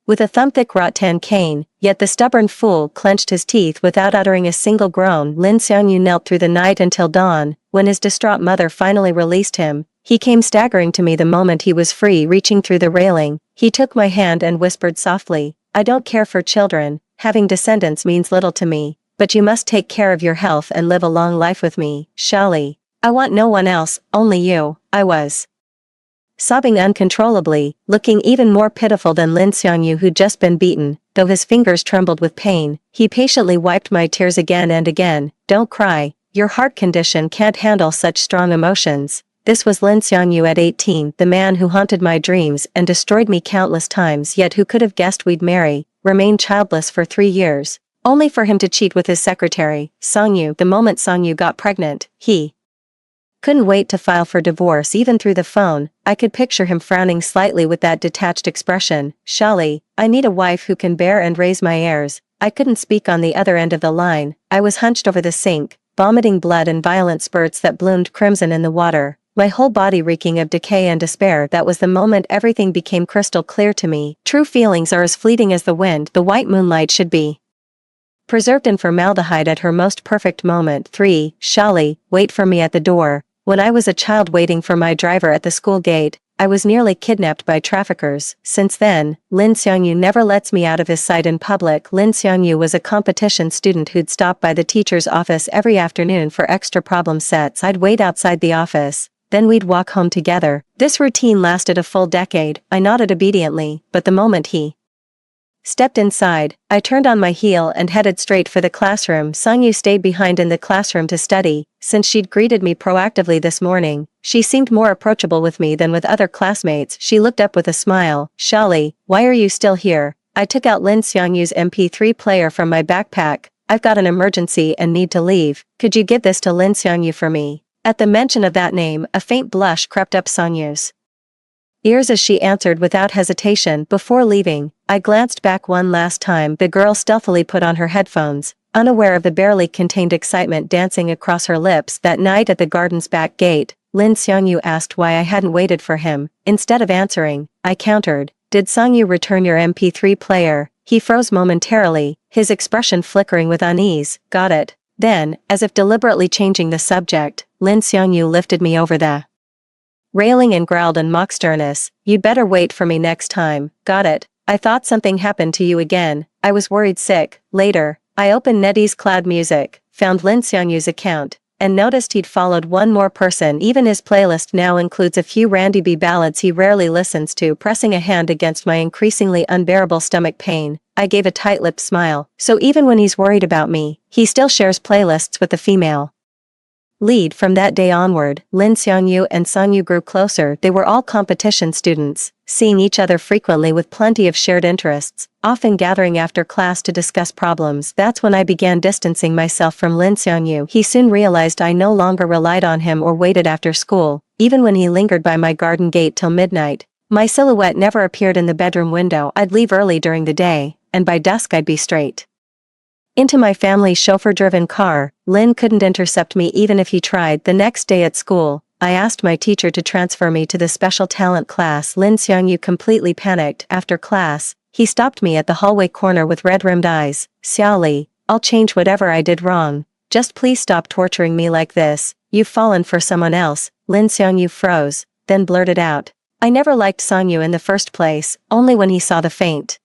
with a thumb-thick rattan cane. Yet the stubborn fool clenched his teeth without uttering a single groan. Lin Xiangyu knelt through the night until dawn. When his distraught mother finally released him, he came staggering to me the moment he was free. Reaching through the railing, he took my hand and whispered softly, "I don't care for children, having descendants means little to me, but you must take care of your health and live a long life with me, Shali. I want no one else, only you." I was sobbing uncontrollably, looking even more pitiful than Lin Xiangyu, who'd just been beaten. Though his fingers trembled with pain, he patiently wiped my tears again and again. "Don't cry, your heart condition can't handle such strong emotions." This was Lin Xiangyu at 18, the man who haunted my dreams and destroyed me countless times. Yet who could have guessed we'd marry, remain childless for 3 years, only for him to cheat with his secretary, Sangyu. The moment Sangyu got pregnant, he couldn't wait to file for divorce. Even through the phone, I could picture him frowning slightly with that detached expression. "Shali, I need a wife who can bear and raise my heirs." I couldn't speak on the other end of the line. I was hunched over the sink, vomiting blood in violent spurts that bloomed crimson in the water, my whole body reeking of decay and despair. That was the moment everything became crystal clear to me. True feelings are as fleeting as the wind. The white moonlight should be preserved in formaldehyde at her most perfect moment. 3. Shali, wait for me at the door. When I was a child waiting for my driver at the school gate, I was nearly kidnapped by traffickers. Since then, Lin Xiangyu never lets me out of his sight in public. Lin Xiangyu was a competition student who'd stop by the teacher's office every afternoon for extra problem sets. I'd wait outside the office, then we'd walk home together. This routine lasted a full decade. I nodded obediently, but the moment he stepped inside, I turned on my heel and headed straight for the classroom. Sangyu stayed behind in the classroom to study. Since she'd greeted me proactively this morning, she seemed more approachable with me than with other classmates. She looked up with a smile. Shali, why are you still here? I took out Lin Xiangyu's MP3 player from my backpack. I've got an emergency and need to leave. Could you give this to Lin Xiangyu for me? At the mention of that name, a faint blush crept up Sangyu's ears as she answered without hesitation. Before leaving, I glanced back one last time. The girl stealthily put on her headphones, unaware of the barely contained excitement dancing across her lips. That night at the garden's back gate, Lin Xiangyu asked why I hadn't waited for him. Instead of answering, I countered, "Did Sangyu return your MP3 player?" He froze momentarily, his expression flickering with unease. "Got it." Then, as if deliberately changing the subject, Lin Xiangyu lifted me over the railing and growled in mock sternness, "You'd better wait for me next time." "Got it. I thought something happened to you again." I was worried sick. Later, I opened Nettie's Cloud Music, found Lin Xiangyu's account, and noticed he'd followed one more person. Even his playlist now includes a few Randy B ballads he rarely listens to. Pressing a hand against my increasingly unbearable stomach pain, I gave a tight-lipped smile. So even when he's worried about me, he still shares playlists with the female lead. From that day onward, Lin Xiangyu and Sangyu grew closer. They were all competition students, seeing each other frequently with plenty of shared interests, often gathering after class to discuss problems. That's when I began distancing myself from Lin Xiangyu. He soon realized I no longer relied on him or waited after school. Even when he lingered by my garden gate till midnight, my silhouette never appeared in the bedroom window. I'd leave early during the day, and by dusk I'd be straight into my family's chauffeur-driven car. Lin couldn't intercept me even if he tried. The next day at school, I asked my teacher to transfer me to the special talent class. Lin Xiangyu completely panicked. After class, he stopped me at the hallway corner with red-rimmed eyes. "Xiaoli, I'll change whatever I did wrong. Just please stop torturing me like this. You've fallen for someone else." Lin Xiangyu froze, then blurted out, "I never liked Sangyu in the first place." Only when he saw the faint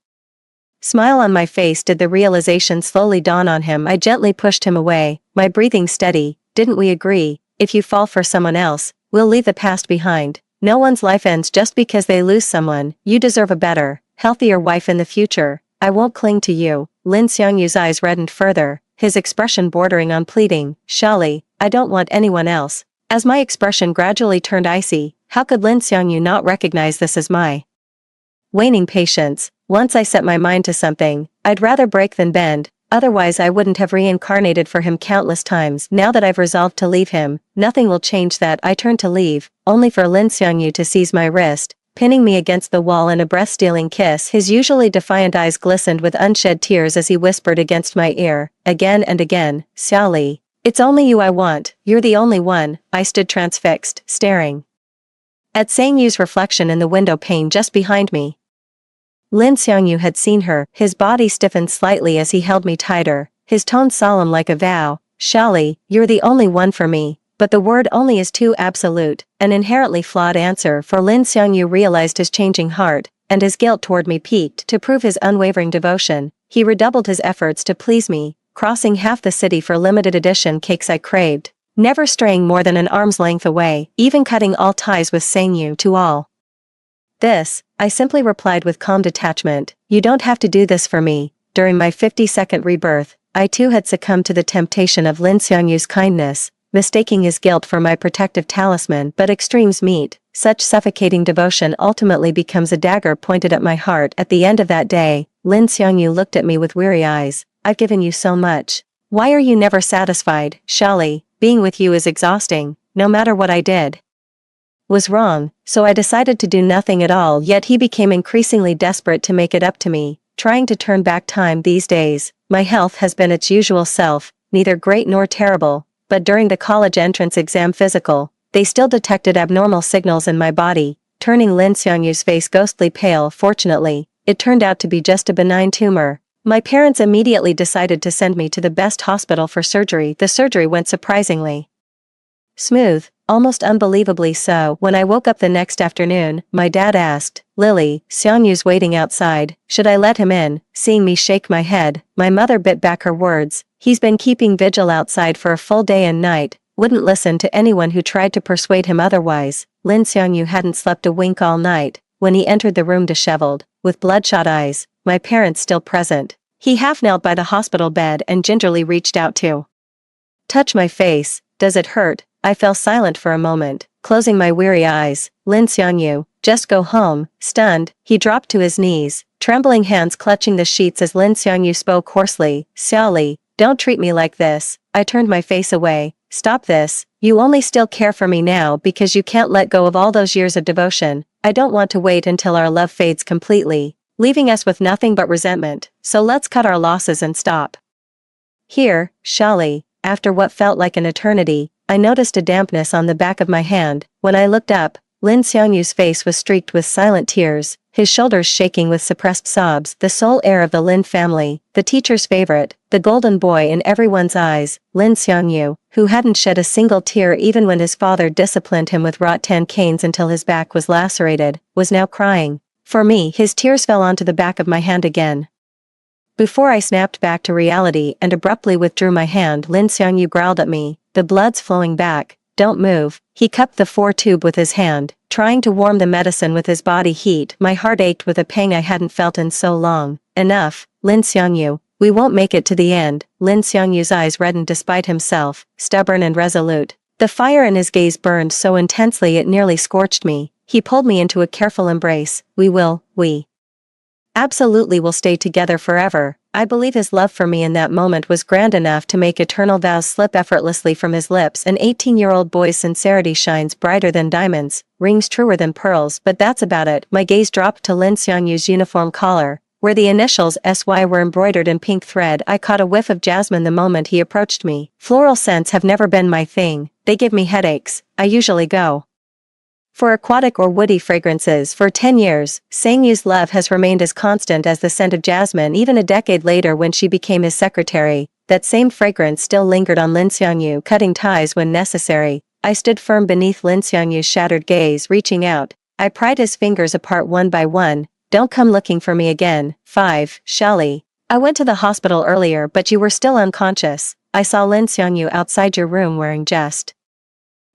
smile on my face did the realization slowly dawn on him. I gently pushed him away, my breathing steady. "Didn't we agree? If you fall for someone else, we'll leave the past behind. No one's life ends just because they lose someone. You deserve a better, healthier wife in the future. I won't cling to you." Lin Xiangyu's eyes reddened further, his expression bordering on pleading. "Shali, I don't want anyone else." As my expression gradually turned icy, how could Lin Xiangyu not recognize this as my waning patience? Once I set my mind to something, I'd rather break than bend, otherwise I wouldn't have reincarnated for him countless times. Now that I've resolved to leave him, nothing will change that. I turned to leave, only for Lin Xiangyu to seize my wrist, pinning me against the wall in a breath-stealing kiss. His usually defiant eyes glistened with unshed tears as he whispered against my ear, again and again, "Xiaoli, it's only you I want, you're the only one." I stood transfixed, staring at Sangyu's reflection in the window pane just behind me. Lin Xiangyu had seen her. His body stiffened slightly as he held me tighter, his tone solemn like a vow. "Shali, you're the only one for me." But the word "only" is too absolute, an inherently flawed answer, for Lin Xiangyu realized his changing heart, and his guilt toward me peaked. To prove his unwavering devotion, he redoubled his efforts to please me, crossing half the city for limited edition cakes I craved, never straying more than an arm's length away, even cutting all ties with Sangyu. To all this, I simply replied with calm detachment, "You don't have to do this for me." During my 50-second rebirth, I too had succumbed to the temptation of Lin Xiangyu's kindness, mistaking his guilt for my protective talisman. But extremes meet. Such suffocating devotion ultimately becomes a dagger pointed at my heart. At the end of that day, Lin Xiangyu looked at me with weary eyes. "I've given you so much. Why are you never satisfied?" "Shali, being with you is exhausting. No matter what I did was wrong, so I decided to do nothing at all." Yet he became increasingly desperate to make it up to me, trying to turn back time. These days, my health has been its usual self, neither great nor terrible, but during the college entrance exam physical, they still detected abnormal signals in my body, turning Lin Xiangyu's face ghostly pale. Fortunately, it turned out to be just a benign tumor. My parents immediately decided to send me to the best hospital for surgery. The surgery went surprisingly smooth, almost unbelievably so. When I woke up the next afternoon, my dad asked, "Lily, Seongyu's waiting outside, should I let him in?" Seeing me shake my head, my mother bit back her words. "He's been keeping vigil outside for a full day and night, wouldn't listen to anyone who tried to persuade him otherwise." Lin Seongyu hadn't slept a wink all night. When he entered the room disheveled, with bloodshot eyes, my parents still present, he half-knelt by the hospital bed and gingerly reached out to touch my face. "Does it hurt?" I fell silent for a moment, closing my weary eyes. "Lin Seongyu, just go home." Stunned, he dropped to his knees, trembling hands clutching the sheets as Lin Seongyu spoke hoarsely. "Xiaoli, don't treat me like this." I turned my face away. "Stop this. You only still care for me now because you can't let go of all those years of devotion. I don't want to wait until our love fades completely, leaving us with nothing but resentment, so let's cut our losses and stop here." Xiaoli. After what felt like an eternity, I noticed a dampness on the back of my hand. When I looked up, Lin Seongyu's face was streaked with silent tears, his shoulders shaking with suppressed sobs. The sole heir of the Lin family, the teacher's favorite, the golden boy in everyone's eyes, Lin Seongyu, who hadn't shed a single tear even when his father disciplined him with rattan canes until his back was lacerated, was now crying. For me, his tears fell onto the back of my hand again. Before I snapped back to reality and abruptly withdrew my hand, Lin Seongyu growled at me, the blood's flowing back. "Don't move." He cupped the 4-tube with his hand, trying to warm the medicine with his body heat. My heart ached with a pang I hadn't felt in so long. "Enough, Lin Seongyu. We won't make it to the end." Lin Seongyu's eyes reddened despite himself, stubborn and resolute. The fire in his gaze burned so intensely it nearly scorched me. He pulled me into a careful embrace. We absolutely will stay together forever." I believe his love for me in that moment was grand enough to make eternal vows slip effortlessly from his lips. An 18-year-old boy's sincerity shines brighter than diamonds, rings truer than pearls, but that's about it. My gaze dropped to Lin Seongyu's uniform collar, where the initials SY were embroidered in pink thread. I caught a whiff of jasmine the moment he approached me. Floral scents have never been my thing, they give me headaches. I usually go for aquatic or woody fragrances. For 10 years, Sangyu's love has remained as constant as the scent of jasmine. Even a decade later when she became his secretary, that same fragrance still lingered on Lin Seongyu, cutting ties when necessary. I stood firm beneath Lin Seongyu's shattered gaze, reaching out. I pried his fingers apart one by one. "Don't come looking for me again." 5. Xiaoli. I went to the hospital earlier but you were still unconscious. I saw Lin Seongyu outside your room wearing just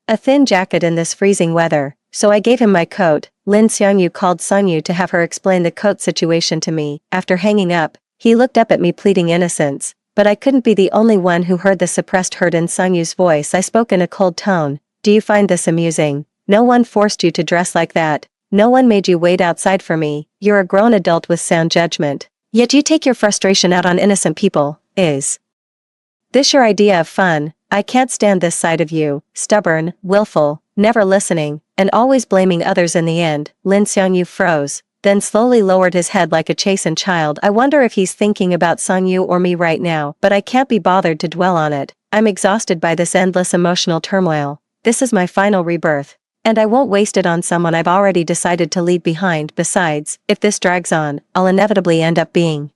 a thin jacket in this freezing weather, so I gave him my coat. Lin Seongyu called Sungyu to have her explain the coat situation to me. After hanging up, he looked up at me pleading innocence, but I couldn't be the only one who heard the suppressed hurt in Sungyu's voice. I spoke in a cold tone. "Do you find this amusing? No one forced you to dress like that. No one made you wait outside for me. You're a grown adult with sound judgment. Yet you take your frustration out on innocent people. Is this your idea of fun? I can't stand this side of you. Stubborn, willful, never listening, and always blaming others in the end." Lin Seongyu froze, then slowly lowered his head like a chastened child. I wonder if he's thinking about Sungyu or me right now, but I can't be bothered to dwell on it. I'm exhausted by this endless emotional turmoil. This is my final rebirth, and I won't waste it on someone I've already decided to leave behind. Besides, if this drags on, I'll inevitably end up being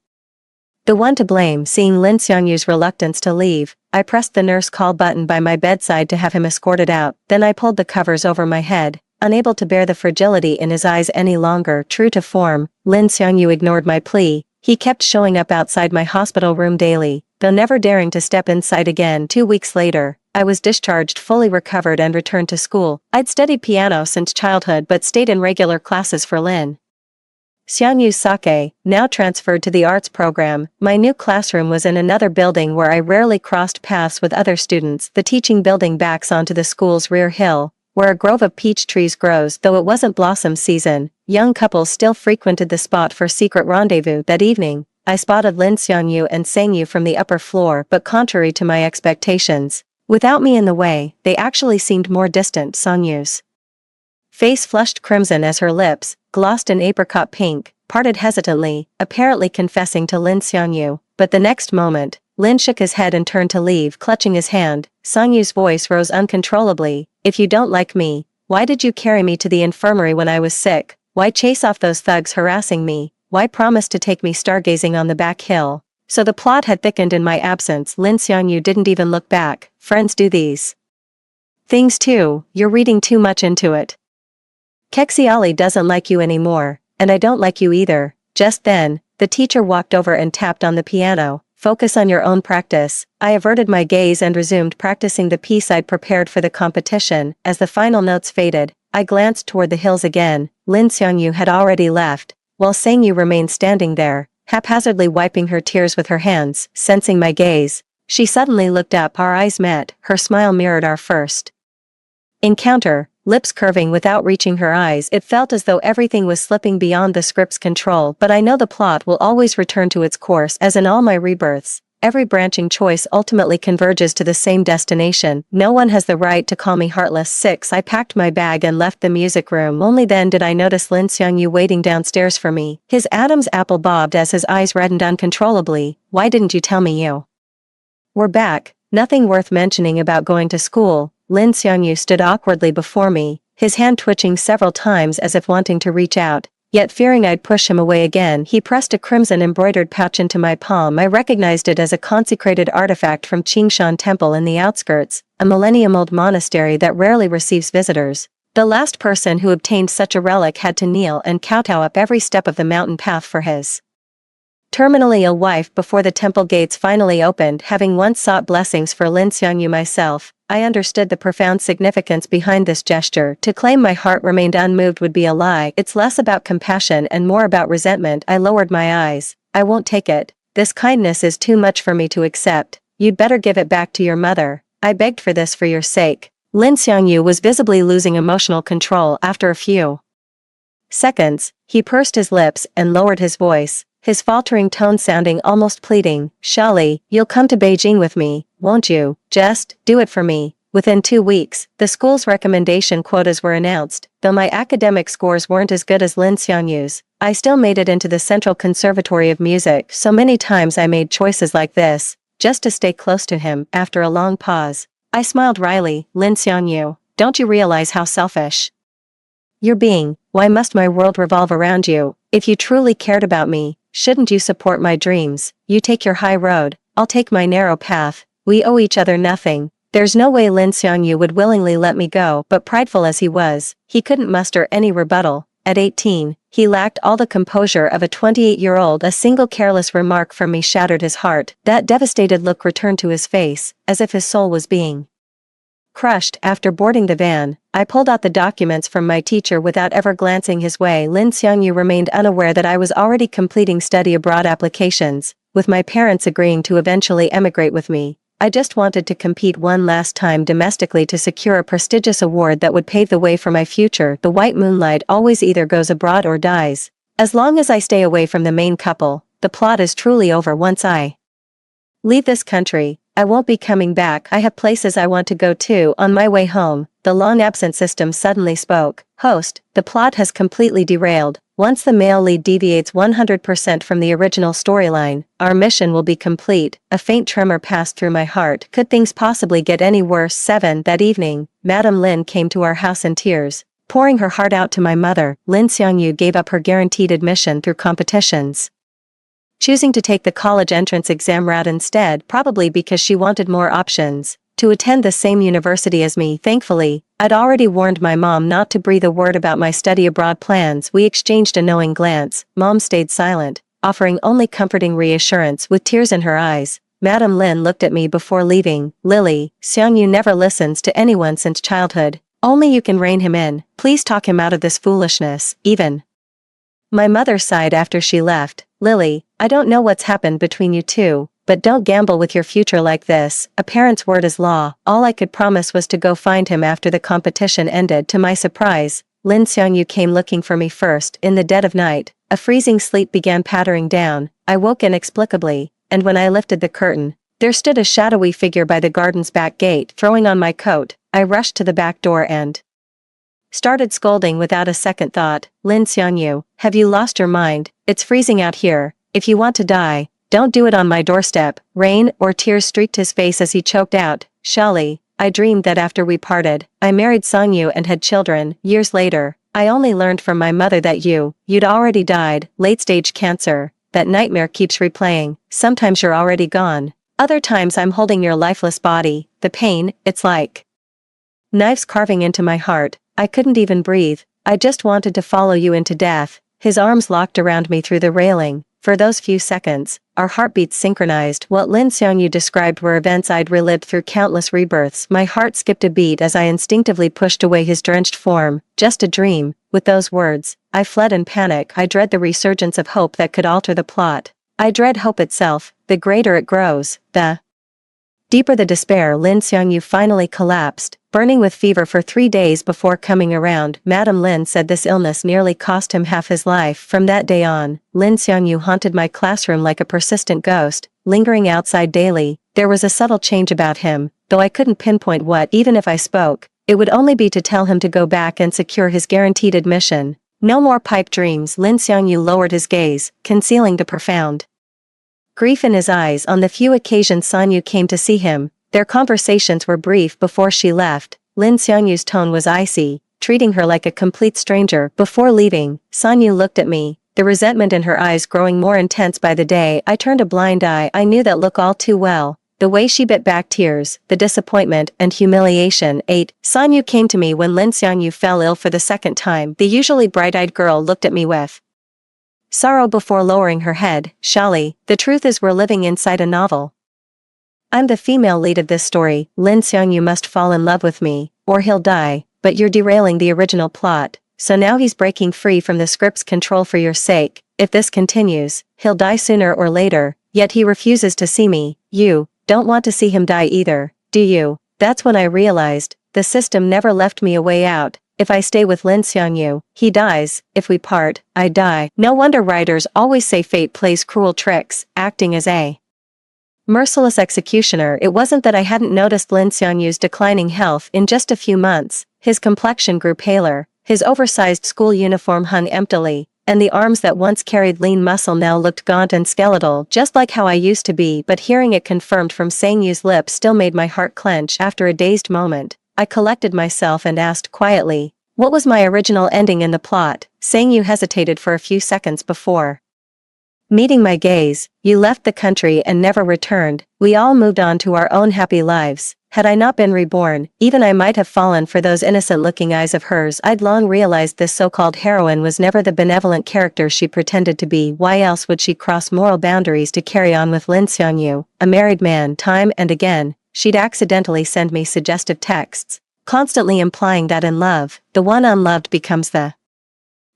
the one to blame. Seeing Lin Seongyu's reluctance to leave, I pressed the nurse call button by my bedside to have him escorted out. Then I pulled the covers over my head, unable to bear the fragility in his eyes any longer. True to form, Lin Seongyu ignored my plea. He kept showing up outside my hospital room daily, though never daring to step inside again. 2 weeks later, I was discharged, fully recovered, and returned to school. I'd studied piano since childhood but stayed in regular classes for Lin Seongyu's sake, now transferred to the arts program. My new classroom was in another building where I rarely crossed paths with other students. The teaching building backs onto the school's rear hill, where a grove of peach trees grows. Though it wasn't blossom season, young couples still frequented the spot for secret rendezvous. That evening, I spotted Lin Seongyu and Sangyu from the upper floor, but contrary to my expectations, without me in the way, they actually seemed more distant. Songyu's face flushed crimson as her lips, glossed in apricot pink, parted hesitantly, apparently confessing to Lin Seongyu. But the next moment, Lin shook his head and turned to leave, clutching his hand. Songyu's voice rose uncontrollably. "If you don't like me, why did you carry me to the infirmary when I was sick? Why chase off those thugs harassing me? Why promise to take me stargazing on the back hill?" So the plot had thickened in my absence. Lin Seongyu didn't even look back. Friends do these Things too, you're reading too much into it. Kexiali doesn't like you anymore, and I don't like you either. Just then, the teacher walked over and tapped on the piano. Focus on your own practice. I averted my gaze and resumed practicing the piece I'd prepared for the competition. As the final notes faded, I glanced toward the hills again. Lin Xiangyu had already left, while Sangyu remained standing there, haphazardly wiping her tears with her hands. Sensing my gaze, she suddenly looked up. Our eyes met, her smile mirrored our first encounter, lips curving without reaching her eyes. It felt as though everything was slipping beyond the script's control, but I know the plot will always return to its course. As in all my rebirths, every branching choice ultimately converges to the same destination. No one has the right to call me heartless. 6. I packed my bag and left the music room. Only then did I notice Lin Xiangyu waiting downstairs for me. His Adam's apple bobbed as his eyes reddened uncontrollably. Why didn't you tell me you were back? Nothing worth mentioning about going to school. Lin Xiangyu stood awkwardly before me, his hand twitching several times as if wanting to reach out, yet fearing I'd push him away again. He pressed a crimson embroidered pouch into my palm. I recognized it as a consecrated artifact from Qingshan Temple in the outskirts, a millennium-old monastery that rarely receives visitors. The last person who obtained such a relic had to kneel and kowtow up every step of the mountain path for his terminally ill wife before the temple gates finally opened. Having once sought blessings for Lin Xiangyu myself, I understood the profound significance behind this gesture. To claim my heart remained unmoved would be a lie. It's less about compassion and more about resentment. I lowered my eyes. I won't take it. This kindness is too much for me to accept. You'd better give it back to your mother. I begged for this for your sake. Lin Xiangyu was visibly losing emotional control. After a few seconds, he pursed his lips and lowered his voice, his faltering tone sounding almost pleading. Shali, you'll come to Beijing with me, won't you? Just do it for me. Within 2 weeks, the school's recommendation quotas were announced. Though my academic scores weren't as good as Lin Xiangyu's, I still made it into the Central Conservatory of Music. So many times I made choices like this, just to stay close to him. After a long pause, I smiled wryly. Lin Xiangyu, don't you realize how selfish you're being? Why must my world revolve around you? If you truly cared about me, shouldn't you support my dreams? You take your high road, I'll take my narrow path. We owe each other nothing. There's no way Lin Xiangyu would willingly let me go, but prideful as he was, he couldn't muster any rebuttal. At 18, he lacked all the composure of a 28-year-old. A single careless remark from me shattered his heart. That devastated look returned to his face, as if his soul was being crushed. After boarding the van, I pulled out the documents from my teacher without ever glancing his way. Lin Xiangyu remained unaware that I was already completing study abroad applications, with my parents agreeing to eventually emigrate with me. I just wanted to compete one last time domestically to secure a prestigious award that would pave the way for my future. The white moonlight always either goes abroad or dies. As long as I stay away from the main couple, the plot is truly over. Once I leave this country, I won't be coming back. I have places I want to go to. On my way home, the long-absent system suddenly spoke. Host, the plot has completely derailed. Once the male lead deviates 100% from the original storyline, our mission will be complete. A faint tremor passed through my heart. Could things possibly get any worse? 7. That evening, Madame Lin came to our house in tears, pouring her heart out to my mother. Lin Xiangyu gave up her guaranteed admission through competitions, choosing to take the college entrance exam route instead, probably because she wanted more options to attend the same university as me. Thankfully, I'd already warned my mom not to breathe a word about my study abroad plans. We exchanged a knowing glance. Mom stayed silent, offering only comforting reassurance. With tears in her eyes, Madame Lin looked at me before leaving. Lily, Xiangyu never listens to anyone since childhood. Only you can rein him in. Please talk him out of this foolishness. Even my mother sighed after she left. Lily, I don't know what's happened between you two, but don't gamble with your future like this. A parent's word is law. All I could promise was to go find him after the competition ended. To my surprise, Lin Xiangyu came looking for me first. In the dead of night, a freezing sleep began pattering down. I woke inexplicably, and when I lifted the curtain, there stood a shadowy figure by the garden's back gate. Throwing on my coat, I rushed to the back door and started scolding without a second thought. Lin Xiangyu, have you lost your mind? It's freezing out here. If you want to die, don't do it on my doorstep. Rain or tears streaked his face as he choked out, Shali, I dreamed that after we parted, I married Sangyu and had children. Years later, I only learned from my mother that you'd already died, late-stage cancer. That nightmare keeps replaying. Sometimes you're already gone. Other times I'm holding your lifeless body. The pain, it's like Knives carving into my heart, I couldn't even breathe, I just wanted to follow you into death. His arms locked around me through the railing. For those few seconds, our heartbeats synchronized. What Lin Xiangyu described were events I'd relived through countless rebirths. My heart skipped a beat as I instinctively pushed away his drenched form. Just a dream. With those words, I fled in panic. I dread the resurgence of hope that could alter the plot. I dread hope itself. The greater it grows, the deeper the despair. Lin Xiangyu finally collapsed, burning with fever for 3 days before coming around. Madame Lin said this illness nearly cost him half his life. From that day on, Lin Xiangyu haunted my classroom like a persistent ghost, lingering outside daily. There was a subtle change about him, though I couldn't pinpoint what. Even if I spoke, it would only be to tell him to go back and secure his guaranteed admission. No more pipe dreams. Lin Xiangyu lowered his gaze, concealing the profound grief in his eyes. On the few occasions Sanyu came to see him, their conversations were brief. Before she left, Lin Xiangyu's tone was icy, treating her like a complete stranger. Before leaving, Sanyu looked at me, the resentment in her eyes growing more intense by the day. I turned a blind eye. I knew that look all too well. The way she bit back tears, the disappointment and humiliation. 8. Sanyu came to me when Lin Xiangyu fell ill for the second time. The usually bright-eyed girl looked at me with sorrow before lowering her head. Shali, the truth is we're living inside a novel. I'm the female lead of this story. Lin Xiangyu must fall in love with me, or he'll die, but you're derailing the original plot, so now he's breaking free from the script's control for your sake. If this continues, he'll die sooner or later, yet he refuses to see me. You don't want to see him die either, do you? That's when I realized, the system never left me a way out. If I stay with Lin Xiangyu, he dies. If we part, I die. No wonder writers always say fate plays cruel tricks, acting as a merciless executioner. It wasn't that I hadn't noticed Lin Xiangyu's declining health. In just a few months, his complexion grew paler, his oversized school uniform hung emptily, and the arms that once carried lean muscle now looked gaunt and skeletal, just like how I used to be. But hearing it confirmed from Sangyu's lips still made my heart clench. After a dazed moment, I collected myself and asked quietly, what was my original ending in the plot? Sangyu hesitated for a few seconds before meeting my gaze. You left the country and never returned. We all moved on to our own happy lives. Had I not been reborn, even I might have fallen for those innocent-looking eyes of hers. I'd long realized this so-called heroine was never the benevolent character she pretended to be. Why else would she cross moral boundaries to carry on with Lin Xiangyu, a married man? Time and again, she'd accidentally send me suggestive texts, constantly implying that in love, the one unloved becomes the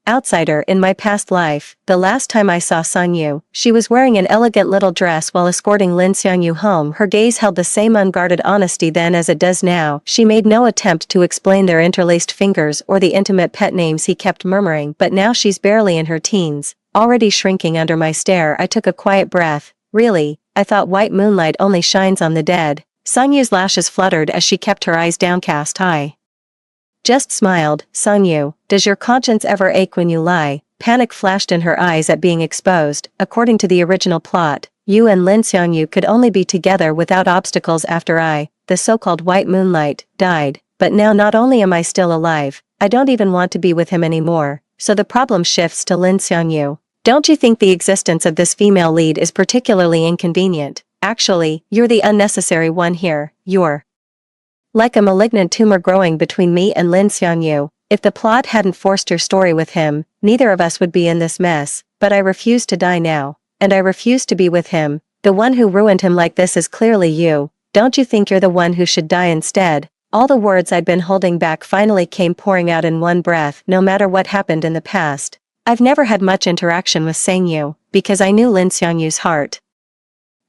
outsider. In my past life, the last time I saw Sanyu, she was wearing an elegant little dress while escorting Lin Xiangyu home. Her gaze held the same unguarded honesty then as it does now. She made no attempt to explain their interlaced fingers or the intimate pet names he kept murmuring. But now she's barely in her teens, already shrinking under my stare. I took a quiet breath. Really, I thought white moonlight only shines on the dead. Sanyu's lashes fluttered as she kept her eyes downcast. I just smiled. Sanyu, does your conscience ever ache when you lie? Panic flashed in her eyes at being exposed. According to the original plot, you and Lin Xiangyu could only be together without obstacles after the so-called white moonlight, died. But now not only am I still alive, I don't even want to be with him anymore. So the problem shifts to Lin Xiangyu. Don't you think the existence of this female lead is particularly inconvenient? Actually, you're the unnecessary one here. You're like a malignant tumor growing between me and Lin Xiangyu. If the plot hadn't forced your story with him, neither of us would be in this mess. But I refuse to die now, and I refuse to be with him. The one who ruined him like this is clearly you. Don't you think you're the one who should die instead? All the words I'd been holding back finally came pouring out in one breath. No matter what happened in the past, I've never had much interaction with Sangyu, because I knew Lin Xiangyu's heart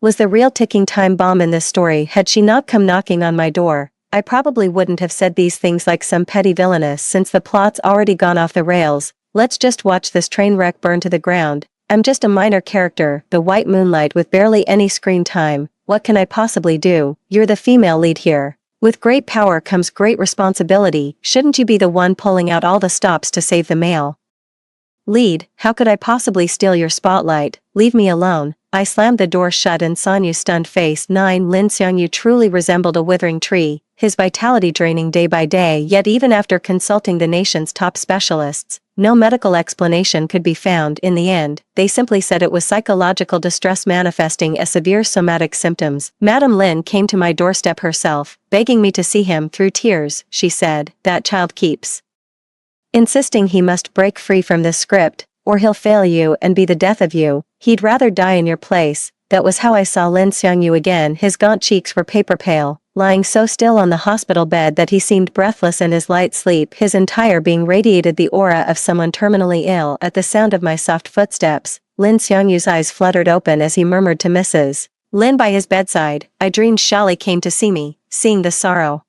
was the real ticking time bomb in this story. Had she not come knocking on my door, I probably wouldn't have said these things like some petty villainess. Since the plot's already gone off the rails, let's just watch this train wreck burn to the ground. I'm just a minor character, the white moonlight with barely any screen time. What can I possibly do? You're the female lead here. With great power comes great responsibility. Shouldn't you be the one pulling out all the stops to save the male lead? How could I possibly steal your spotlight? Leave me alone. I slammed the door shut and Sonyu's stunned face. 9. Lin Xiangyu truly resembled a withering tree, his vitality draining day by day, yet even after consulting the nation's top specialists, no medical explanation could be found. In the end, they simply said it was psychological distress manifesting as severe somatic symptoms. Madame Lin came to my doorstep herself, begging me to see him. Through tears, she said, "That child keeps insisting he must break free from this script, or he'll fail you and be the death of you. He'd rather die in your place." That was how I saw Lin Xiangyu again. His gaunt cheeks were paper pale, lying so still on the hospital bed that he seemed breathless in his light sleep. His entire being radiated the aura of someone terminally ill. At the sound of my soft footsteps, Lin Xiangyu's eyes fluttered open as he murmured to Mrs. Lin by his bedside, "I dreamed Shali came to see me." Seeing the sorrow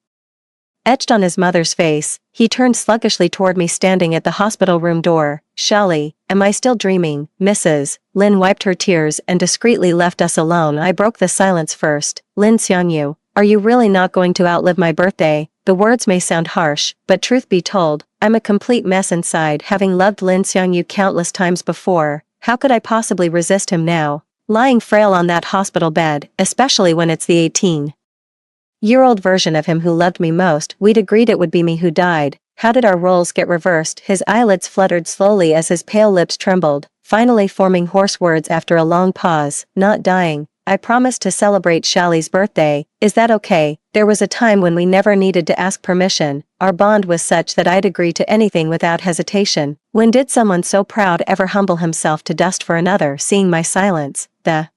etched on his mother's face, he turned sluggishly toward me standing at the hospital room door. "Shali, am I still dreaming?" Mrs. Lin wiped her tears and discreetly left us alone. I broke the silence first. "Lin Xiangyu, are you really not going to outlive my birthday?" The words may sound harsh, but truth be told, I'm a complete mess inside. Having loved Lin Xiangyu countless times before, how could I possibly resist him now? Lying frail on that hospital bed, especially when it's the 18-year-old version of him who loved me most. We'd agreed it would be me who died. How did our roles get reversed? His eyelids fluttered slowly as his pale lips trembled, finally forming hoarse words after a long pause. "Not dying. I promised to celebrate Shali's birthday. Is that okay? There was a time when we never needed to ask permission. Our bond was such that I'd agree to anything without hesitation. When did someone so proud ever humble himself to dust for another?" Seeing my silence, the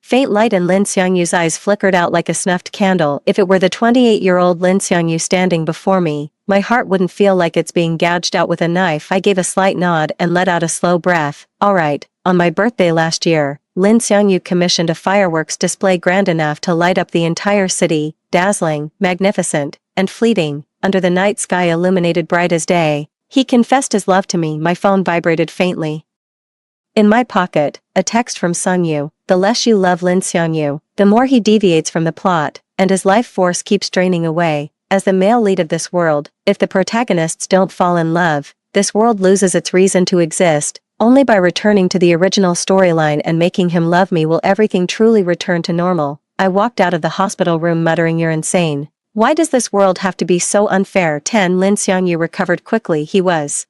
faint light in Lin Xiangyu's eyes flickered out like a snuffed candle. If it were the 28-year-old Lin Xiangyu standing before me, my heart wouldn't feel like it's being gouged out with a knife. I gave a slight nod and let out a slow breath. "All right, on my birthday last year, Lin Xiangyu commissioned a fireworks display grand enough to light up the entire city, dazzling, magnificent, and fleeting, under the night sky illuminated bright as day. He confessed his love to me." My phone vibrated faintly. In my pocket, a text from Sungyu. "The less you love Lin Xiangyu, the more he deviates from the plot, and his life force keeps draining away. As the male lead of this world, if the protagonists don't fall in love, this world loses its reason to exist. Only by returning to the original storyline and making him love me will everything truly return to normal." I walked out of the hospital room muttering, "You're insane. Why does this world have to be so unfair?" 10. Lin Xiangyu recovered quickly. He was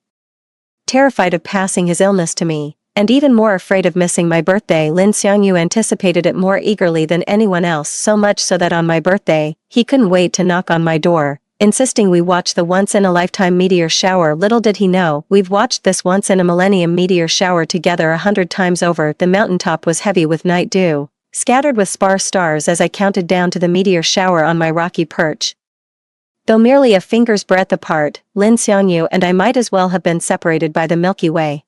terrified of passing his illness to me, and even more afraid of missing my birthday. Lin Xiangyu anticipated it more eagerly than anyone else, so much so that on my birthday, he couldn't wait to knock on my door, insisting we watch the once-in-a-lifetime meteor shower. Little did he know, we've watched this once-in-a-millennium meteor shower together 100 times over. The mountaintop was heavy with night dew, scattered with sparse stars as I counted down to the meteor shower on my rocky perch. Though merely a finger's breadth apart, Lin Xiangyu and I might as well have been separated by the Milky Way.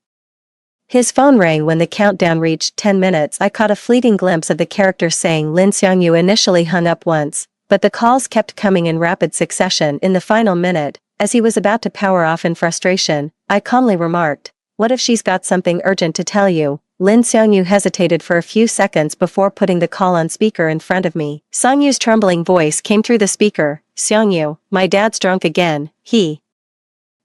His phone rang when the countdown reached 10 minutes. I caught a fleeting glimpse of the character saying Lin Xiangyu initially hung up once, but the calls kept coming in rapid succession. In the final minute, as he was about to power off in frustration, I calmly remarked, "What if she's got something urgent to tell you?" Lin Xiangyu hesitated for a few seconds before putting the call on speaker in front of me. Songyu's trembling voice came through the speaker. "Xiangyu, my dad's drunk again. He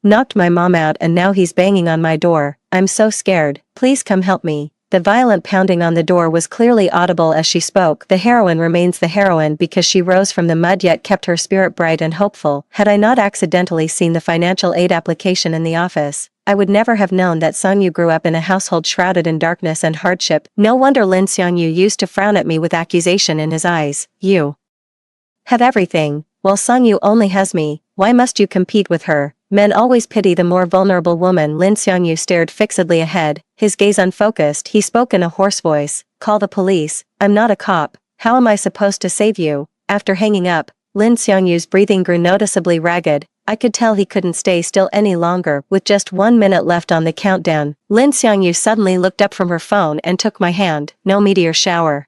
knocked my mom out and now he's banging on my door. I'm so scared. Please come help me." The violent pounding on the door was clearly audible as she spoke. The heroine remains the heroine because she rose from the mud yet kept her spirit bright and hopeful. Had I not accidentally seen the financial aid application in the office, I would never have known that Sungyu grew up in a household shrouded in darkness and hardship. No wonder Lin Xiangyu used to frown at me with accusation in his eyes. "You have everything, while Sungyu only has me. Why must you compete with her? Men always pity the more vulnerable woman." Lin Xiangyu stared fixedly ahead, his gaze unfocused. He spoke in a hoarse voice. "Call the police. I'm not a cop. How am I supposed to save you?" After hanging up, Lin Xiangyu's breathing grew noticeably ragged. I could tell he couldn't stay still any longer. With just 1 minute left on the countdown, Lin Xiangyu suddenly looked up from her phone and took my hand. "No meteor shower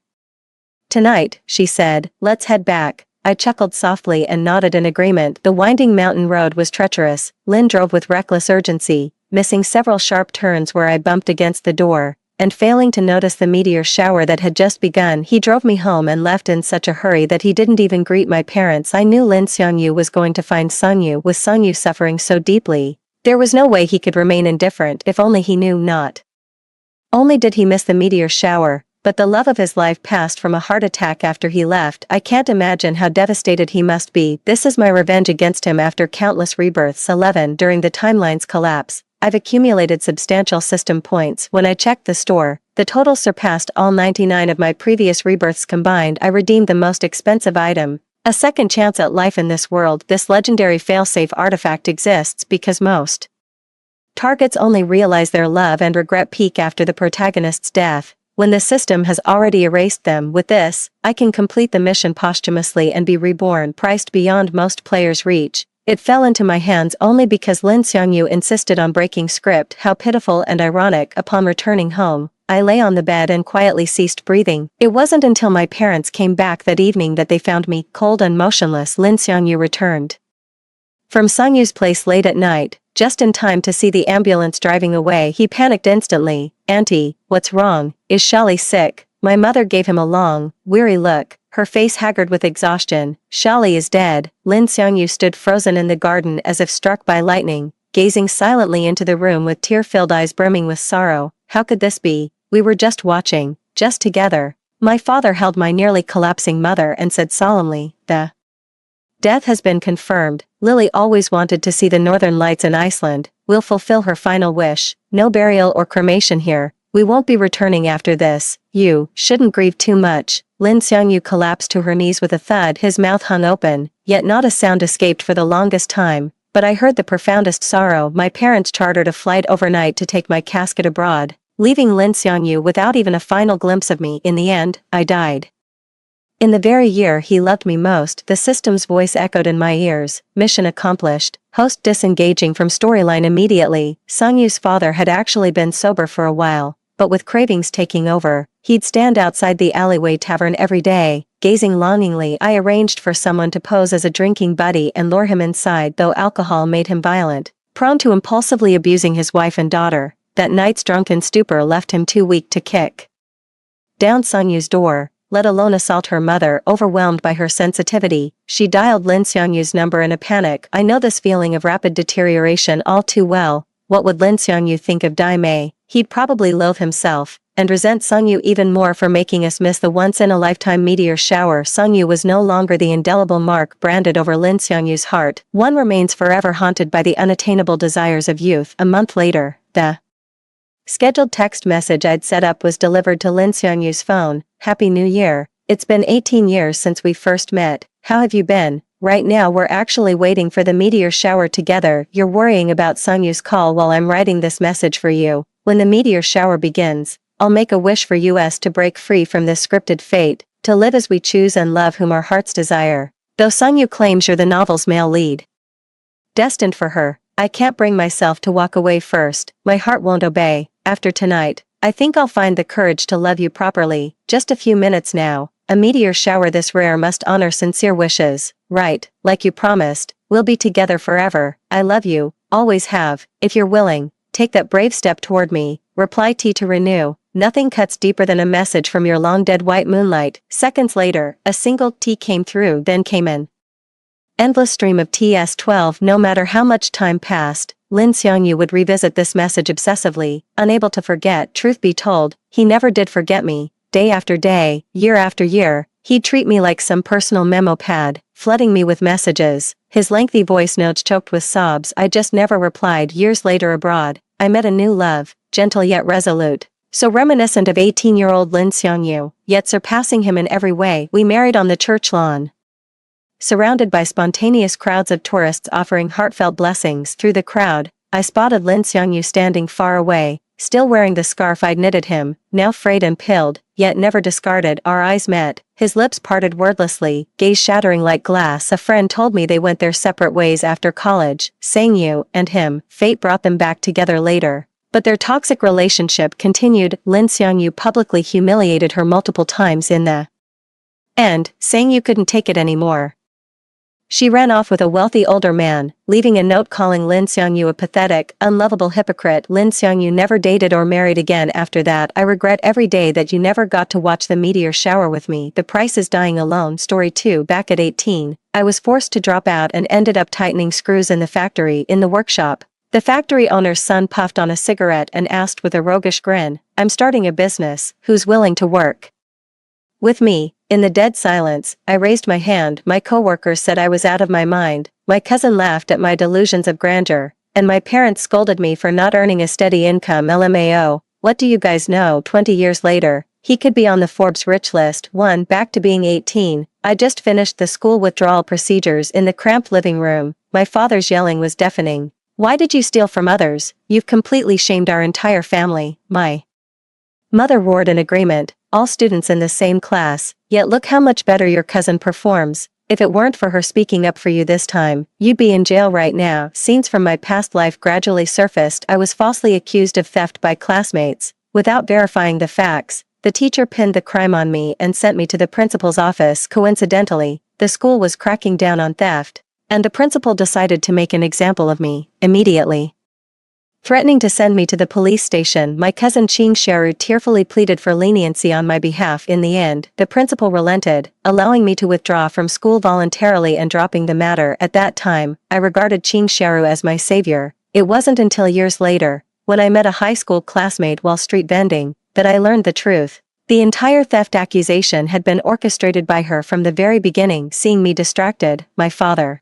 tonight," she said. "Let's head back." I chuckled softly and nodded in agreement. The winding mountain road was treacherous. Lin drove with reckless urgency, missing several sharp turns where I bumped against the door, and failing to notice the meteor shower that had just begun. He drove me home and left in such a hurry that he didn't even greet my parents. I knew Lin Xiangyu was going to find Sungyu. With Sungyu suffering so deeply, there was no way he could remain indifferent. If only he knew. Not only did he miss the meteor shower, but the love of his life passed from a heart attack after he left. I can't imagine how devastated he must be. This is my revenge against him after countless rebirths. 11. During the timeline's collapse, I've accumulated substantial system points. When I checked the store, the total surpassed all 99 of my previous rebirths combined. I redeemed the most expensive item, a second chance at life in this world. This legendary failsafe artifact exists because most targets only realize their love and regret peak after the protagonist's death, when the system has already erased them. With this, I can complete the mission posthumously and be reborn. Priced beyond most players' reach, it fell into my hands only because Lin Xiangyu insisted on breaking script. How pitiful and ironic. Upon returning home, I lay on the bed and quietly ceased breathing. It wasn't until my parents came back that evening that they found me cold and motionless. Lin Xiangyu returned from Sangyu's place late at night, just in time to see the ambulance driving away. He panicked instantly. "Auntie, what's wrong? Is Shali sick?" My mother gave him a long, weary look, her face haggard with exhaustion. "Shali is dead." Lin Xiangyu stood frozen in the garden as if struck by lightning, gazing silently into the room with tear-filled eyes brimming with sorrow. How could this be? We were just watching, just together. My father held my nearly collapsing mother and said solemnly, "The death has been confirmed. Lily always wanted to see the northern lights in Iceland. We'll fulfill her final wish. No burial or cremation here. We won't be returning after this. You shouldn't grieve too much." Lin Xiangyu collapsed to her knees with a thud. His mouth hung open, yet not a sound escaped for the longest time. But I heard the profoundest sorrow. My parents chartered a flight overnight to take my casket abroad, leaving Lin Xiangyu without even a final glimpse of me. In the end, I died in the very year he loved me most. The system's voice echoed in my ears. Mission accomplished. Host disengaging from storyline immediately. Sangyu's father had actually been sober for a while, but with cravings taking over, he'd stand outside the alleyway tavern every day, gazing longingly. I arranged for someone to pose as a drinking buddy and lure him inside. Though alcohol made him violent, prone to impulsively abusing his wife and daughter, that night's drunken stupor left him too weak to kick down Sangyu's door, let alone assault her mother. Overwhelmed by her sensitivity, she dialed Lin Xiangyu's number in a panic. I know this feeling of rapid deterioration all too well. What would Lin Xiangyu think of Dai Mei? He'd probably loathe himself, and resent Sangyu even more for making us miss the once-in-a-lifetime meteor shower. Sangyu was no longer the indelible mark branded over Lin Xiangyu's heart. One remains forever haunted by the unattainable desires of youth. A month later, the scheduled text message I'd set up was delivered to Lin Xiangyu's phone. "Happy New Year. It's been 18 years since we first met. How have you been? Right now we're actually waiting for the meteor shower together. You're worrying about Sangyu's call while I'm writing this message for you. When the meteor shower begins, I'll make a wish for us to break free from this scripted fate, to live as we choose and love whom our hearts desire. Though Sangyu claims you're the novel's male lead, destined for her, I can't bring myself to walk away first. My heart won't obey. After tonight, I think I'll find the courage to love you properly. Just a few minutes now. A meteor shower this rare must honor sincere wishes. Right, like you promised, we'll be together forever. I love you, always have. If you're willing, take that brave step toward me. Reply T to renew. Nothing cuts deeper than a message from your long-dead white moonlight." Seconds later, a single T came through, then came an endless stream of TS12. No matter how much time passed, Lin Xiangyu would revisit this message obsessively, unable to forget. Truth be told, he never did forget me. Day after day, year after year, he'd treat me like some personal memo pad, flooding me with messages, his lengthy voice notes choked with sobs. I just never replied. Years later abroad, I met a new love, gentle yet resolute, so reminiscent of 18-year-old Lin Xiangyu, yet surpassing him in every way. We married on the church lawn, surrounded by spontaneous crowds of tourists offering heartfelt blessings. Through the crowd, I spotted Lin Xiangyu standing far away, still wearing the scarf I'd knitted him, now frayed and pilled, yet never discarded. Our eyes met, his lips parted wordlessly, gaze shattering like glass. A friend told me they went their separate ways after college. Sangyu and him, fate brought them back together later. But their toxic relationship continued. Lin Xiangyu publicly humiliated her multiple times. In the end, Sangyu couldn't take it anymore. She ran off with a wealthy older man, leaving a note calling Lin Xiangyu a pathetic, unlovable hypocrite. Lin Xiangyu never dated or married again after that. I regret every day that you never got to watch the meteor shower with me. The price is dying alone. Story 2. Back at 18, I was forced to drop out and ended up tightening screws in the factory. In the workshop, The factory owner's son puffed on a cigarette and asked with a roguish grin, "I'm starting a business, who's willing to work with me?" In the dead silence, I raised my hand. My coworkers said I was out of my mind, my cousin laughed at my delusions of grandeur, and my parents scolded me for not earning a steady income. LMAO, what do you guys know? 20 years later, he could be on the Forbes rich list. Back to being 18, I just finished the school withdrawal procedures in the cramped living room. My father's yelling was deafening. "Why did you steal from others? You've completely shamed our entire family." My mother roared in agreement, "All students in the same class, yet look how much better your cousin performs. If it weren't for her speaking up for you this time, you'd be in jail right now." Scenes from my past life gradually surfaced. I was falsely accused of theft by classmates. Without verifying the facts, the teacher pinned the crime on me and sent me to the principal's office. Coincidentally, the school was cracking down on theft, and the principal decided to make an example of me, immediately threatening to send me to the police station. My cousin Ching Sharu tearfully pleaded for leniency on my behalf. In the end, the principal relented, allowing me to withdraw from school voluntarily and dropping the matter. At that time, I regarded Ching Sharu as my savior. It wasn't until years later, when I met a high school classmate while street vending, that I learned the truth. The entire theft accusation had been orchestrated by her from the very beginning. Seeing me distracted, my father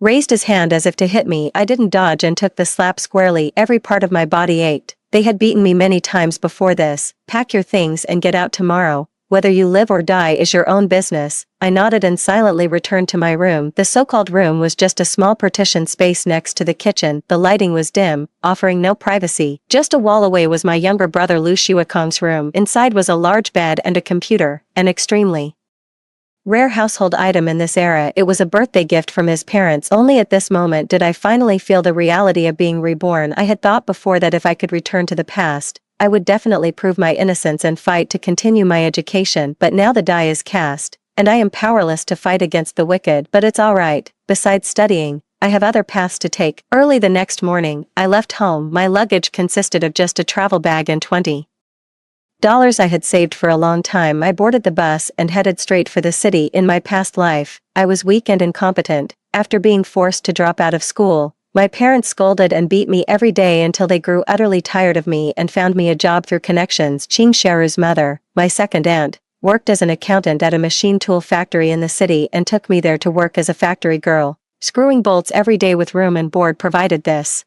raised his hand as if to hit me. I didn't dodge and took the slap squarely. Every part of my body ached. They had beaten me many times before this. "Pack your things and get out tomorrow. Whether you live or die is your own business." I nodded and silently returned to my room. The so-called room was just a small partition space next to the kitchen. The lighting was dim, offering no privacy. Just a wall away was my younger brother Lu Shuakong's room. Inside was a large bed and a computer, an extremely rare household item in this era. It was a birthday gift from his parents. Only at this moment did I finally feel the reality of being reborn. I had thought before that if I could return to the past, I would definitely prove my innocence and fight to continue my education. But now the die is cast, and I am powerless to fight against the wicked. But it's alright. Besides studying, I have other paths to take. Early the next morning, I left home. My luggage consisted of just a travel bag and $20 I had saved for a long time. I boarded the bus and headed straight for the city. In my past life, I was weak and incompetent. After being forced to drop out of school, my parents scolded and beat me every day until they grew utterly tired of me and found me a job through connections. Ching Sharu's mother, my second aunt, worked as an accountant at a machine tool factory in the city and took me there to work as a factory girl, screwing bolts every day with room and board provided. This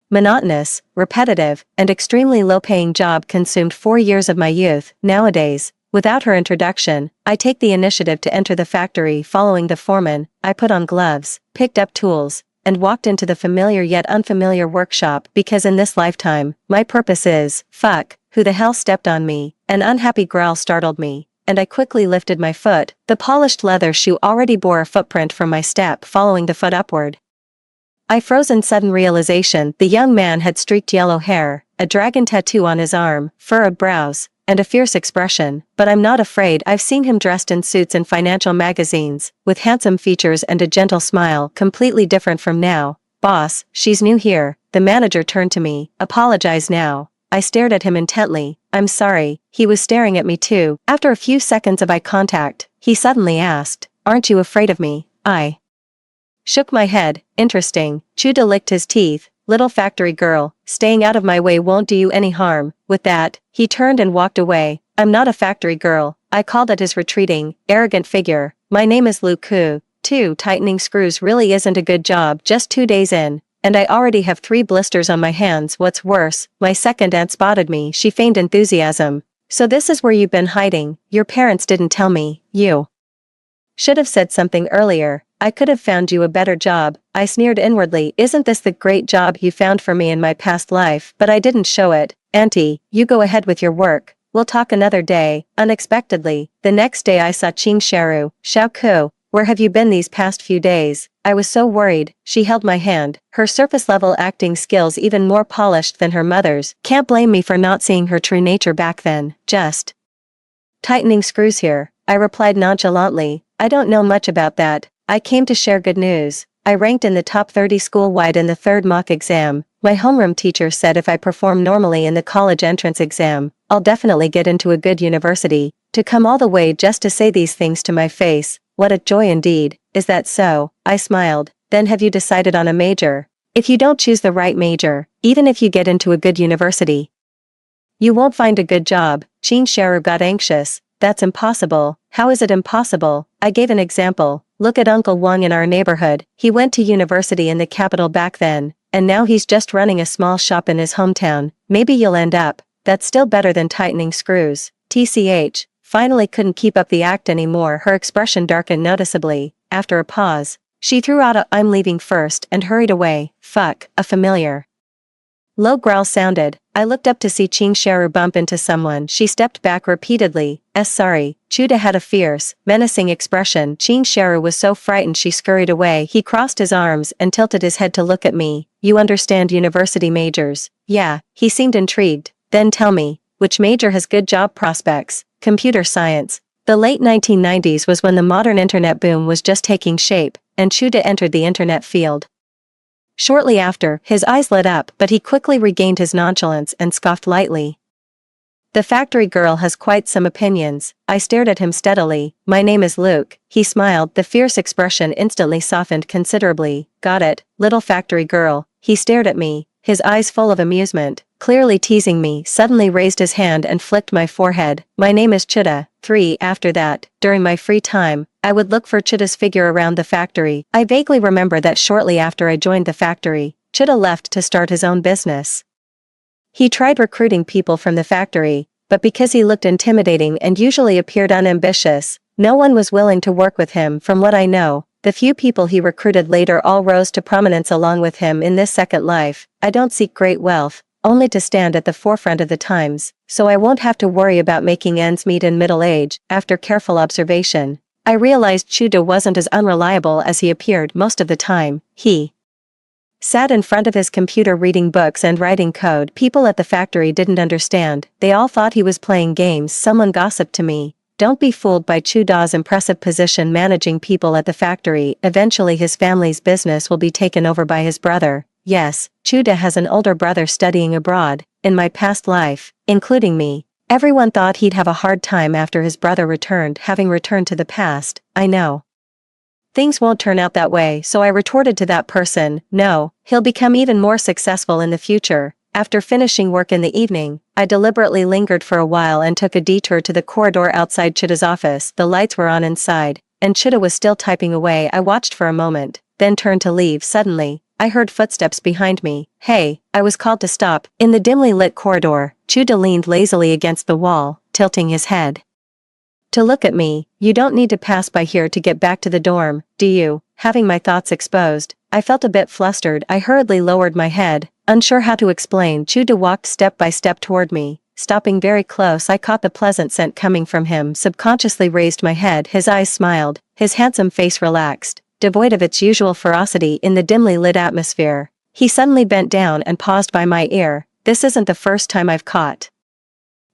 monotonous, repetitive, and extremely low-paying job consumed 4 years of my youth. Nowadays, without her introduction, I take the initiative to enter the factory. Following the foreman, I put on gloves, picked up tools, and walked into the familiar yet unfamiliar workshop. Because in this lifetime, my purpose is, fuck, who the hell stepped on me? An unhappy growl startled me, and I quickly lifted my foot. The polished leather shoe already bore a footprint from my step. Following the foot upward, I froze in sudden realization. The young man had streaked yellow hair, a dragon tattoo on his arm, furrowed brows, and a fierce expression. But I'm not afraid. I've seen him dressed in suits in financial magazines, with handsome features and a gentle smile, completely different from now. "Boss, she's new here." The manager turned to me. "Apologize now." I stared at him intently. "I'm sorry." He was staring at me too. After a few seconds of eye contact, he suddenly asked, "Aren't you afraid of me?" I shook my head. "Interesting." Chuda licked his teeth. "Little factory girl, staying out of my way won't do you any harm." With that, he turned and walked away. "I'm not a factory girl," I called at his retreating, arrogant figure. "My name is Lu Ku." Tightening screws really isn't a good job. Just 2 days in, and I already have 3 blisters on my hands. What's worse, my second aunt spotted me. She feigned enthusiasm. "So this is where you've been hiding? Your parents didn't tell me. You should have said something earlier. I could have found you a better job." I sneered inwardly. "Isn't this the great job you found for me in my past life?" But I didn't show it. "Auntie, you go ahead with your work. We'll talk another day." Unexpectedly, the next day I saw Ching Sharu. "Xiao Ku, where have you been these past few days?" I was so worried. She held my hand, her surface-level acting skills even more polished than her mother's. Can't blame me for not seeing her true nature back then. "Just tightening screws here," I replied nonchalantly. "I don't know much about that. I came to share good news. I ranked in the top 30 school-wide in the 3rd mock exam. My homeroom teacher said if I perform normally in the college entrance exam, I'll definitely get into a good university. To come all the way just to say these things to my face, what a joy indeed." "Is that so?" I smiled. "Then have you decided on a major?" If you don't choose the right major, even if you get into a good university, you won't find a good job. Shinsharu got anxious. That's impossible. How is it impossible? I gave an example. Look at Uncle Wang in our neighborhood. He went to university in the capital back then, and now he's just running a small shop in his hometown. Maybe you'll end up. That's still better than tightening screws. TCH. Finally couldn't keep up the act anymore. Her expression darkened noticeably. After a pause, she threw out a "I'm leaving first" and hurried away. Fuck, a familiar low growl sounded. I looked up to see Shinsharu bump into someone. She stepped back repeatedly. Sorry. Chuda had a fierce, menacing expression. Shinsharu was so frightened she scurried away. He crossed his arms and tilted his head to look at me. You understand university majors? Yeah. He seemed intrigued. Then tell me, which major has good job prospects? Computer science. The late 1990s was when the modern internet boom was just taking shape, and Chuda entered the internet field. Shortly after, his eyes lit up, but he quickly regained his nonchalance and scoffed lightly. The factory girl has quite some opinions. I stared at him steadily. My name is Luke. He smiled. The fierce expression instantly softened considerably. Got it, little factory girl. He stared at me, his eyes full of amusement, clearly teasing me. Suddenly raised his hand and flicked my forehead. My name is Chuda. 3. After that, during my free time, I would look for Chuda's figure around the factory. I vaguely remember that shortly after I joined the factory, Chuda left to start his own business. He tried recruiting people from the factory, but because he looked intimidating and usually appeared unambitious, no one was willing to work with him. From what I know, the few people he recruited later all rose to prominence along with him in this second life. I don't seek great wealth, only to stand at the forefront of the times, so I won't have to worry about making ends meet in middle age. After careful observation, I realized Chuda wasn't as unreliable as he appeared most of the time. He sat in front of his computer reading books and writing code. People at the factory didn't understand. They all thought he was playing games. Someone gossiped to me. Don't be fooled by Chuda's impressive position managing people at the factory. Eventually his family's business will be taken over by his brother. Yes, Chuda has an older brother studying abroad. In my past life, including me, everyone thought he'd have a hard time after his brother returned. Having returned to the past, I know things won't turn out that way, so I retorted to that person, no, he'll become even more successful in the future. After finishing work in the evening, I deliberately lingered for a while and took a detour to the corridor outside Chuda's office. The lights were on inside, and Chuda was still typing away. I watched for a moment, then turned to leave. Suddenly, I heard footsteps behind me. Hey, I was called to stop. In the dimly lit corridor, Chuda leaned lazily against the wall, tilting his head to look at me. You don't need to pass by here to get back to the dorm, do you? Having my thoughts exposed, I felt a bit flustered. I hurriedly lowered my head, unsure how to explain. Chuda walked step by step toward me. Stopping very close, I caught the pleasant scent coming from him. Subconsciously raised my head. His eyes smiled, his handsome face relaxed, devoid of its usual ferocity in the dimly lit atmosphere. He suddenly bent down and paused by my ear. This isn't the first time I've caught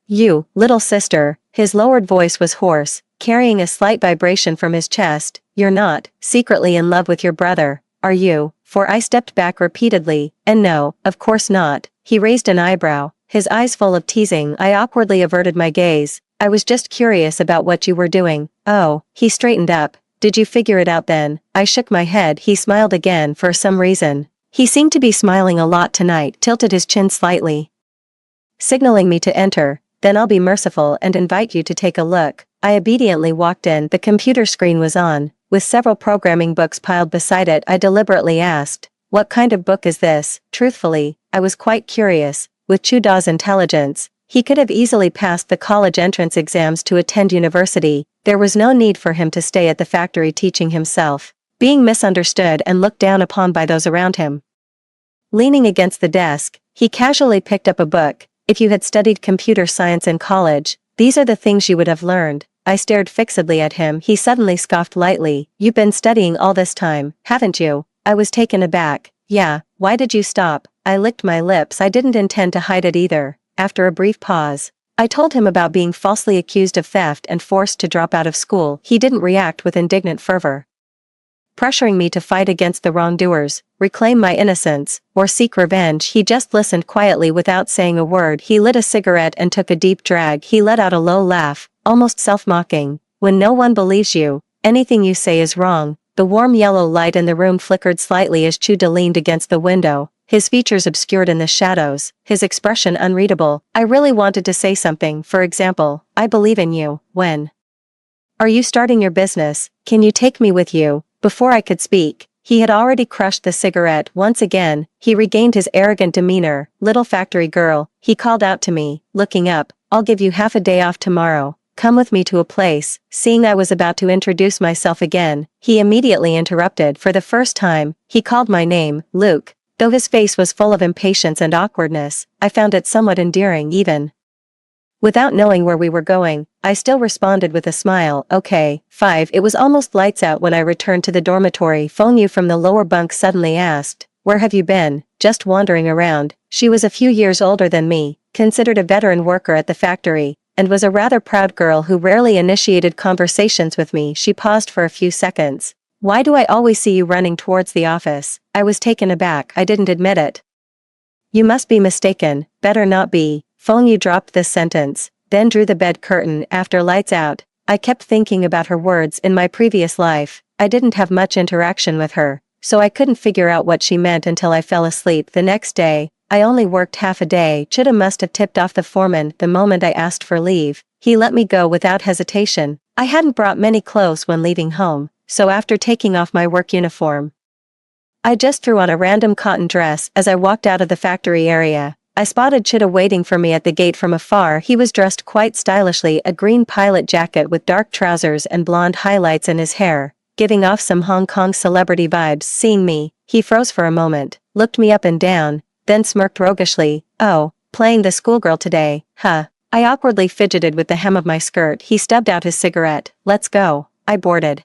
you, little sister. His lowered voice was hoarse, carrying a slight vibration from his chest. You're not secretly in love with your brother, are you? For I stepped back repeatedly, and no, of course not. He raised an eyebrow, his eyes full of teasing. I awkwardly averted my gaze. I was just curious about what you were doing. Oh, he straightened up. Did you figure it out then? I shook my head. He smiled again for some reason. He seemed to be smiling a lot tonight, tilted his chin slightly, signaling me to enter. Then I'll be merciful and invite you to take a look. I obediently walked in. The computer screen was on, with several programming books piled beside it. I deliberately asked, what kind of book is this? Truthfully, I was quite curious. With Chuda's intelligence, he could have easily passed the college entrance exams to attend university. There was no need for him to stay at the factory teaching himself, being misunderstood and looked down upon by those around him. Leaning against the desk, he casually picked up a book. If you had studied computer science in college, these are the things you would have learned. I stared fixedly at him. He suddenly scoffed lightly. You've been studying all this time, haven't you? I was taken aback. Yeah, why did you stop? I licked my lips. I didn't intend to hide it either. After a brief pause, I told him about being falsely accused of theft and forced to drop out of school. He didn't react with indignant fervor, pressuring me to fight against the wrongdoers, reclaim my innocence, or seek revenge. He just listened quietly without saying a word. He lit a cigarette and took a deep drag. He let out a low laugh, almost self-mocking. When no one believes you, anything you say is wrong. The warm yellow light in the room flickered slightly as Chuda leaned against the window, his features obscured in the shadows, his expression unreadable. I really wanted to say something, for example, I believe in you. When are you starting your business? Can you take me with you? Before I could speak, he had already crushed the cigarette. Once again, he regained his arrogant demeanor. Little factory girl, he called out to me, looking up, I'll give you half a day off tomorrow. Come with me to a place. Seeing I was about to introduce myself again, he immediately interrupted. For the first time, he called my name, Luke. Though his face was full of impatience and awkwardness, I found it somewhat endearing even. Without knowing where we were going, I still responded with a smile. Okay, 5. It was almost lights out when I returned to the dormitory. Phone you from the lower bunk suddenly asked, where have you been? Just wandering around. She was a few years older than me, considered a veteran worker at the factory, and was a rather proud girl who rarely initiated conversations with me. She paused for a few seconds. Why do I always see you running towards the office? I was taken aback. I didn't admit it. You must be mistaken. Better not be. Phone you dropped this sentence, then drew the bed curtain. After lights out, I kept thinking about her words. In my previous life, I didn't have much interaction with her, so I couldn't figure out what she meant until I fell asleep. The next day, I only worked half a day. Chuda must have tipped off the foreman the moment I asked for leave. He let me go without hesitation. I hadn't brought many clothes when leaving home, so after taking off my work uniform, I just threw on a random cotton dress. As I walked out of the factory area, I spotted Chuda waiting for me at the gate from afar. He was dressed quite stylishly, a green pilot jacket with dark trousers and blonde highlights in his hair, giving off some Hong Kong celebrity vibes. Seeing me, he froze for a moment, looked me up and down, then smirked roguishly. Oh, playing the schoolgirl today, huh? I awkwardly fidgeted with the hem of my skirt. He stubbed out his cigarette. Let's go. I boarded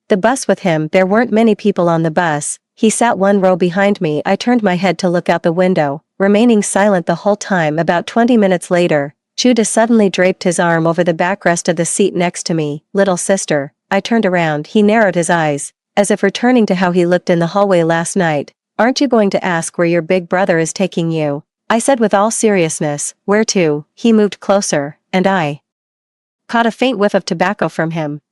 the bus with him. There weren't many people on the bus. He sat one row behind me. I turned my head to look out the window, remaining silent the whole time. About 20 minutes later, Chuda suddenly draped his arm over the backrest of the seat next to me. Little sister. I turned around. He narrowed his eyes, as if returning to how he looked in the hallway last night. Aren't you going to ask where your big brother is taking you? I said with all seriousness. Where to? He moved closer, and I caught a faint whiff of tobacco from him.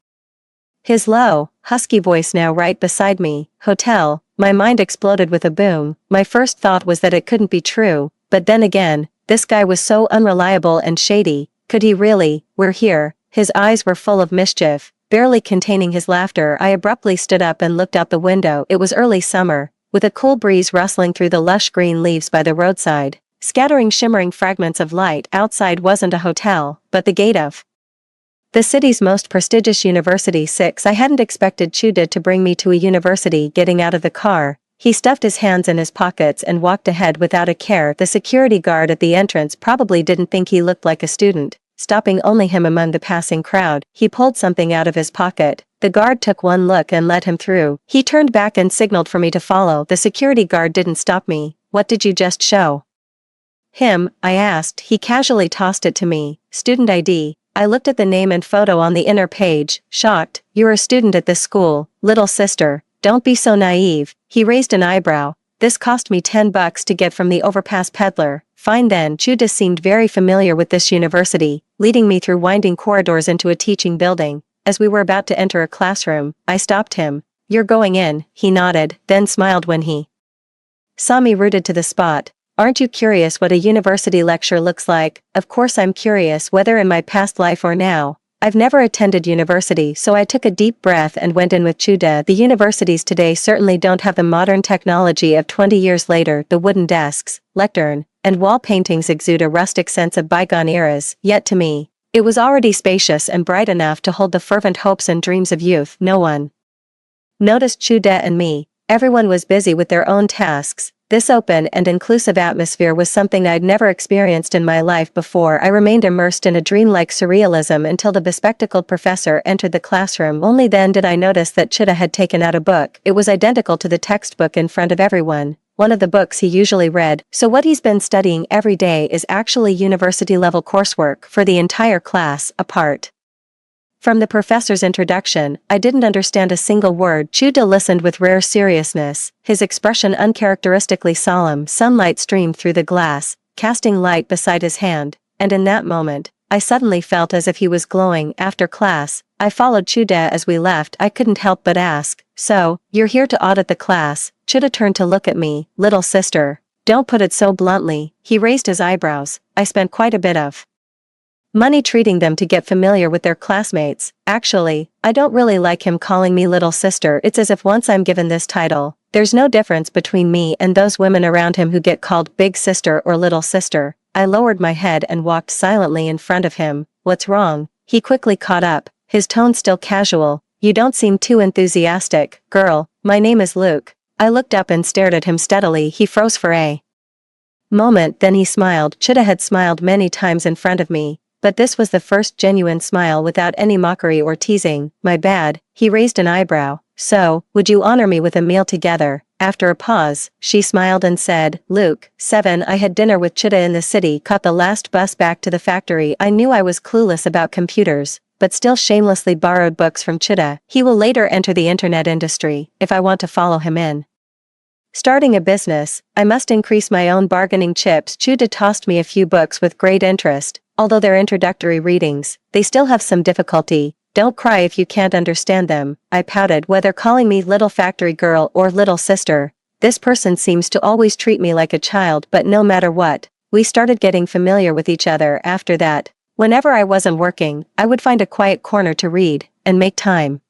His low, husky voice now right beside me. Hotel. My mind exploded with a boom. My first thought was that it couldn't be true, but then again, this guy was so unreliable and shady. Could he really? We're here. His eyes were full of mischief, barely containing his laughter. I abruptly stood up and looked out the window. It was early summer, with a cool breeze rustling through the lush green leaves by the roadside, scattering shimmering fragments of light. Outside wasn't a hotel, but the gate of the city's most prestigious university. 6. I hadn't expected Chuda to bring me to a university. Getting out of the car, he stuffed his hands in his pockets and walked ahead without a care. The security guard at the entrance probably didn't think he looked like a student, stopping only him among the passing crowd. He pulled something out of his pocket. The guard took one look and let him through. He turned back and signaled for me to follow. The security guard didn't stop me. What did you just show him? I asked. He casually tossed it to me. Student ID. I looked at the name and photo on the inner page, shocked. You're a student at this school, little sister. Don't be so naive. He raised an eyebrow. This cost me $10 to get from the overpass peddler. Fine then. Chuda seemed very familiar with this university, leading me through winding corridors into a teaching building. As we were about to enter a classroom, I stopped him. You're going in. He nodded, then smiled when he saw me rooted to the spot. Aren't you curious what a university lecture looks like? Of course I'm curious, whether in my past life or now. I've never attended university, so I took a deep breath and went in with Chuda. The universities today certainly don't have the modern technology of 20 years later. The wooden desks, lectern, and wall paintings exude a rustic sense of bygone eras, yet to me, it was already spacious and bright enough to hold the fervent hopes and dreams of youth. No one noticed Chuda and me. Everyone was busy with their own tasks. This open and inclusive atmosphere was something I'd never experienced in my life before. I remained immersed in a dreamlike surrealism until the bespectacled professor entered the classroom. Only then did I notice that Chuda had taken out a book. It was identical to the textbook in front of everyone, one of the books he usually read. So what he's been studying every day is actually university-level coursework for the entire class, apart from the professor's introduction. I didn't understand a single word. Chuda listened with rare seriousness, his expression uncharacteristically solemn. Sunlight streamed through the glass, casting light beside his hand, and in that moment, I suddenly felt as if he was glowing. After class, I followed Chuda as we left. I couldn't help but ask, "So, you're here to audit the class?" Chuda turned to look at me. "Little sister. Don't put it so bluntly." He raised his eyebrows. "I spent quite a bit of money treating them to get familiar with their classmates. Actually, I don't really like him calling me little sister. It's as if once I'm given this title, there's no difference between me and those women around him who get called big sister or little sister." I lowered my head and walked silently in front of him. "What's wrong?" He quickly caught up, his tone still casual. "You don't seem too enthusiastic, girl. My name is Luke." I looked up and stared at him steadily. He froze for a moment, then he smiled. Chuda had smiled many times in front of me, but this was the first genuine smile without any mockery or teasing. "My bad." He raised an eyebrow. "So, would you honor me with a meal together?" After a pause, she smiled and said, "Luke, 7. I had dinner with Chuda in the city, caught the last bus back to the factory. I knew I was clueless about computers, but still shamelessly borrowed books from Chuda. He will later enter the internet industry, if I want to follow him in starting a business, I must increase my own bargaining chips." Chuda tossed me a few books with great interest. Although they're introductory readings, they still have some difficulty. "Don't cry if you can't understand them." I pouted. Whether calling me little factory girl or little sister, this person seems to always treat me like a child. But no matter what, we started getting familiar with each other after that. Whenever I wasn't working, I would find a quiet corner to read, and make time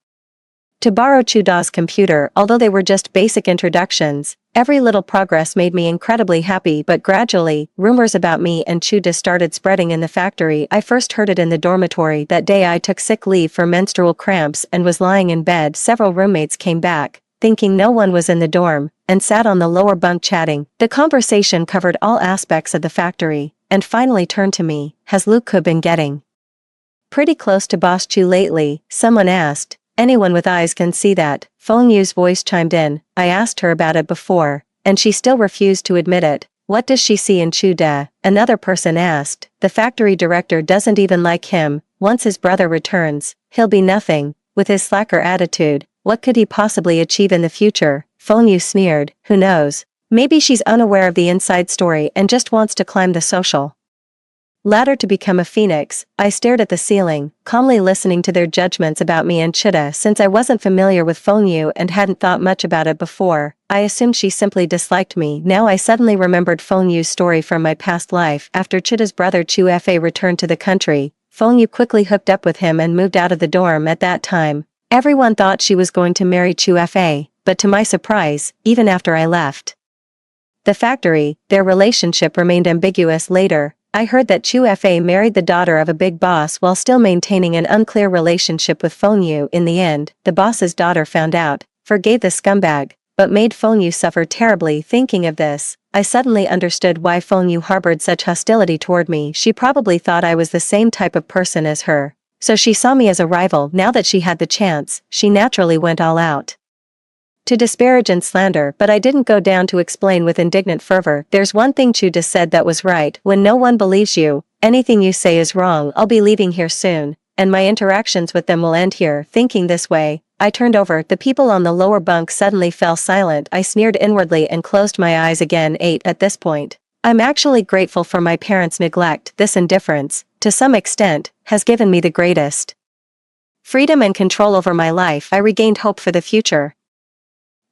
to borrow Chuda's computer. Although they were just basic introductions, every little progress made me incredibly happy. But gradually, rumors about me and Chuda started spreading in the factory. I first heard it in the dormitory. That day I took sick leave for menstrual cramps and was lying in bed. Several roommates came back, thinking no one was in the dorm, and sat on the lower bunk chatting. The conversation covered all aspects of the factory, and finally turned to me. "Has Luke been getting pretty close to Boss Chu lately?" someone asked. "Anyone with eyes can see that." Feng Yu's voice chimed in. "I asked her about it before, and she still refused to admit it." "What does she see in Chuda?" another person asked. "The factory director doesn't even like him. Once his brother returns, he'll be nothing. With his slacker attitude, what could he possibly achieve in the future?" Feng Yu sneered. "Who knows? Maybe she's unaware of the inside story and just wants to climb the social ladder to become a phoenix." I stared at the ceiling, calmly listening to their judgments about me and Chuda. Since I wasn't familiar with Feng Yu and hadn't thought much about it before, I assumed she simply disliked me. Now I suddenly remembered Feng Yu's story from my past life. After Chuda's brother Chu Fa returned to the country, Feng Yu quickly hooked up with him and moved out of the dorm. At that time, everyone thought she was going to marry Chu Fa, but to my surprise, even after I left the factory, their relationship remained ambiguous. Later, I heard that Chu Fa married the daughter of a big boss while still maintaining an unclear relationship with Feng Yu. In the end, the boss's daughter found out, forgave the scumbag, but made Feng Yu suffer terribly. Thinking of this, I suddenly understood why Feng Yu harbored such hostility toward me. She probably thought I was the same type of person as her, so she saw me as a rival. Now that she had the chance, she naturally went all out to disparage and slander. But I didn't go down to explain with indignant fervor. "There's one thing Chuda said that was right. When no one believes you, anything you say is wrong." I'll be leaving here soon, and my interactions with them will end here. Thinking this way, I turned over. The people on the lower bunk suddenly fell silent. I sneered inwardly and closed my eyes again. 8. At this point, I'm actually grateful for my parents' neglect. This indifference, to some extent, has given me the greatest freedom and control over my life. I regained hope for the future.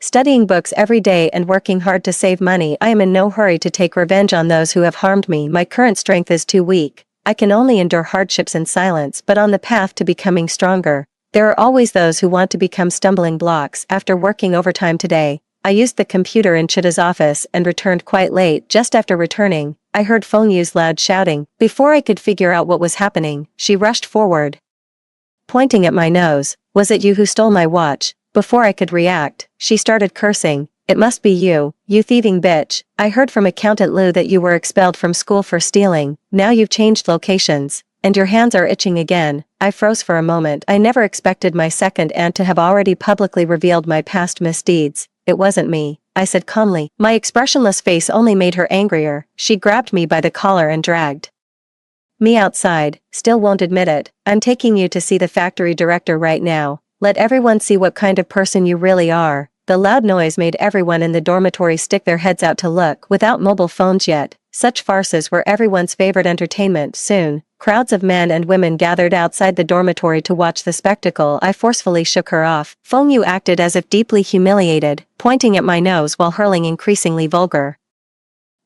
Studying books every day and working hard to save money, I am in no hurry to take revenge on those who have harmed me. My current strength is too weak. I can only endure hardships in silence. But on the path to becoming stronger, there are always those who want to become stumbling blocks. After working overtime today, I used the computer in Chuda's office and returned quite late. Just after returning, I heard Feng Yu's loud shouting. Before I could figure out what was happening, she rushed forward, pointing at my nose. "Was it you who stole my watch?" Before I could react, she started cursing. "It must be you, you thieving bitch. I heard from Accountant Lu that you were expelled from school for stealing. Now you've changed locations, and your hands are itching again." I froze for a moment. I never expected my second aunt to have already publicly revealed my past misdeeds. "It wasn't me," I said calmly. My expressionless face only made her angrier. She grabbed me by the collar and dragged me outside. "Still won't admit it. I'm taking you to see the factory director right now. Let everyone see what kind of person you really are." The loud noise made everyone in the dormitory stick their heads out to look. Without mobile phones yet, such farces were everyone's favorite entertainment. Soon, crowds of men and women gathered outside the dormitory to watch the spectacle. I forcefully shook her off. Feng Yu acted as if deeply humiliated, pointing at my nose while hurling increasingly vulgar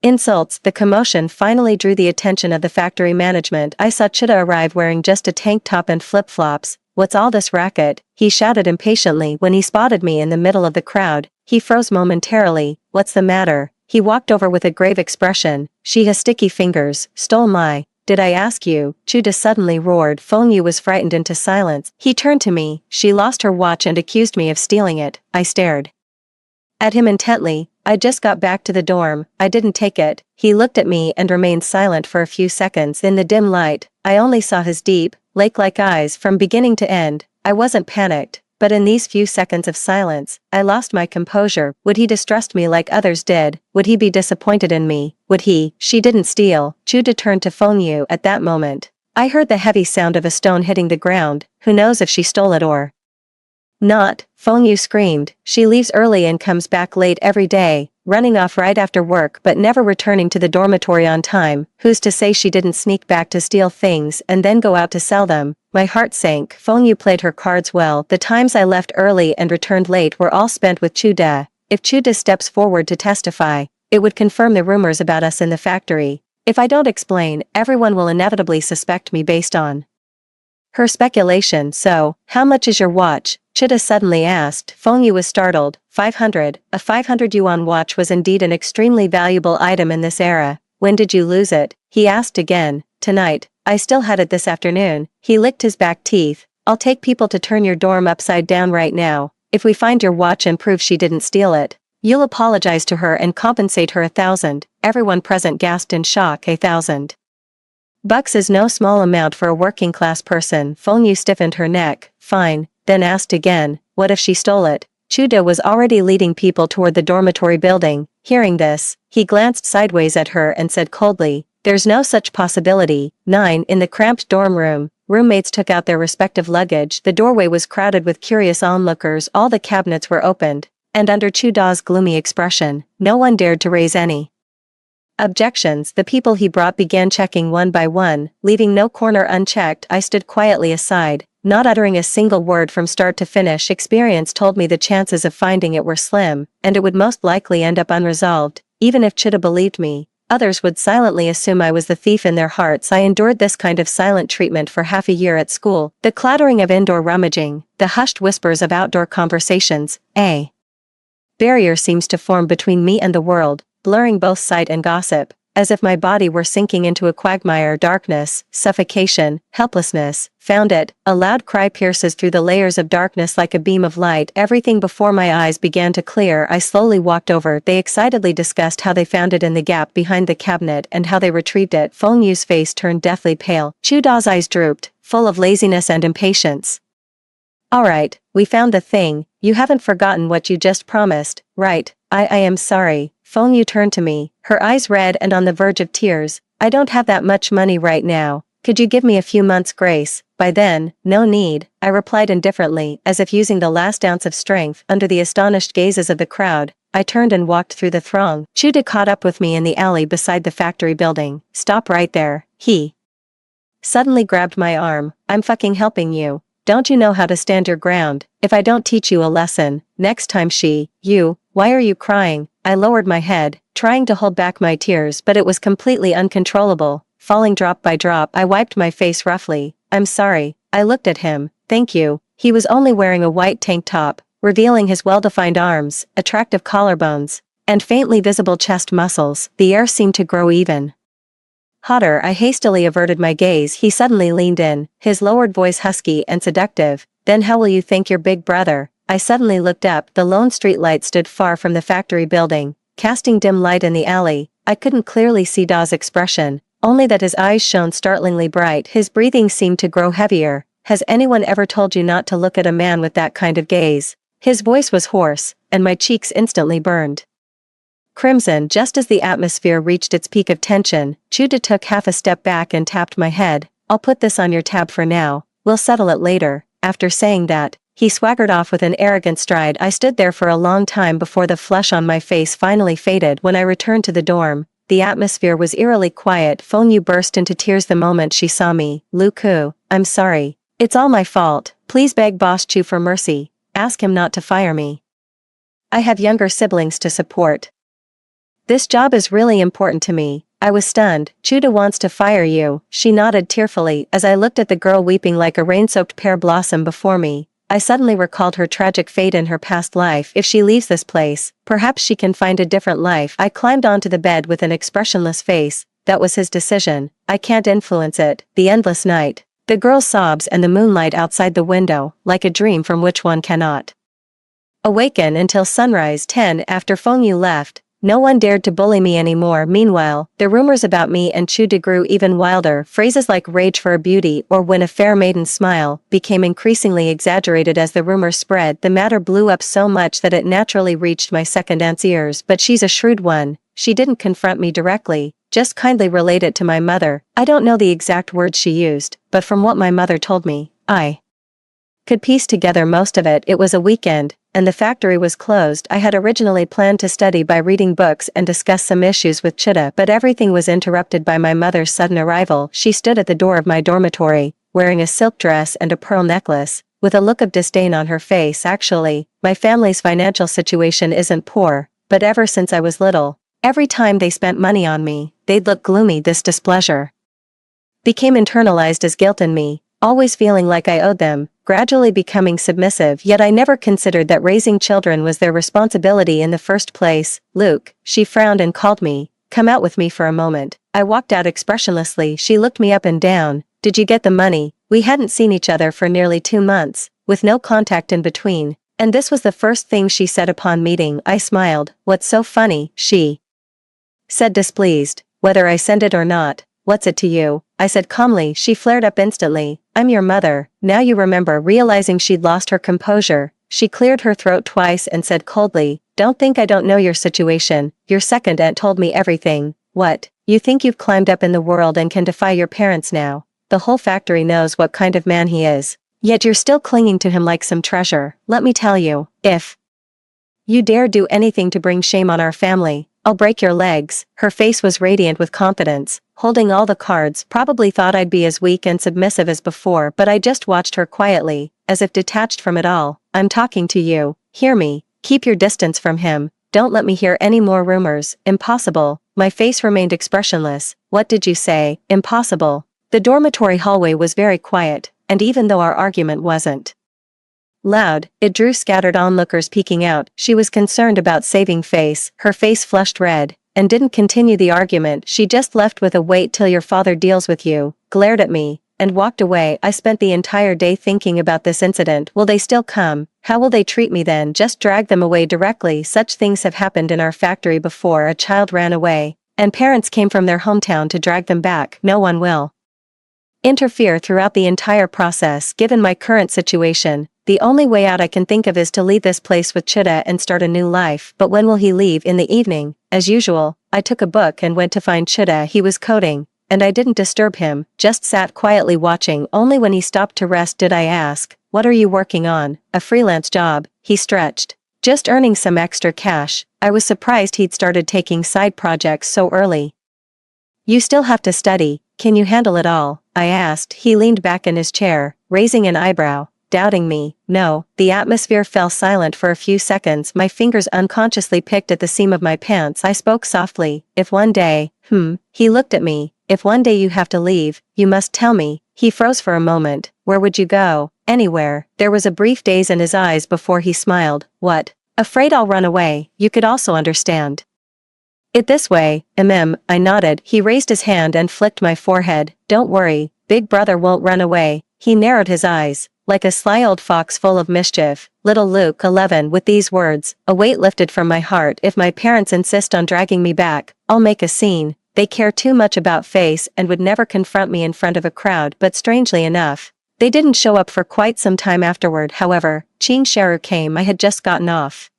insults. The commotion finally drew the attention of the factory management. I saw Chida arrive wearing just a tank top and flip-flops. "What's all this racket?" he shouted impatiently when he spotted me in the middle of the crowd. He froze momentarily. "What's the matter?" He walked over with a grave expression. "She has sticky fingers, stole my..." "Did I ask you?" Chida suddenly roared. Feng Yu was frightened into silence. He turned to me. "She lost her watch and accused me of stealing it." I stared at him intently. "I just got back to the dorm, I didn't take it." He looked at me and remained silent for a few seconds. In the dim light, I only saw his deep, lake-like eyes from beginning to end. I wasn't panicked, but in these few seconds of silence, I lost my composure. Would he distrust me like others did? Would he be disappointed in me? Would he? "She didn't steal." Chuda turned to Feng Yu. At that moment, I heard the heavy sound of a stone hitting the ground. "Who knows if she stole it or not?" Feng Yu screamed. "She leaves early and comes back late every day, running off right after work but never returning to the dormitory on time. Who's to say she didn't sneak back to steal things and then go out to sell them?" My heart sank. Feng Yu played her cards well. The times I left early and returned late were all spent with Chuda. If Chuda steps forward to testify, it would confirm the rumors about us in the factory. If I don't explain, everyone will inevitably suspect me based on her speculation. "So, how much is your watch?" Chida suddenly asked. Feng Yu was startled. 500. A 500 yuan watch was indeed an extremely valuable item in this era. "When did you lose it?" he asked again. "Tonight. I still had it this afternoon." He licked his back teeth. "I'll take people to turn your dorm upside down right now. If we find your watch and prove she didn't steal it, you'll apologize to her and compensate her 1,000. Everyone present gasped in shock. 1,000 bucks is no small amount for a working-class person. Feng Yu stiffened her neck. "Fine," then asked again, "What if she stole it?" Chuda was already leading people toward the dormitory building. Hearing this, he glanced sideways at her and said coldly, "There's no such possibility." 9. In the cramped dorm room, roommates took out their respective luggage. The doorway was crowded with curious onlookers. All the cabinets were opened, and under Chuda's gloomy expression, no one dared to raise any objections. The people he brought began checking one by one, leaving no corner unchecked. I stood quietly aside, not uttering a single word from start to finish. Experience told me the chances of finding it were slim, and it would most likely end up unresolved. Even if Chida believed me, others would silently assume I was the thief in their hearts. I endured this kind of silent treatment for half a year at school. The clattering of indoor rummaging, the hushed whispers of outdoor conversations. A barrier seems to form between me and the world, blurring both sight and gossip, as if my body were sinking into a quagmire. Darkness, suffocation, helplessness. Found it. A loud cry pierces through the layers of darkness like a beam of light. Everything before my eyes began to clear. I slowly walked over. They excitedly discussed how they found it in the gap behind the cabinet and how they retrieved it. Feng Yu's face turned deathly pale. Chuda's eyes drooped, full of laziness and impatience. "All right, we found the thing. You haven't forgotten what you just promised, right?" I am sorry." Feng Yu turned to me, her eyes red and on the verge of tears. "I don't have that much money right now. Could you give me a few months' grace? By then, no need," I replied indifferently, as if using the last ounce of strength. Under the astonished gazes of the crowd, I turned and walked through the throng. Chuda caught up with me in the alley beside the factory building. "Stop right there." He suddenly grabbed my arm. "I'm fucking helping you. Don't you know how to stand your ground? If I don't teach you a lesson, next time why are you crying?" I lowered my head, trying to hold back my tears, but it was completely uncontrollable. Falling drop by drop, I wiped my face roughly. "I'm sorry." I looked at him. "Thank you." He was only wearing a white tank top, revealing his well-defined arms, attractive collarbones, and faintly visible chest muscles. The air seemed to grow even hotter. I hastily averted my gaze. He suddenly leaned in, his lowered voice husky and seductive. "Then how will you thank your big brother?" I suddenly looked up. The lone street light stood far from the factory building, casting dim light in the alley. I couldn't clearly see Da's expression, only that his eyes shone startlingly bright. His breathing seemed to grow heavier. "Has anyone ever told you not to look at a man with that kind of gaze?" His voice was hoarse, and my cheeks instantly burned crimson. Just as the atmosphere reached its peak of tension, Chuda took half a step back and tapped my head. "I'll put this on your tab for now. We'll settle it later." After saying that, He swaggered off with an arrogant stride. I stood there for a long time before the flush on my face finally faded. When I returned to the dorm, the atmosphere was eerily quiet. Fengyu burst into tears the moment she saw me. Luku, I'm sorry. It's all my fault. Please beg Boss Chu for mercy. Ask him not to fire me. I have younger siblings to support. This job is really important to me. I was stunned. Chuda wants to fire you. She nodded tearfully as I looked at the girl weeping like a rain-soaked pear blossom before me. I suddenly recalled her tragic fate in her past life. If she leaves this place, perhaps she can find a different life. I climbed onto the bed with an expressionless face. That was his decision. I can't influence it. The endless night, the girl's sobs and the moonlight outside the window, like a dream from which one cannot awaken until sunrise. 10 After Fengyu left, no one dared to bully me anymore. Meanwhile, the rumors about me and Chuda grew even wilder. Phrases like rage for a beauty or when a fair maiden smile became increasingly exaggerated as the rumors spread. The matter blew up so much that it naturally reached my second aunt's ears. But she's a shrewd one. She didn't confront me directly, just kindly relate it to my mother. I don't know the exact words she used, but from what my mother told me, I could piece together most of it. It was a weekend, and the factory was closed. I had originally planned to study by reading books and discuss some issues with Chuda, but everything was interrupted by my mother's sudden arrival. She stood at the door of my dormitory, wearing a silk dress and a pearl necklace, with a look of disdain on her face. Actually, my family's financial situation isn't poor, but ever since I was little, every time they spent money on me, they'd look gloomy. This displeasure became internalized as guilt in me, always feeling like I owed them, gradually becoming submissive. Yet I never considered that raising children was their responsibility in the first place. Luke, she frowned and called me. Come out with me for a moment. I walked out expressionlessly. She looked me up and down. Did you get the money? We hadn't seen each other for nearly 2 months, with no contact in between, and this was the first thing she said upon meeting. I smiled. What's so funny? She said displeased. Whether I send it or not, what's it to you? I said calmly. She flared up instantly. I'm your mother. Now you remember. Realizing she'd lost her composure, she cleared her throat twice and said coldly, don't think I don't know your situation. Your second aunt told me everything. What? You think you've climbed up in the world and can defy your parents now? The whole factory knows what kind of man he is. Yet you're still clinging to him like some treasure. Let me tell you, if you dare do anything to bring shame on our family, I'll break your legs. Her face was radiant with confidence, holding all the cards. Probably thought I'd be as weak and submissive as before, but I just watched her quietly, as if detached from it all. I'm talking to you. Hear me. Keep your distance from him. Don't let me hear any more rumors. Impossible. My face remained expressionless. What did you say? Impossible. The dormitory hallway was very quiet, and even though our argument wasn't loud, it drew scattered onlookers peeking out. She was concerned about saving face. Her face flushed red, and didn't continue the argument. She just left with a wait till your father deals with you, glared at me, and walked away. I spent the entire day thinking about this incident. Will they still come? How will they treat me then? Just drag them away directly. Such things have happened in our factory before. A child ran away, and parents came from their hometown to drag them back. No one will interfere throughout the entire process. Given my current situation, the only way out I can think of is to leave this place with Chuda and start a new life. But when will he leave? In the evening. As usual, I took a book and went to find Chuda. He was coding, and I didn't disturb him, just sat quietly watching. Only when he stopped to rest did I ask, what are you working on? A freelance job. He stretched. Just earning some extra cash. I was surprised he'd started taking side projects so early. You still have to study. Can you handle it all? I asked. He leaned back in his chair, raising an eyebrow, doubting me. No. The atmosphere fell silent for a few seconds. My fingers unconsciously picked at the seam of my pants. I spoke softly. If one day, He looked at me. If one day you have to leave, you must tell me. He froze for a moment. Where would you go? Anywhere. There was a brief daze in his eyes before he smiled. What? Afraid I'll run away. You could also understand it this way. I nodded. He raised his hand and flicked my forehead. Don't worry, big brother won't run away. He narrowed his eyes, like a sly old fox full of mischief. Little Luke 11. With these words, a weight lifted from my heart. If my parents insist on dragging me back, I'll make a scene. They care too much about face and would never confront me in front of a crowd. But strangely enough, they didn't show up for quite some time afterward. However, Qing Sharu came. I had just gotten off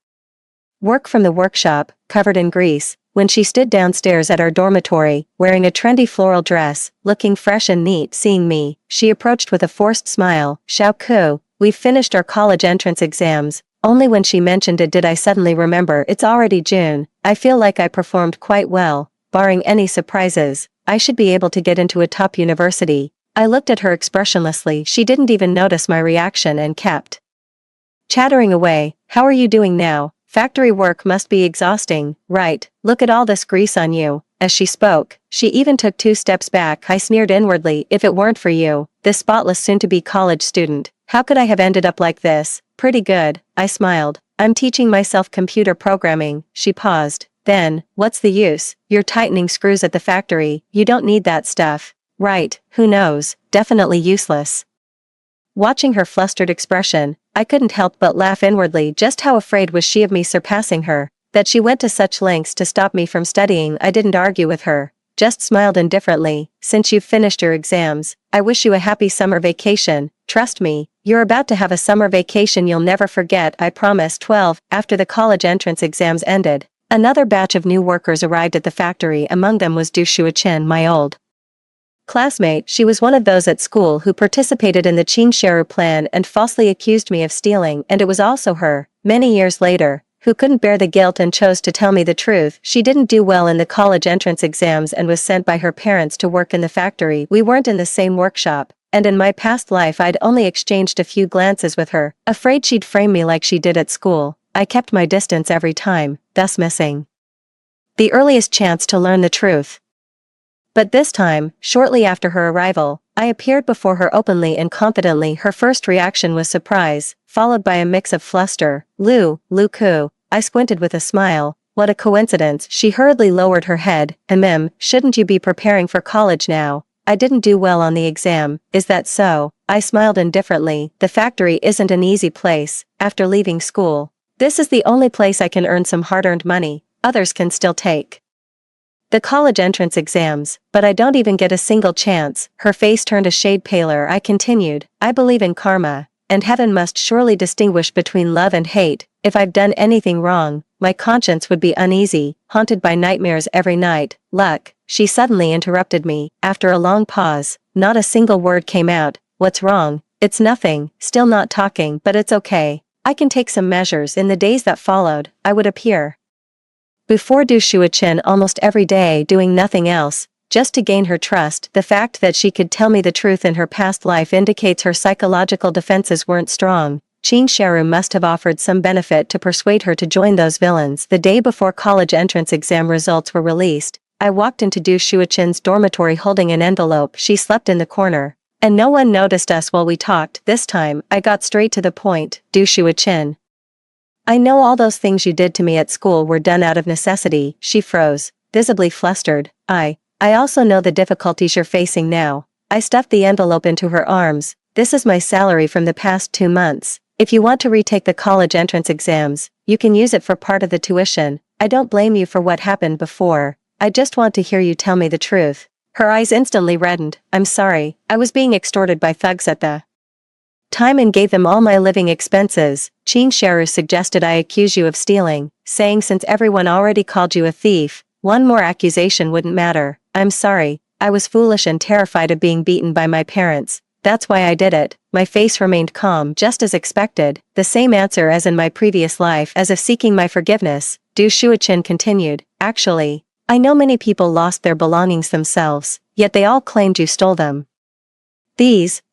work from the workshop, covered in grease, when she stood downstairs at our dormitory, wearing a trendy floral dress, looking fresh and neat. Seeing me, she approached with a forced smile. Xiao Ku, we've finished our college entrance exams. Only when she mentioned it did I suddenly remember it's already June. I feel like I performed quite well. Barring any surprises, I should be able to get into a top university. I looked at her expressionlessly. She didn't even notice my reaction and kept chattering away. How are you doing now? Factory work must be exhausting, right? Look at all this grease on you. As she spoke, she even took 2 steps back. I sneered inwardly. If it weren't for you, this spotless soon-to-be college student, how could I have ended up like this? Pretty good, I smiled. I'm teaching myself computer programming. She paused. Then, what's the use? You're tightening screws at the factory. You don't need that stuff. Right, who knows? Definitely useless. Watching her flustered expression, I couldn't help but laugh inwardly. Just how afraid was she of me surpassing her, that she went to such lengths to stop me from studying. I didn't argue with her, just smiled indifferently. Since you've finished your exams, I wish you a happy summer vacation. Trust me, you're about to have a summer vacation you'll never forget, I promise. 12. After the college entrance exams ended, another batch of new workers arrived at the factory. Among them was Du Shuo-chen, my old classmate. She was one of those at school who participated in the Qingsharu plan and falsely accused me of stealing, and it was also her, many years later, who couldn't bear the guilt and chose to tell me the truth. She didn't do well in the college entrance exams and was sent by her parents to work in the factory. We weren't in the same workshop, and in my past life I'd only exchanged a few glances with her, afraid she'd frame me like she did at school. I kept my distance every time, thus missing the earliest chance to learn the truth. But this time, shortly after her arrival, I appeared before her openly and confidently. Her first reaction was surprise, followed by a mix of fluster. Lu-ku, I squinted with a smile. What a coincidence. She hurriedly lowered her head. Shouldn't you be preparing for college now? I didn't do well on the exam, is that so? I smiled indifferently. The factory isn't an easy place. After leaving school, this is the only place I can earn some hard-earned money. Others can still take the college entrance exams, but I don't even get a single chance. Her face turned a shade paler. I continued, I believe in karma, and heaven must surely distinguish between love and hate. If I've done anything wrong, my conscience would be uneasy, haunted by nightmares every night. Luck, she suddenly interrupted me. After a long pause, not a single word came out. What's wrong? It's nothing. Still not talking, but it's okay. I can take some measures. In the days that followed, I would appear before Du Shuo-chen almost every day, doing nothing else, just to gain her trust. The fact that she could tell me the truth in her past life indicates her psychological defenses weren't strong. Qingsharu must have offered some benefit to persuade her to join those villains. The day before college entrance exam results were released, I walked into Du Shuo-chen's dormitory holding an envelope. She slept in the corner, and no one noticed us while we talked. This time, I got straight to the point. Du Shuo-chen, I know all those things you did to me at school were done out of necessity. She froze, visibly flustered. I also know the difficulties you're facing now. I stuffed the envelope into her arms. This is my salary from the past 2 months. If you want to retake the college entrance exams, you can use it for part of the tuition. I don't blame you for what happened before. I just want to hear you tell me the truth. Her eyes instantly reddened. I'm sorry, I was being extorted by thugs at the time and gave them all my living expenses. Qingsharu suggested I accuse you of stealing, saying since everyone already called you a thief, one more accusation wouldn't matter. I'm sorry, I was foolish and terrified of being beaten by my parents. That's why I did it. My face remained calm, just as expected, the same answer as in my previous life, as if seeking my forgiveness. Du Shuo-chen continued, actually, I know many people lost their belongings themselves, yet they all claimed you stole them.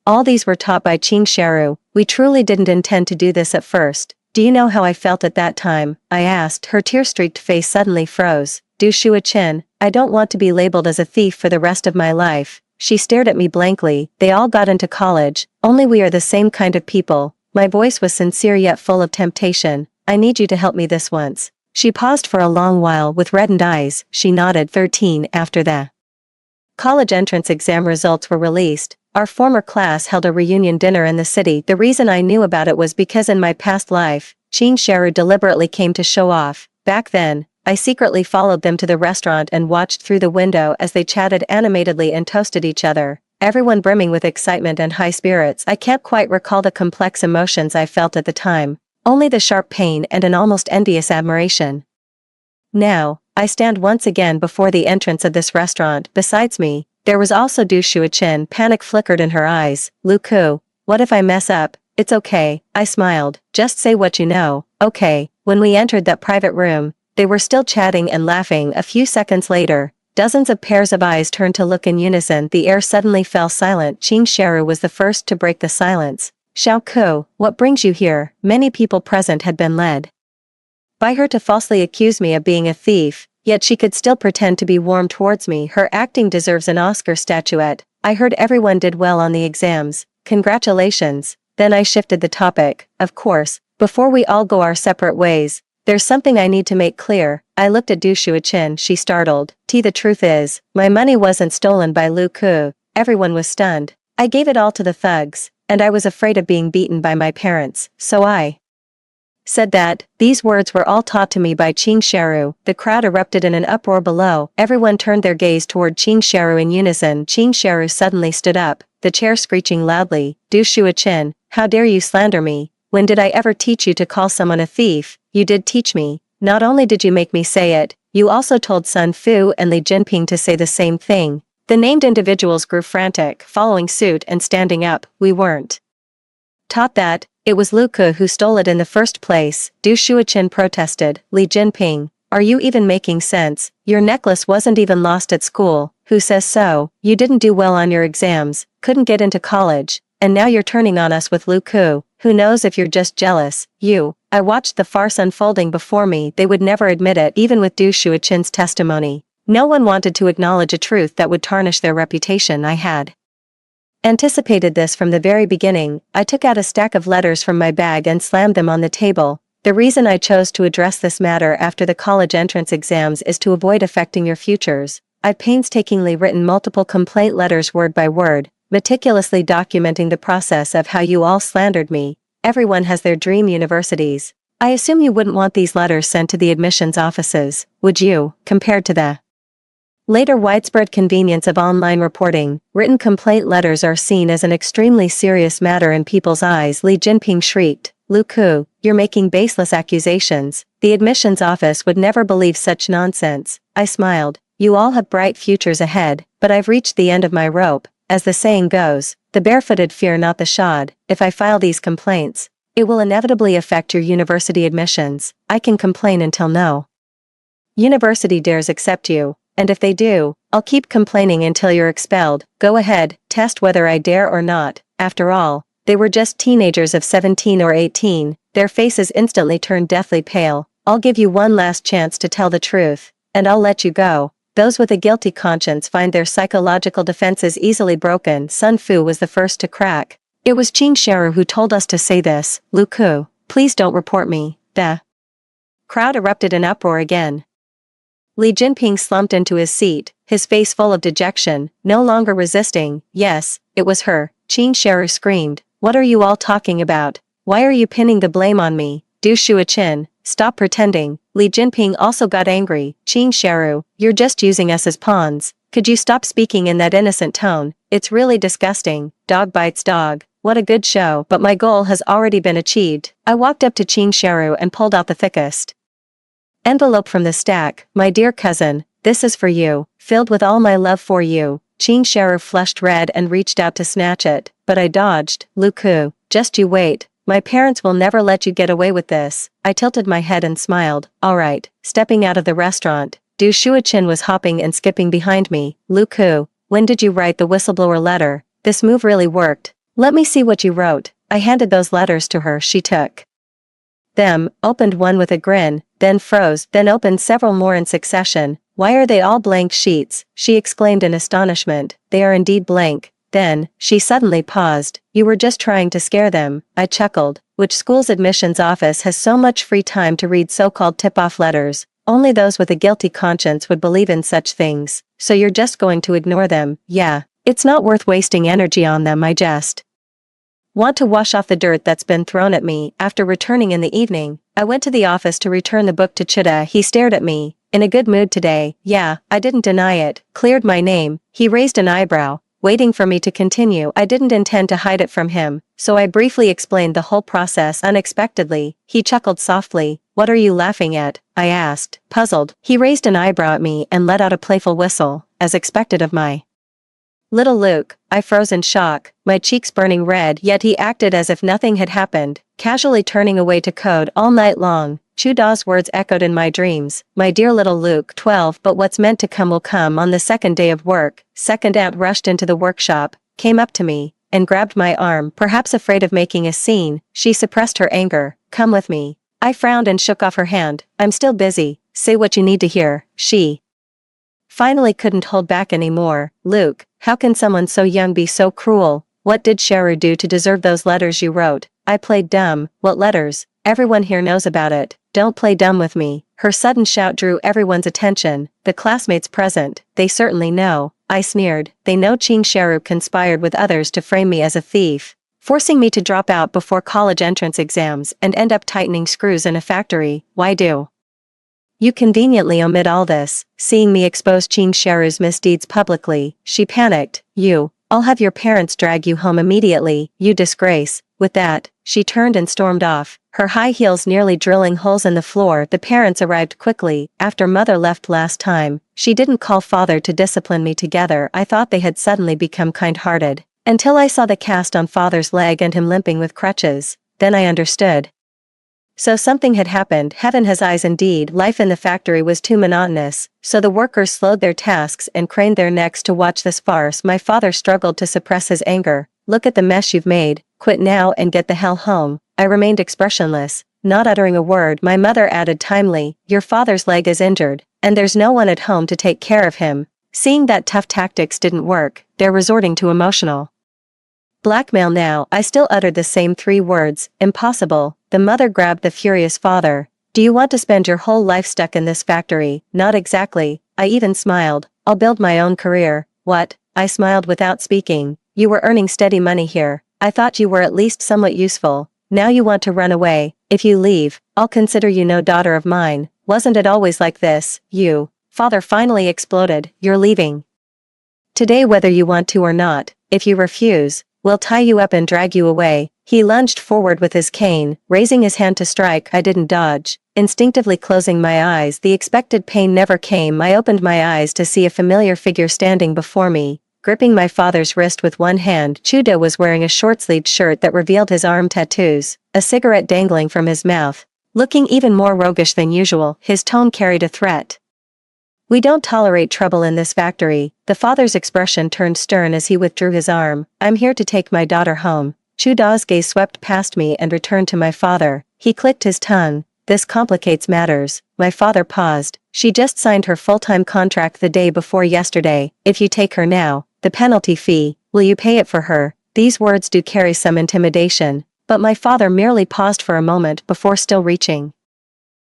All these were taught by Qingsharu. We truly didn't intend to do this at first. Do you know how I felt at that time? I asked. Her tear-streaked face suddenly froze. Du Shuo-chen, I don't want to be labeled as a thief for the rest of my life. She stared at me blankly. They all got into college, only we are the same kind of people. My voice was sincere yet full of temptation. I need you to help me this once. She paused for a long while with reddened eyes. She nodded. 13. After the college entrance exam results were released, our former class held a reunion dinner in the city. The reason I knew about it was because in my past life, Qingsharu deliberately came to show off. Back then, I secretly followed them to the restaurant and watched through the window as they chatted animatedly and toasted each other, everyone brimming with excitement and high spirits. I can't quite recall the complex emotions I felt at the time, only the sharp pain and an almost envious admiration. Now, I stand once again before the entrance of this restaurant. Besides me, there was also Du Shuo-chen. Panic flickered in her eyes. Lu-ku, what if I mess up? It's okay, I smiled. Just say what you know, okay. When we entered that private room, they were still chatting and laughing. A few seconds later, dozens of pairs of eyes turned to look in unison. The air suddenly fell silent. Qingsharu was the first to break the silence. Xiao Ku, what brings you here? Many people present had been led by her to falsely accuse me of being a thief, yet she could still pretend to be warm towards me. Her acting deserves an Oscar statuette. I heard everyone did well on the exams. Congratulations. Then I shifted the topic. Of course, before we all go our separate ways, there's something I need to make clear. I looked at Du Shuichin. She startled. The truth is, my money wasn't stolen by Lu Ku. Everyone was stunned. I gave it all to the thugs, and I was afraid of being beaten by my parents, so I said that. These words were all taught to me by Qingsharu. The crowd erupted in an uproar below. Everyone turned their gaze toward Qingsharu in unison. Qingsharu suddenly stood up, the chair screeching loudly. Du Shuichin, how dare you slander me? When did I ever teach you to call someone a thief? You did teach me. Not only did you make me say it, you also told Sun Fu and Li Jinping to say the same thing. The named individuals grew frantic, following suit and standing up. We weren't taught that. It was Lu Ku who stole it in the first place. Du Shuichin protested. Li Jinping, are you even making sense? Your necklace wasn't even lost at school. Who says so? You didn't do well on your exams, couldn't get into college, and now you're turning on us with Lu Ku. Who knows if you're just jealous? I watched the farce unfolding before me. They would never admit it. Even with Du Shuichin's testimony, no one wanted to acknowledge a truth that would tarnish their reputation. I had anticipated this from the very beginning. I took out a stack of letters from my bag and slammed them on the table. The reason I chose to address this matter after the college entrance exams is to avoid affecting your futures. I've painstakingly written multiple complaint letters word by word, meticulously documenting the process of how you all slandered me. Everyone has their dream universities. I assume you wouldn't want these letters sent to the admissions offices, would you? Compared to the later widespread convenience of online reporting, written complaint letters are seen as an extremely serious matter in people's eyes. Li Jinping shrieked. Lu Ku, you're making baseless accusations. The admissions office would never believe such nonsense. I smiled. You all have bright futures ahead, but I've reached the end of my rope. As the saying goes, the barefooted fear not the shod. If I file these complaints, it will inevitably affect your university admissions. I can complain until no university dares accept you. And if they do, I'll keep complaining until you're expelled. Go ahead, test whether I dare or not. After all, they were just teenagers of 17 or 18, their faces instantly turned deathly pale. I'll give you one last chance to tell the truth, and I'll let you go. Those with a guilty conscience find their psychological defenses easily broken. Sun Fu was the first to crack. It was Qingsharu who told us to say this. Lu Ku, please don't report me. The crowd erupted in uproar again. Li Jinping slumped into his seat, his face full of dejection, no longer resisting. Yes, it was her. Qingsharu screamed. What are you all talking about? Why are you pinning the blame on me? Du Shuichin, stop pretending. Li Jinping also got angry. Qingsharu, you're just using us as pawns. Could you stop speaking in that innocent tone? It's really disgusting. Dog bites dog. What a good show, but my goal has already been achieved. I walked up to Qingsharu and pulled out the thickest envelope from the stack. My dear cousin, this is for you, filled with all my love for you. Qingsharu flushed red and reached out to snatch it, but I dodged. Lu Ku, just you wait. My parents will never let you get away with this. I tilted my head and smiled. All right. Stepping out of the restaurant, Du Shuichin was hopping and skipping behind me. Lu Ku, when did you write the whistleblower letter? This move really worked. Let me see what you wrote. I handed those letters to her. She took them, opened one with a grin, then froze, then opened several more in succession. Why are they all blank sheets? She exclaimed in astonishment. They are indeed blank. Then, she suddenly paused. You were just trying to scare them. I chuckled. Which school's admissions office has so much free time to read so-called tip-off letters? Only those with a guilty conscience would believe in such things. So you're just going to ignore them? Yeah. It's not worth wasting energy on them. I just want to wash off the dirt that's been thrown at me. After returning in the evening, I went to the office to return the book to Chida. He stared at me. In a good mood today. Yeah, I didn't deny it. Cleared my name. He raised an eyebrow, waiting for me to continue. I didn't intend to hide it from him, so I briefly explained the whole process unexpectedly. He chuckled softly. What are you laughing at? I asked, puzzled. He raised an eyebrow at me and let out a playful whistle, as expected of my Little Luke, I froze in shock, my cheeks burning red, yet he acted as if nothing had happened, casually turning away to code all night long. Chuda's words echoed in my dreams. My dear little Luke, 12, but what's meant to come will come. On the second day of work, second aunt rushed into the workshop, came up to me, and grabbed my arm, perhaps afraid of making a scene. She suppressed her anger. Come with me. I frowned and shook off her hand. I'm still busy. Say what you need to hear. She finally couldn't hold back anymore. Luke, how can someone so young be so cruel? What did Cheru do to deserve those letters you wrote? I played dumb. What letters? Everyone here knows about it. Don't play dumb with me. Her sudden shout drew everyone's attention. The classmates present, they certainly know. I sneered. They know Qing Cheru conspired with others to frame me as a thief, forcing me to drop out before college entrance exams and end up tightening screws in a factory. Why do you conveniently omit all this? Seeing me expose Qing Cheru's misdeeds publicly, she panicked. I'll have your parents drag you home immediately, you disgrace. With that, she turned and stormed off, her high heels nearly drilling holes in the floor. The parents arrived quickly. After mother left last time, she didn't call father to discipline me together. I thought they had suddenly become kind-hearted, until I saw the cast on father's leg and him limping with crutches. Then I understood. So something had happened. Heaven has eyes indeed. Life in the factory was too monotonous, so the workers slowed their tasks and craned their necks to watch this farce. My father struggled to suppress his anger. Look at the mess you've made. Quit now and get the hell home. I remained expressionless, not uttering a word. My mother added timely, your father's leg is injured, and there's no one at home to take care of him. Seeing that tough tactics didn't work, they're resorting to emotional blackmail now. I still uttered the same 3 words. Impossible. The mother grabbed the furious father. Do you want to spend your whole life stuck in this factory? Not exactly. I even smiled. I'll build my own career. What? I smiled without speaking. You were earning steady money here. I thought you were at least somewhat useful. Now you want to run away. If you leave, I'll consider you no daughter of mine. Wasn't it always like this? Father finally exploded. You're leaving today whether you want to or not. If you refuse, we'll tie you up and drag you away. He lunged forward with his cane, raising his hand to strike. I didn't dodge. Instinctively closing my eyes, the expected pain never came. I opened my eyes to see a familiar figure standing before me, gripping my father's wrist with one hand. Chuda was wearing a short-sleeved shirt that revealed his arm tattoos, a cigarette dangling from his mouth. Looking even more roguish than usual, his tone carried a threat. We don't tolerate trouble in this factory. The father's expression turned stern as he withdrew his arm. I'm here to take my daughter home. Chuda's gaze swept past me and returned to my father. He clicked his tongue. This complicates matters. My father paused. She just signed her full-time contract the day before yesterday. If you take her now, the penalty fee, will you pay it for her? These words do carry some intimidation, but my father merely paused for a moment before still reaching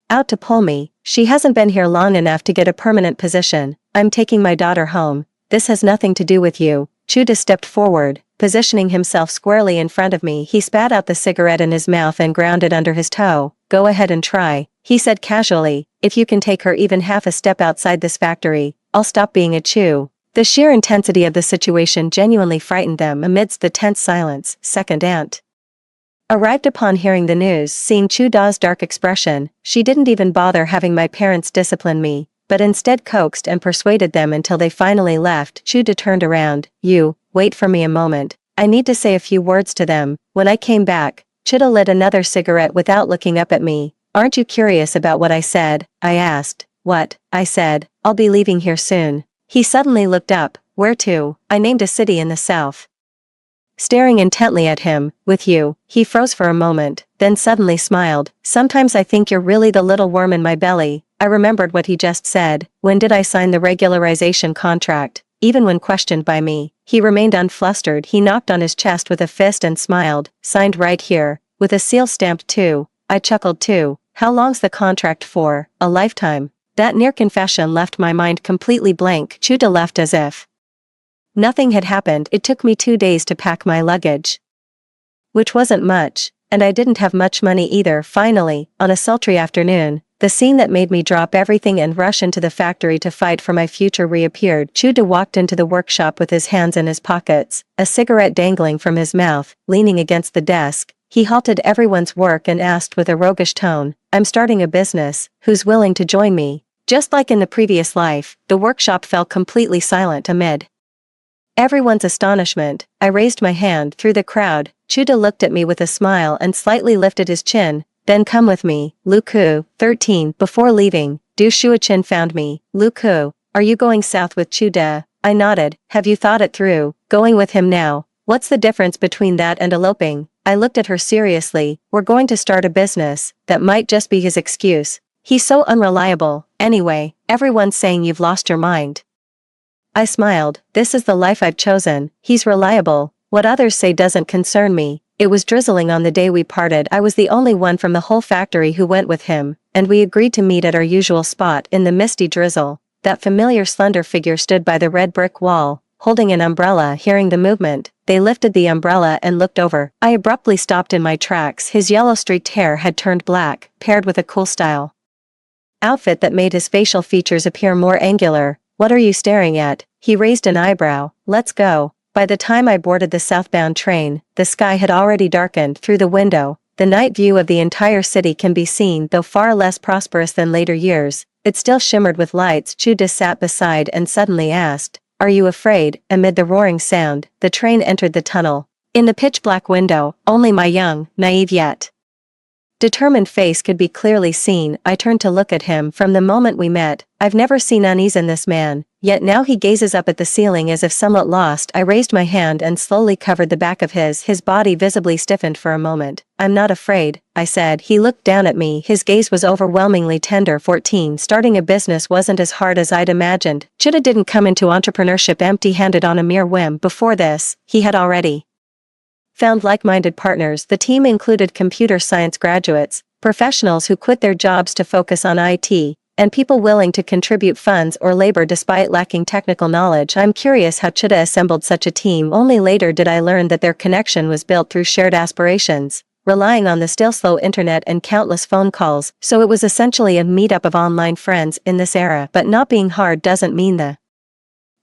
out to pull me. She hasn't been here long enough to get a permanent position. I'm taking my daughter home. This has nothing to do with you. Chuda stepped forward, positioning himself squarely in front of me. He spat out the cigarette in his mouth and ground it under his toe. Go ahead and try, he said casually. If you can take her even half a step outside this factory, I'll stop being a Chew. The sheer intensity of the situation genuinely frightened them. Amidst the tense silence, second aunt arrived upon hearing the news. Seeing Chuda's dark expression, she didn't even bother having my parents discipline me, but instead coaxed and persuaded them until they finally left. Chuda turned around. Wait for me a moment. I need to say a few words to them. When I came back, Chuda lit another cigarette without looking up at me. Aren't you curious about what I said? I asked. What? I said, I'll be leaving here soon. He suddenly looked up. Where to? I named a city in the south. Staring intently at him. With you. He froze for a moment, then suddenly smiled. Sometimes I think you're really the little worm in my belly. I remembered what he just said. When did I sign the regularization contract? Even when questioned by me, he remained unflustered. He knocked on his chest with a fist and smiled. Signed right here, with a seal stamped too. I chuckled too. How long's the contract for? A lifetime. That near confession left my mind completely blank. Chuda left as if nothing had happened. It took me 2 days to pack my luggage, which wasn't much, and I didn't have much money either. Finally, on a sultry afternoon, the scene that made me drop everything and rush into the factory to fight for my future reappeared. Chuda walked into the workshop with his hands in his pockets, a cigarette dangling from his mouth. Leaning against the desk, he halted everyone's work and asked with a roguish tone, I'm starting a business. Who's willing to join me? Just like in the previous life, the workshop fell completely silent amid Everyone's astonishment, I raised my hand through the crowd. Chuda looked at me with a smile and slightly lifted his chin. Then come with me, Luku, 13, before leaving. Du Shuachin found me, Luku. Are you going south with Chuda? I nodded. Have you thought it through? Going with him now? What's the difference between that and eloping? I looked at her seriously. We're going to start a business. That might just be his excuse. He's so unreliable. Anyway, everyone's saying you've lost your mind. I smiled. This is the life I've chosen. He's reliable. What others say doesn't concern me. It was drizzling on the day we parted. I was the only one from the whole factory who went with him, and we agreed to meet at our usual spot in the misty drizzle. That familiar slender figure stood by the red brick wall, holding an umbrella. Hearing the movement, they lifted the umbrella and looked over. I abruptly stopped in my tracks. His yellow-streaked hair had turned black, paired with a cool style outfit that made his facial features appear more angular. What are you staring at? He raised an eyebrow. Let's go. By the time I boarded the southbound train, the sky had already darkened. Through the window, the night view of the entire city can be seen, though far less prosperous than later years. It still shimmered with lights. Chuda sat beside and suddenly asked, "Are you afraid?" Amid the roaring sound, the train entered the tunnel. In the pitch-black window, only my young, naive yet determined face could be clearly seen. I turned to look at him. From the moment we met, I've never seen unease in this man, yet now he gazes up at the ceiling as if somewhat lost. I raised my hand and slowly covered the back of his body visibly stiffened for a moment. "I'm not afraid," I said. He looked down at me. His gaze was overwhelmingly tender. 14. Starting a business wasn't as hard as I'd imagined. Chuda didn't come into entrepreneurship empty-handed on a mere whim. Before this, he had already found like-minded partners. The team included computer science graduates, professionals who quit their jobs to focus on IT, and people willing to contribute funds or labor despite lacking technical knowledge. I'm curious how Chuda assembled such a team. Only later did I learn that their connection was built through shared aspirations, relying on the still slow internet and countless phone calls. So it was essentially a meetup of online friends in this era. But not being hard doesn't mean the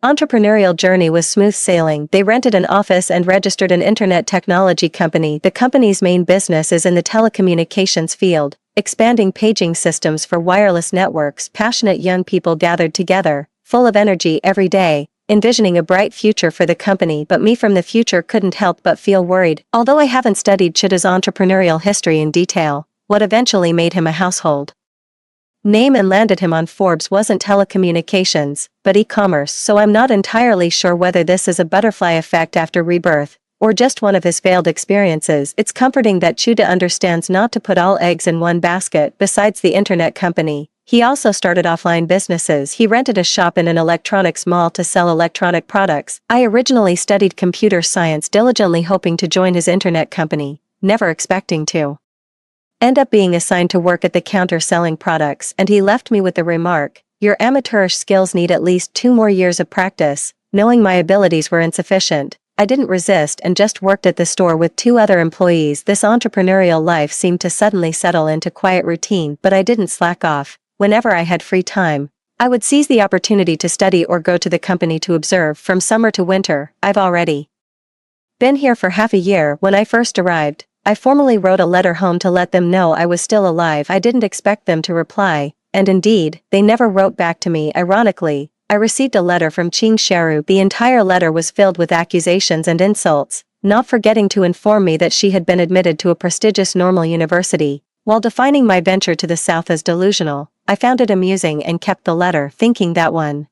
entrepreneurial journey was smooth sailing. They rented an office and registered an internet technology company. The company's main business is in the telecommunications field, expanding paging systems for wireless networks. Passionate young people gathered together, full of energy every day, envisioning a bright future for the company. But me from the future couldn't help but feel worried. Although I haven't studied Chuda's entrepreneurial history in detail, what eventually made him a household name and landed him on Forbes wasn't telecommunications, but e-commerce. So I'm not entirely sure whether this is a butterfly effect after rebirth, or just one of his failed experiences. It's comforting that Chuda understands not to put all eggs in one basket. Besides the internet company, he also started offline businesses. He rented a shop in an electronics mall to sell electronic products. I originally studied computer science, diligently hoping to join his internet company, never expecting to end up being assigned to work at the counter selling products, and he left me with the remark, "Your amateurish skills need at least 2 more years of practice." Knowing my abilities were insufficient, I didn't resist and just worked at the store with 2 other employees. This entrepreneurial life seemed to suddenly settle into quiet routine, but I didn't slack off. Whenever I had free time, I would seize the opportunity to study or go to the company to observe. From summer to winter, I've already been here for half a year. When I first arrived, I formally wrote a letter home to let them know I was still alive. I didn't expect them to reply, and indeed, they never wrote back to me. Ironically, I received a letter from Ching Sharu. The entire letter was filled with accusations and insults, not forgetting to inform me that she had been admitted to a prestigious normal university. While defining my venture to the south as delusional, I found it amusing and kept the letter, thinking that one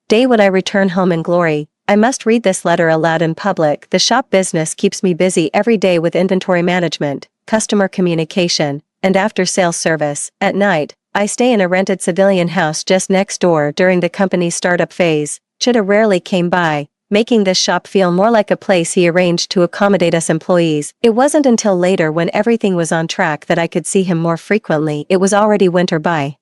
day when I return home in glory, I must read this letter aloud in public. The shop business keeps me busy every day with inventory management, customer communication, and after-sales service. At night, I stay in a rented civilian house just next door. During the company's startup phase, Chuda rarely came by, making this shop feel more like a place he arranged to accommodate us employees. It wasn't until later, when everything was on track, that I could see him more frequently. It was already winter by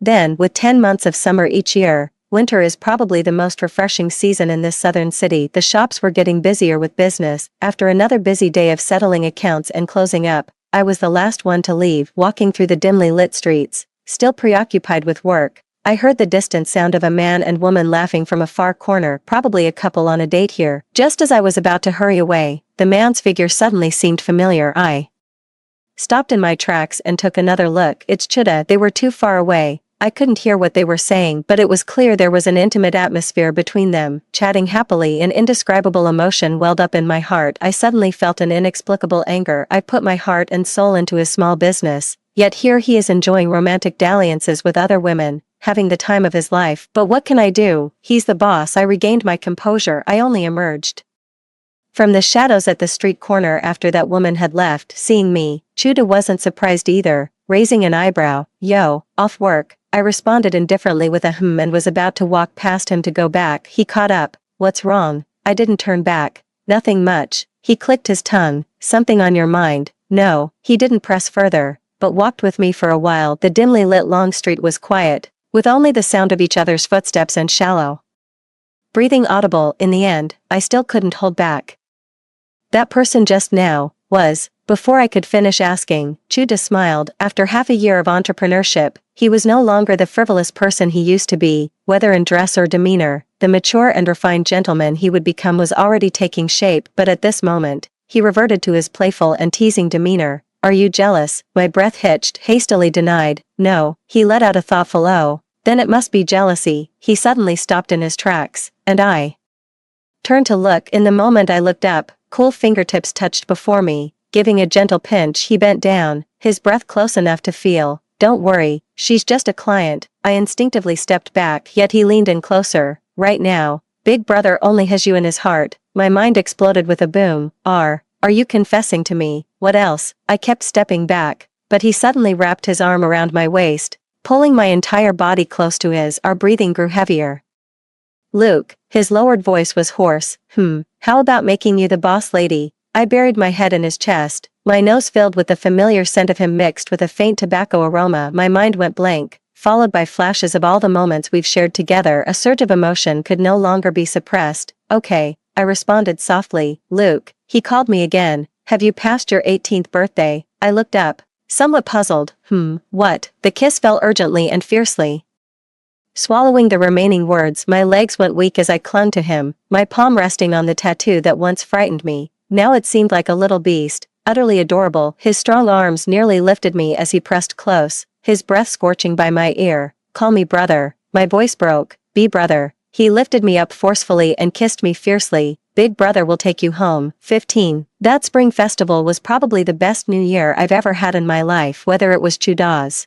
then. With 10 months of summer each year, winter is probably the most refreshing season in this southern city. The shops were getting busier with business. After another busy day of settling accounts and closing up, I was the last one to leave. Walking through the dimly lit streets, still preoccupied with work, I heard the distant sound of a man and woman laughing from a far corner, probably a couple on a date here. Just as I was about to hurry away, the man's figure suddenly seemed familiar. I stopped in my tracks and took another look. It's Chuda. They were too far away, I couldn't hear what they were saying, but it was clear there was an intimate atmosphere between them, chatting happily. An indescribable emotion welled up in my heart. I suddenly felt an inexplicable anger. I put my heart and soul into his small business, yet here he is enjoying romantic dalliances with other women, having the time of his life. But what can I do? He's the boss. I regained my composure. I only emerged from the shadows at the street corner after that woman had left. Seeing me, Chuda wasn't surprised either, raising an eyebrow. Yo, off work, I responded indifferently with a and was about to walk past him to go back. He caught up. What's wrong? I didn't turn back. Nothing much. He clicked his tongue. Something on your mind? No, he didn't press further, but walked with me for a while. The dimly lit long street was quiet, with only the sound of each other's footsteps and shallow breathing audible. In the end, I still couldn't hold back. That person just now was. Before I could finish asking, Chuda smiled. After half a year of entrepreneurship, he was no longer the frivolous person he used to be, whether in dress or demeanor. The mature and refined gentleman he would become was already taking shape, but at this moment, he reverted to his playful and teasing demeanor. Are you jealous? My breath hitched. Hastily denied. No. He let out a thoughtful oh. Then it must be jealousy. He suddenly stopped in his tracks, and I turned to look. In the moment I looked up, cool fingertips touched before me. Giving a gentle pinch, he bent down, his breath close enough to feel. Don't worry, she's just a client. I instinctively stepped back, yet he leaned in closer. Right now, Big Brother only has you in his heart. My mind exploded with a boom. Are you confessing to me? What else? I kept stepping back, but he suddenly wrapped his arm around my waist, pulling my entire body close to his. Our breathing grew heavier. Luke, his lowered voice was hoarse. How about making you the boss lady? I buried my head in his chest, my nose filled with the familiar scent of him mixed with a faint tobacco aroma. My mind went blank, followed by flashes of all the moments we've shared together. A surge of emotion could no longer be suppressed. Okay, I responded softly. Luke, he called me again. Have you passed your 18th birthday? I looked up, somewhat puzzled. What? The kiss fell urgently and fiercely. Swallowing the remaining words, my legs went weak as I clung to him, my palm resting on the tattoo that once frightened me. Now it seemed like a little beast, utterly adorable. His strong arms nearly lifted me as he pressed close, his breath scorching by my ear. Call me brother. My voice broke. Be brother. He lifted me up forcefully and kissed me fiercely. Big Brother will take you home. 15. That spring festival was probably the best New Year I've ever had in my life. Whether it was Chuda's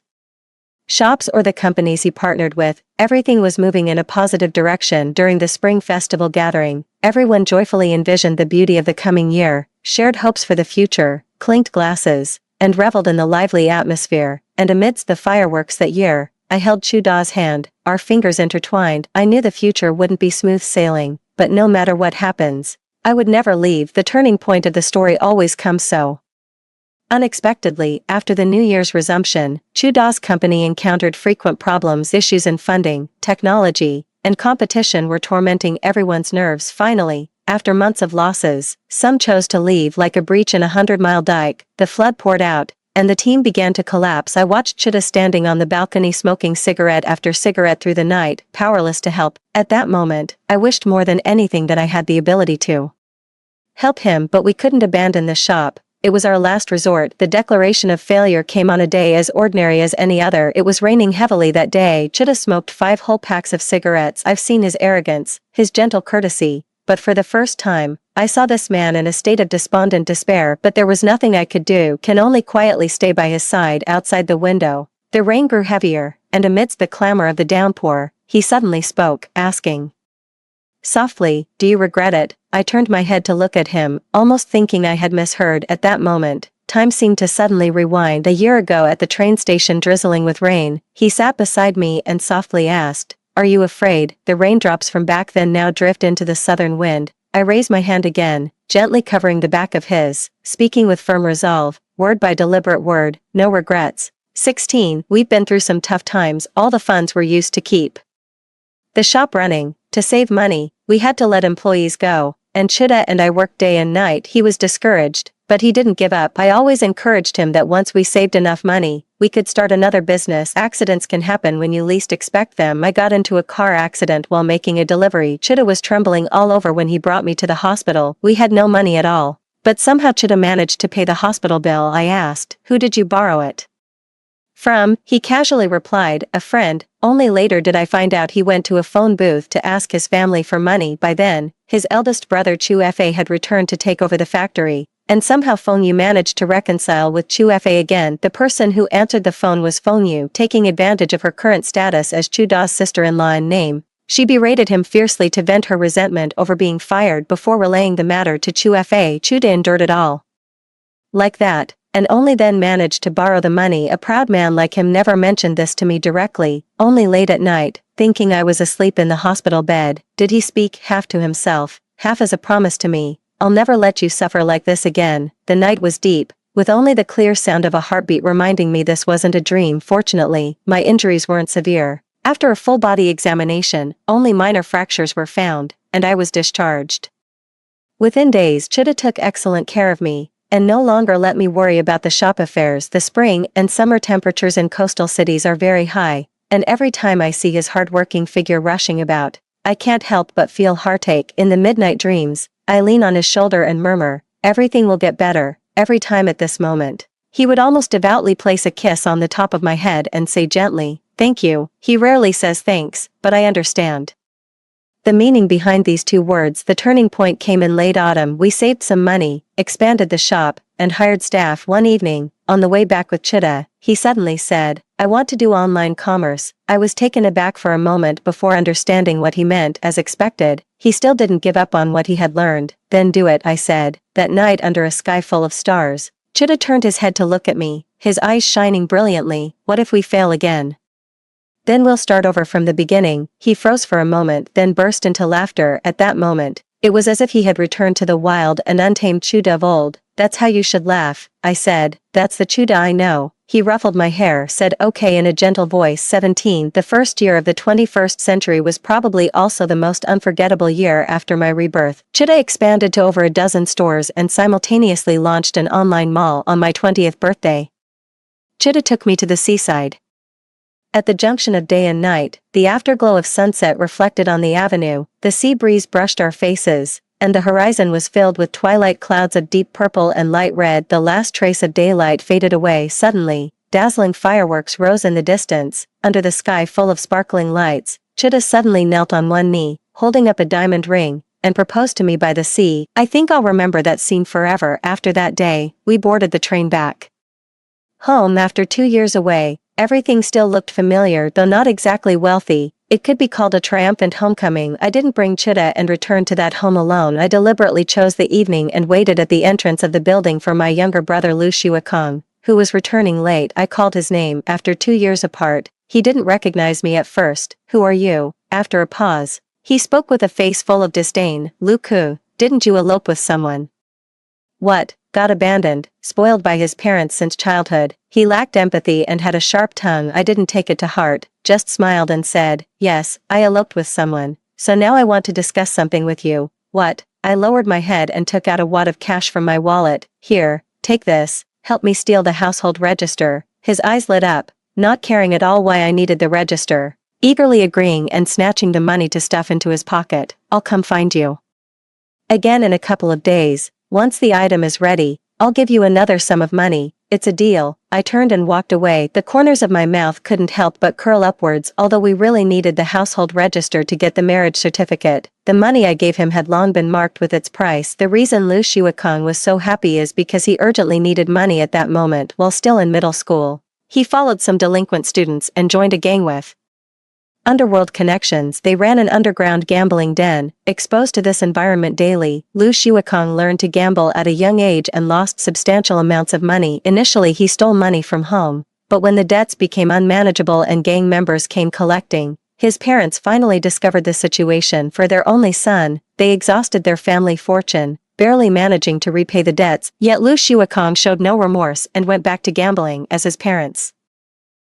shops or the companies he partnered with, everything was moving in a positive direction. During the spring festival gathering, everyone joyfully envisioned the beauty of the coming year, shared hopes for the future, clinked glasses, and reveled in the lively atmosphere. And amidst the fireworks that year, I held Chuda's hand, our fingers intertwined. I knew the future wouldn't be smooth sailing, but no matter what happens, I would never leave. The turning point of the story always comes so unexpectedly. After the New Year's resumption, Chuda's company encountered frequent problems. Issues in funding, technology, and competition were tormenting everyone's nerves. Finally, after months of losses, some chose to leave. Like a breach in a 100-mile dike, the flood poured out, and the team began to collapse. I watched Chuda standing on the balcony smoking cigarette after cigarette through the night, powerless to help. At that moment, I wished more than anything that I had the ability to help him, but we couldn't abandon the shop. It was our last resort. The declaration of failure came on a day as ordinary as any other. It was raining heavily that day. Chuda smoked 5 whole packs of cigarettes. I've seen his arrogance, his gentle courtesy, but for the first time, I saw this man in a state of despondent despair. But there was nothing I could do, can only quietly stay by his side. Outside the window, the rain grew heavier, and amidst the clamor of the downpour, he suddenly spoke, asking softly, do you regret it? I turned my head to look at him, almost thinking I had misheard. At that moment, time seemed to suddenly rewind. A year ago at the train station, drizzling with rain, he sat beside me and softly asked, are you afraid? The raindrops from back then now drift into the southern wind. I raised my hand again, gently covering the back of his, speaking with firm resolve, word by deliberate word, no regrets. 16. We've been through some tough times. All the funds were used to keep the shop running. To save money, we had to let employees go, and Chuda and I worked day and night. He was discouraged, but he didn't give up. I always encouraged him that once we saved enough money, we could start another business. Accidents can happen when you least expect them. I got into a car accident while making a delivery. Chuda was trembling all over when he brought me to the hospital. We had no money at all, but somehow Chuda managed to pay the hospital bill. I asked, who did you borrow it From, he casually replied, a friend. Only later did I find out he went to a phone booth to ask his family for money. By then, his eldest brother Chu Fa had returned to take over the factory, and somehow Feng Yu managed to reconcile with Chu Fa again. The person who answered the phone was Feng Yu, taking advantage of her current status as Chu Da's sister-in-law in name. She berated him fiercely to vent her resentment over being fired before relaying the matter to Chu Fa. Chu Da endured it all like that, and only then managed to borrow the money. A proud man like him never mentioned this to me directly, only late at night, thinking I was asleep in the hospital bed, did he speak, half to himself, half as a promise to me. I'll never let you suffer like this again. The night was deep, with only the clear sound of a heartbeat reminding me this wasn't a dream. Fortunately, my injuries weren't severe. After a full body examination, only minor fractures were found, and I was discharged. Within days, Chuda took excellent care of me, and no longer let me worry about the shop affairs. The spring and summer temperatures in coastal cities are very high, and every time I see his hard-working figure rushing about, I can't help but feel heartache. In the midnight dreams, I lean on his shoulder and murmur, everything will get better. Every time at this moment, he would almost devoutly place a kiss on the top of my head and say gently, thank you. He rarely says thanks, but I understand the meaning behind these two words. The turning point came in late autumn. We saved some money, expanded the shop, and hired staff. One evening, on the way back with Chuda, he suddenly said, I want to do online commerce. I was taken aback for a moment before understanding what he meant. As expected, he still didn't give up on what he had learned. Then do it, I said. That night under a sky full of stars, Chuda turned his head to look at me, his eyes shining brilliantly. What if we fail again? Then we'll start over from the beginning. He froze for a moment, then burst into laughter. At that moment, it was as if he had returned to the wild and untamed Chuda of old. That's how you should laugh, I said. That's the Chuda I know. He ruffled my hair, said okay in a gentle voice. 17. The first year of the 21st century was probably also the most unforgettable year after my rebirth. Chuda expanded to over a dozen stores and simultaneously launched an online mall on my 20th birthday. Chuda took me to the seaside. At the junction of day and night, the afterglow of sunset reflected on the avenue, the sea breeze brushed our faces, and the horizon was filled with twilight clouds of deep purple and light red. The last trace of daylight faded away. Suddenly, dazzling fireworks rose in the distance. Under the sky full of sparkling lights, Chuda suddenly knelt on one knee, holding up a diamond ring, and proposed to me by the sea. I think I'll remember that scene forever. After that day, we boarded the train back home. After 2 years away, everything still looked familiar. Though not exactly wealthy, it could be called a triumphant homecoming. I didn't bring Chuda and return to that home alone. I deliberately chose the evening and waited at the entrance of the building for my younger brother Lu Shuakong, who was returning late. I called his name. After 2 years apart, he didn't recognize me at first. Who are you? After a pause, he spoke with a face full of disdain. Lu Ku, didn't you elope with someone? What? Got abandoned, spoiled by his parents since childhood. He lacked empathy and had a sharp tongue. I didn't take it to heart, just smiled and said, yes, I eloped with someone. So now I want to discuss something with you. What? I lowered my head and took out a wad of cash from my wallet. Here, take this, help me steal the household register. His eyes lit up, not caring at all why I needed the register, eagerly agreeing and snatching the money to stuff into his pocket. I'll come find you again in a couple of days. Once the item is ready, I'll give you another sum of money. It's a deal. I turned and walked away. The corners of my mouth couldn't help but curl upwards. Although we really needed the household register to get the marriage certificate, the money I gave him had long been marked with its price. The reason Lu Shuakong was so happy is because he urgently needed money at that moment while still in middle school. He followed some delinquent students and joined a gang with underworld connections. They ran an underground gambling den. Exposed to this environment daily, Lu Shuakong learned to gamble at a young age and lost substantial amounts of money. Initially he stole money from home, but when the debts became unmanageable and gang members came collecting, his parents finally discovered the situation. For their only son, they exhausted their family fortune, barely managing to repay the debts. Yet Lu Shuakong showed no remorse and went back to gambling. As his parents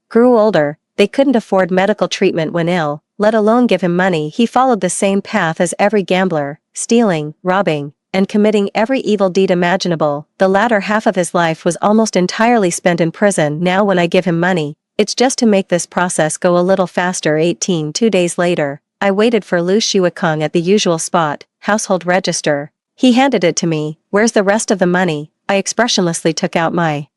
grew older, they couldn't afford medical treatment when ill, let alone give him money. He followed the same path as every gambler, stealing, robbing, and committing every evil deed imaginable. The latter half of his life was almost entirely spent in prison. Now when I give him money, it's just to make this process go a little faster. 18. 2 days later, I waited for Lu Shuakong at the usual spot, household register. He handed it to me. Where's the rest of the money? I expressionlessly took out my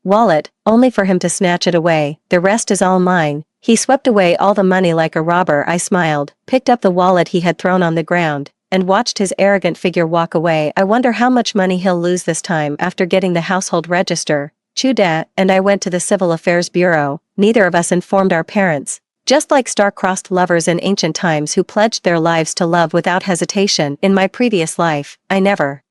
wallet, only for him to snatch it away. "The rest is all mine." He swept away all the money like a robber. I smiled, picked up the wallet he had thrown on the ground, and watched his arrogant figure walk away. "I wonder how much money he'll lose this time." After getting the household register, Chuda and I went to the Civil Affairs Bureau. Neither of us informed our parents. Just like star-crossed lovers in ancient times who pledged their lives to love without hesitation. In my previous life, I never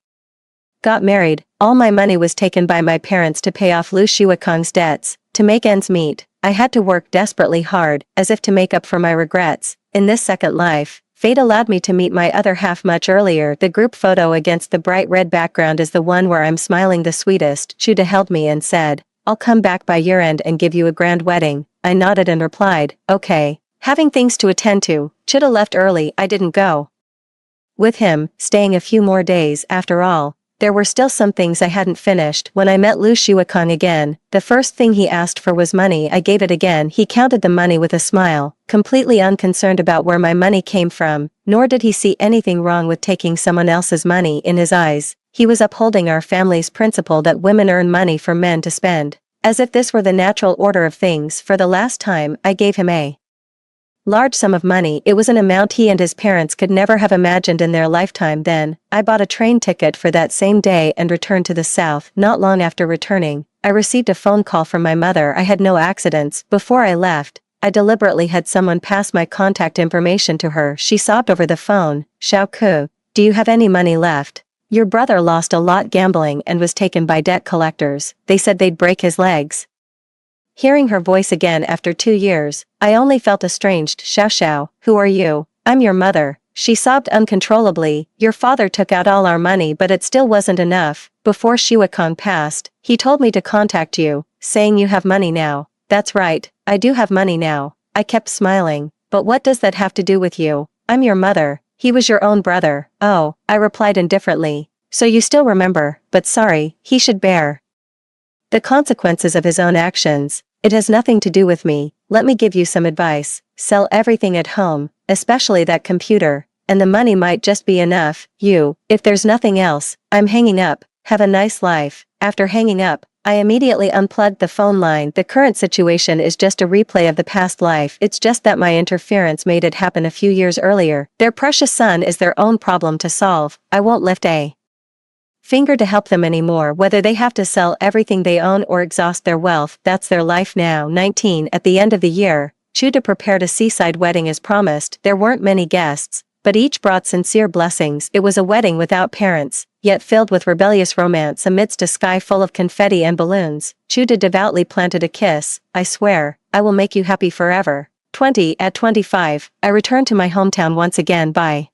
got married. All my money was taken by my parents to pay off Lu Shuakang's debts. To make ends meet, I had to work desperately hard, as if to make up for my regrets. In this second life, fate allowed me to meet my other half much earlier. The group photo against the bright red background is the one where I'm smiling the sweetest. Chuda held me and said, "I'll come back by year-end and give you a grand wedding." I nodded and replied, "Okay." Having things to attend to, Chuda left early. I didn't go with him, staying a few more days. After all, there were still some things I hadn't finished. When I met Lu Shuakang again, the first thing he asked for was money. I gave it again. He counted the money with a smile, completely unconcerned about where my money came from, nor did he see anything wrong with taking someone else's money. In his eyes, he was upholding our family's principle that women earn money for men to spend, as if this were the natural order of things. For the last time, I gave him a large sum of money. It was an amount he and his parents could never have imagined in their lifetime. Then, I bought a train ticket for that same day and returned to the south. Not long after returning, I received a phone call from my mother. I had no accidents. Before I left, I deliberately had someone pass my contact information to her. She sobbed over the phone. "Xiao Ku, do you have any money left? Your brother lost a lot gambling and was taken by debt collectors. They said they'd break his legs." Hearing her voice again after 2 years, I only felt estranged. "Xiao Xiao, who are you?" "I'm your mother." She sobbed uncontrollably. "Your father took out all our money, but it still wasn't enough. Before Shuakang passed, he told me to contact you, saying you have money now." "That's right, I do have money now." I kept smiling. "But what does that have to do with you?" "I'm your mother. He was your own brother." "Oh," I replied indifferently. "So you still remember, but sorry, he should bear the consequences of his own actions. It has nothing to do with me. Let me give you some advice. Sell everything at home, especially that computer, and the money might just be enough. If there's nothing else, I'm hanging up. Have a nice life." After hanging up, I immediately unplugged the phone line. The current situation is just a replay of the past life. It's just that my interference made it happen a few years earlier. Their precious son is their own problem to solve. I won't lift a finger to help them anymore. Whether they have to sell everything they own or exhaust their wealth, that's their life now. 19. At the end of the year, Chuda prepared a seaside wedding as promised. There weren't many guests, but each brought sincere blessings. It was a wedding without parents, yet filled with rebellious romance amidst a sky full of confetti and balloons. Chuda devoutly planted a kiss. "I swear, I will make you happy forever." 20. At 25, I returned to my hometown once again. By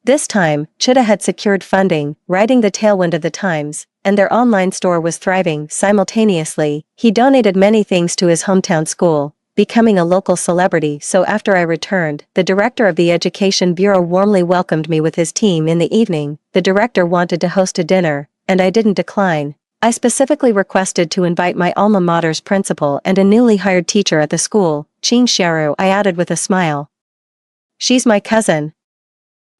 this time, Chuda had secured funding, riding the tailwind of the times, and their online store was thriving. Simultaneously, he donated many things to his hometown school, becoming a local celebrity. So after I returned, the director of the Education Bureau warmly welcomed me with his team. In the evening, the director wanted to host a dinner, and I didn't decline. I specifically requested to invite my alma mater's principal and a newly hired teacher at the school, Qing Sharu. I added with a smile, "She's my cousin."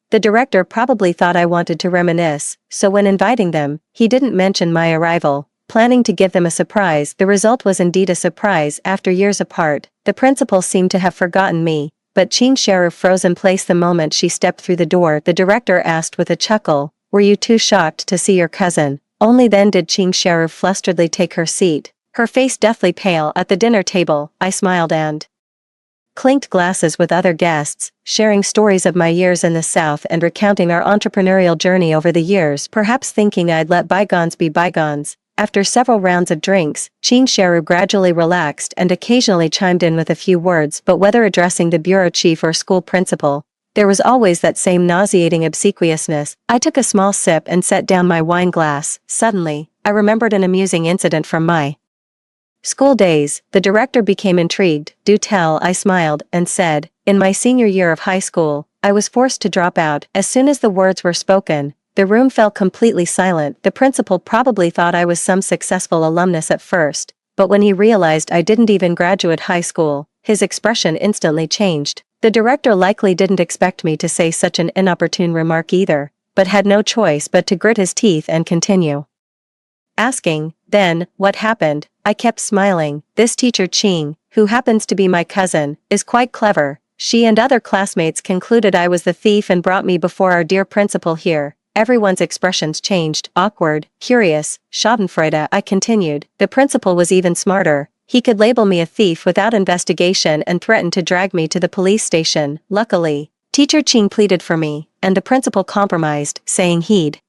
The director probably thought I wanted to reminisce, so when inviting them, he didn't mention my arrival, planning to give them a surprise. The result was indeed a surprise. After years apart, the principal seemed to have forgotten me, but Qing Sharu froze in place the moment she stepped through the door. The director asked with a chuckle, "Were you too shocked to see your cousin?" Only then did Qing Sharu flusteredly take her seat, her face deathly pale. At the dinner table, I smiled and clinked glasses with other guests, sharing stories of my years in the South and recounting our entrepreneurial journey over the years, perhaps thinking I'd let bygones be bygones. After several rounds of drinks, Qing Sharu gradually relaxed and occasionally chimed in with a few words, but whether addressing the bureau chief or school principal, there was always that same nauseating obsequiousness. I took a small sip and set down my wine glass. Suddenly, I remembered an amusing incident from my school days. The director became intrigued. "Do tell," I smiled, and said, "In my senior year of high school, I was forced to drop out." As soon as the words were spoken, the room fell completely silent. The principal probably thought I was some successful alumnus at first, but when he realized I didn't even graduate high school, his expression instantly changed. The director likely didn't expect me to say such an inopportune remark either, but had no choice but to grit his teeth and continue asking, "Then, what happened? I kept smiling. This teacher Ching, who happens to be my cousin, is quite clever. She and other classmates concluded I was the thief and brought me before our dear principal here. Everyone's expressions changed. Awkward, curious, schadenfreude, I continued. The principal was even smarter. He could label me a thief without investigation and threatened to drag me to the police station. Luckily, Teacher Ching pleaded for me, and the principal compromised, saying he'd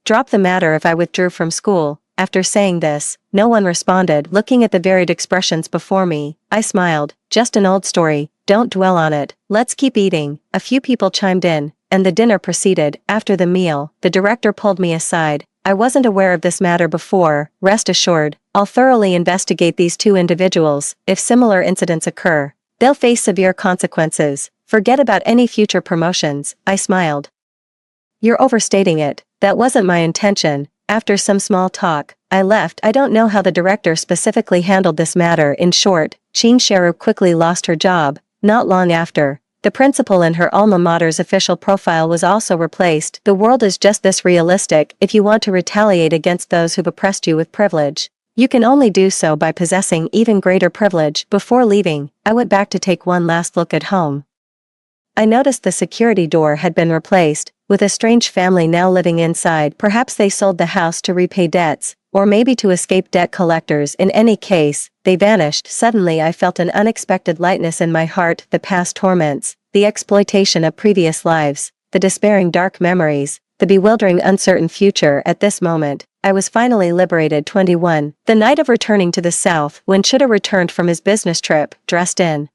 drop the matter if I withdrew from school. After saying this, no one responded. Looking at the varied expressions before me, I smiled. Just an old story, don't dwell on it, let's keep eating. A few people chimed in, and the dinner proceeded. After the meal, the director pulled me aside. I wasn't aware of this matter before. Rest assured, I'll thoroughly investigate these two individuals. If similar incidents occur, they'll face severe consequences. Forget about any future promotions. I smiled. You're overstating it. That wasn't my intention. After some small talk, I left. I don't know how the director specifically handled this matter. In short, Ching Sheru quickly lost her job. Not long after, the principal in her alma mater's official profile was also replaced. The world is just this realistic. If you want to retaliate against those who've oppressed you with privilege, you can only do so by possessing even greater privilege. Before leaving, I went back to take one last look at home. I noticed the security door had been replaced, with a strange family now living inside. Perhaps they sold the house to repay debts, or maybe to escape debt collectors. In any case, they vanished. Suddenly I felt an unexpected lightness in my heart. The past torments, the exploitation of previous lives, the despairing dark memories, the bewildering uncertain future. At this moment, I was finally liberated. 21. The night of returning to the south, when Chuda returned from his business trip, dressed in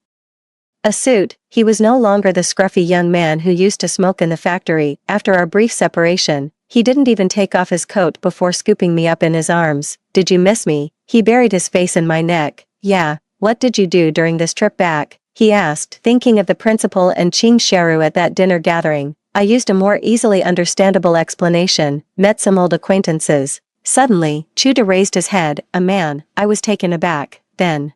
a suit, he was no longer the scruffy young man who used to smoke in the factory. After our brief separation, he didn't even take off his coat before scooping me up in his arms. Did you miss me? He buried his face in my neck. Yeah, what did you do during this trip back? He asked, thinking of the principal and Ching Sheru at that dinner gathering. I used a more easily understandable explanation, met some old acquaintances. Suddenly, Chuda raised his head. A man. I was taken aback, then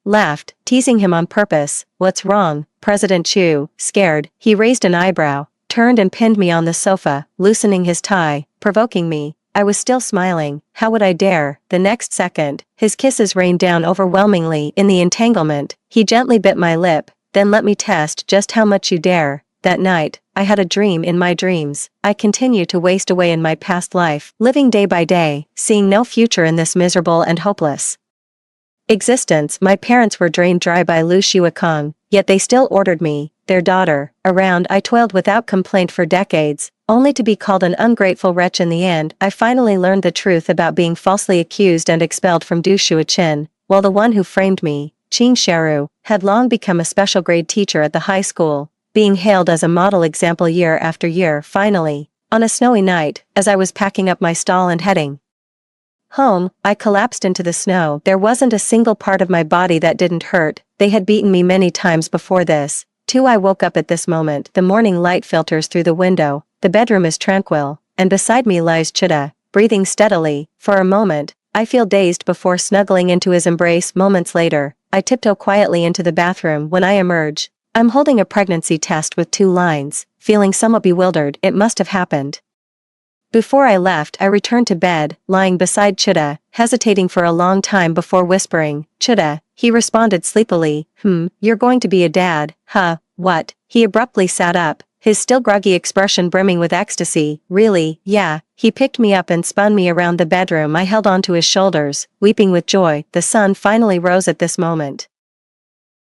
laughed, teasing him on purpose. What's wrong, President Chu? Scared, he raised an eyebrow, turned and pinned me on the sofa, loosening his tie, provoking me. I was still smiling. How would I dare? The next second, his kisses rained down overwhelmingly. In the entanglement, he gently bit my lip. Then let me test just how much you dare. That night, I had a dream. In my dreams, I continue to waste away in my past life, living day by day, seeing no future in this miserable and hopeless existence. My parents were drained dry by Lu Shuakong, yet they still ordered me, their daughter, around. I toiled without complaint for decades, only to be called an ungrateful wretch. In the end, I finally learned the truth about being falsely accused and expelled from Du Shuachin, while the one who framed me, Ching Sheru, had long become a special grade teacher at the high school, being hailed as a model example year after year. Finally, on a snowy night, as I was packing up my stall and heading home, I collapsed into the snow. There wasn't a single part of my body that didn't hurt. They had beaten me many times before this. Too. I woke up at this moment. The morning light filters through the window. The bedroom is tranquil, and beside me lies Chuda, breathing steadily. For a moment, I feel dazed before snuggling into his embrace. Moments later, I tiptoe quietly into the bathroom. When I emerge, I'm holding a pregnancy test with 2 lines, feeling somewhat bewildered. It must have happened before I left. I returned to bed, lying beside Chuda, hesitating for a long time before whispering, Chuda. He responded sleepily, you're going to be a dad, huh? What? He abruptly sat up, his still groggy expression brimming with ecstasy. Really? Yeah. He picked me up and spun me around the bedroom. I held onto his shoulders, weeping with joy. The sun finally rose at this moment.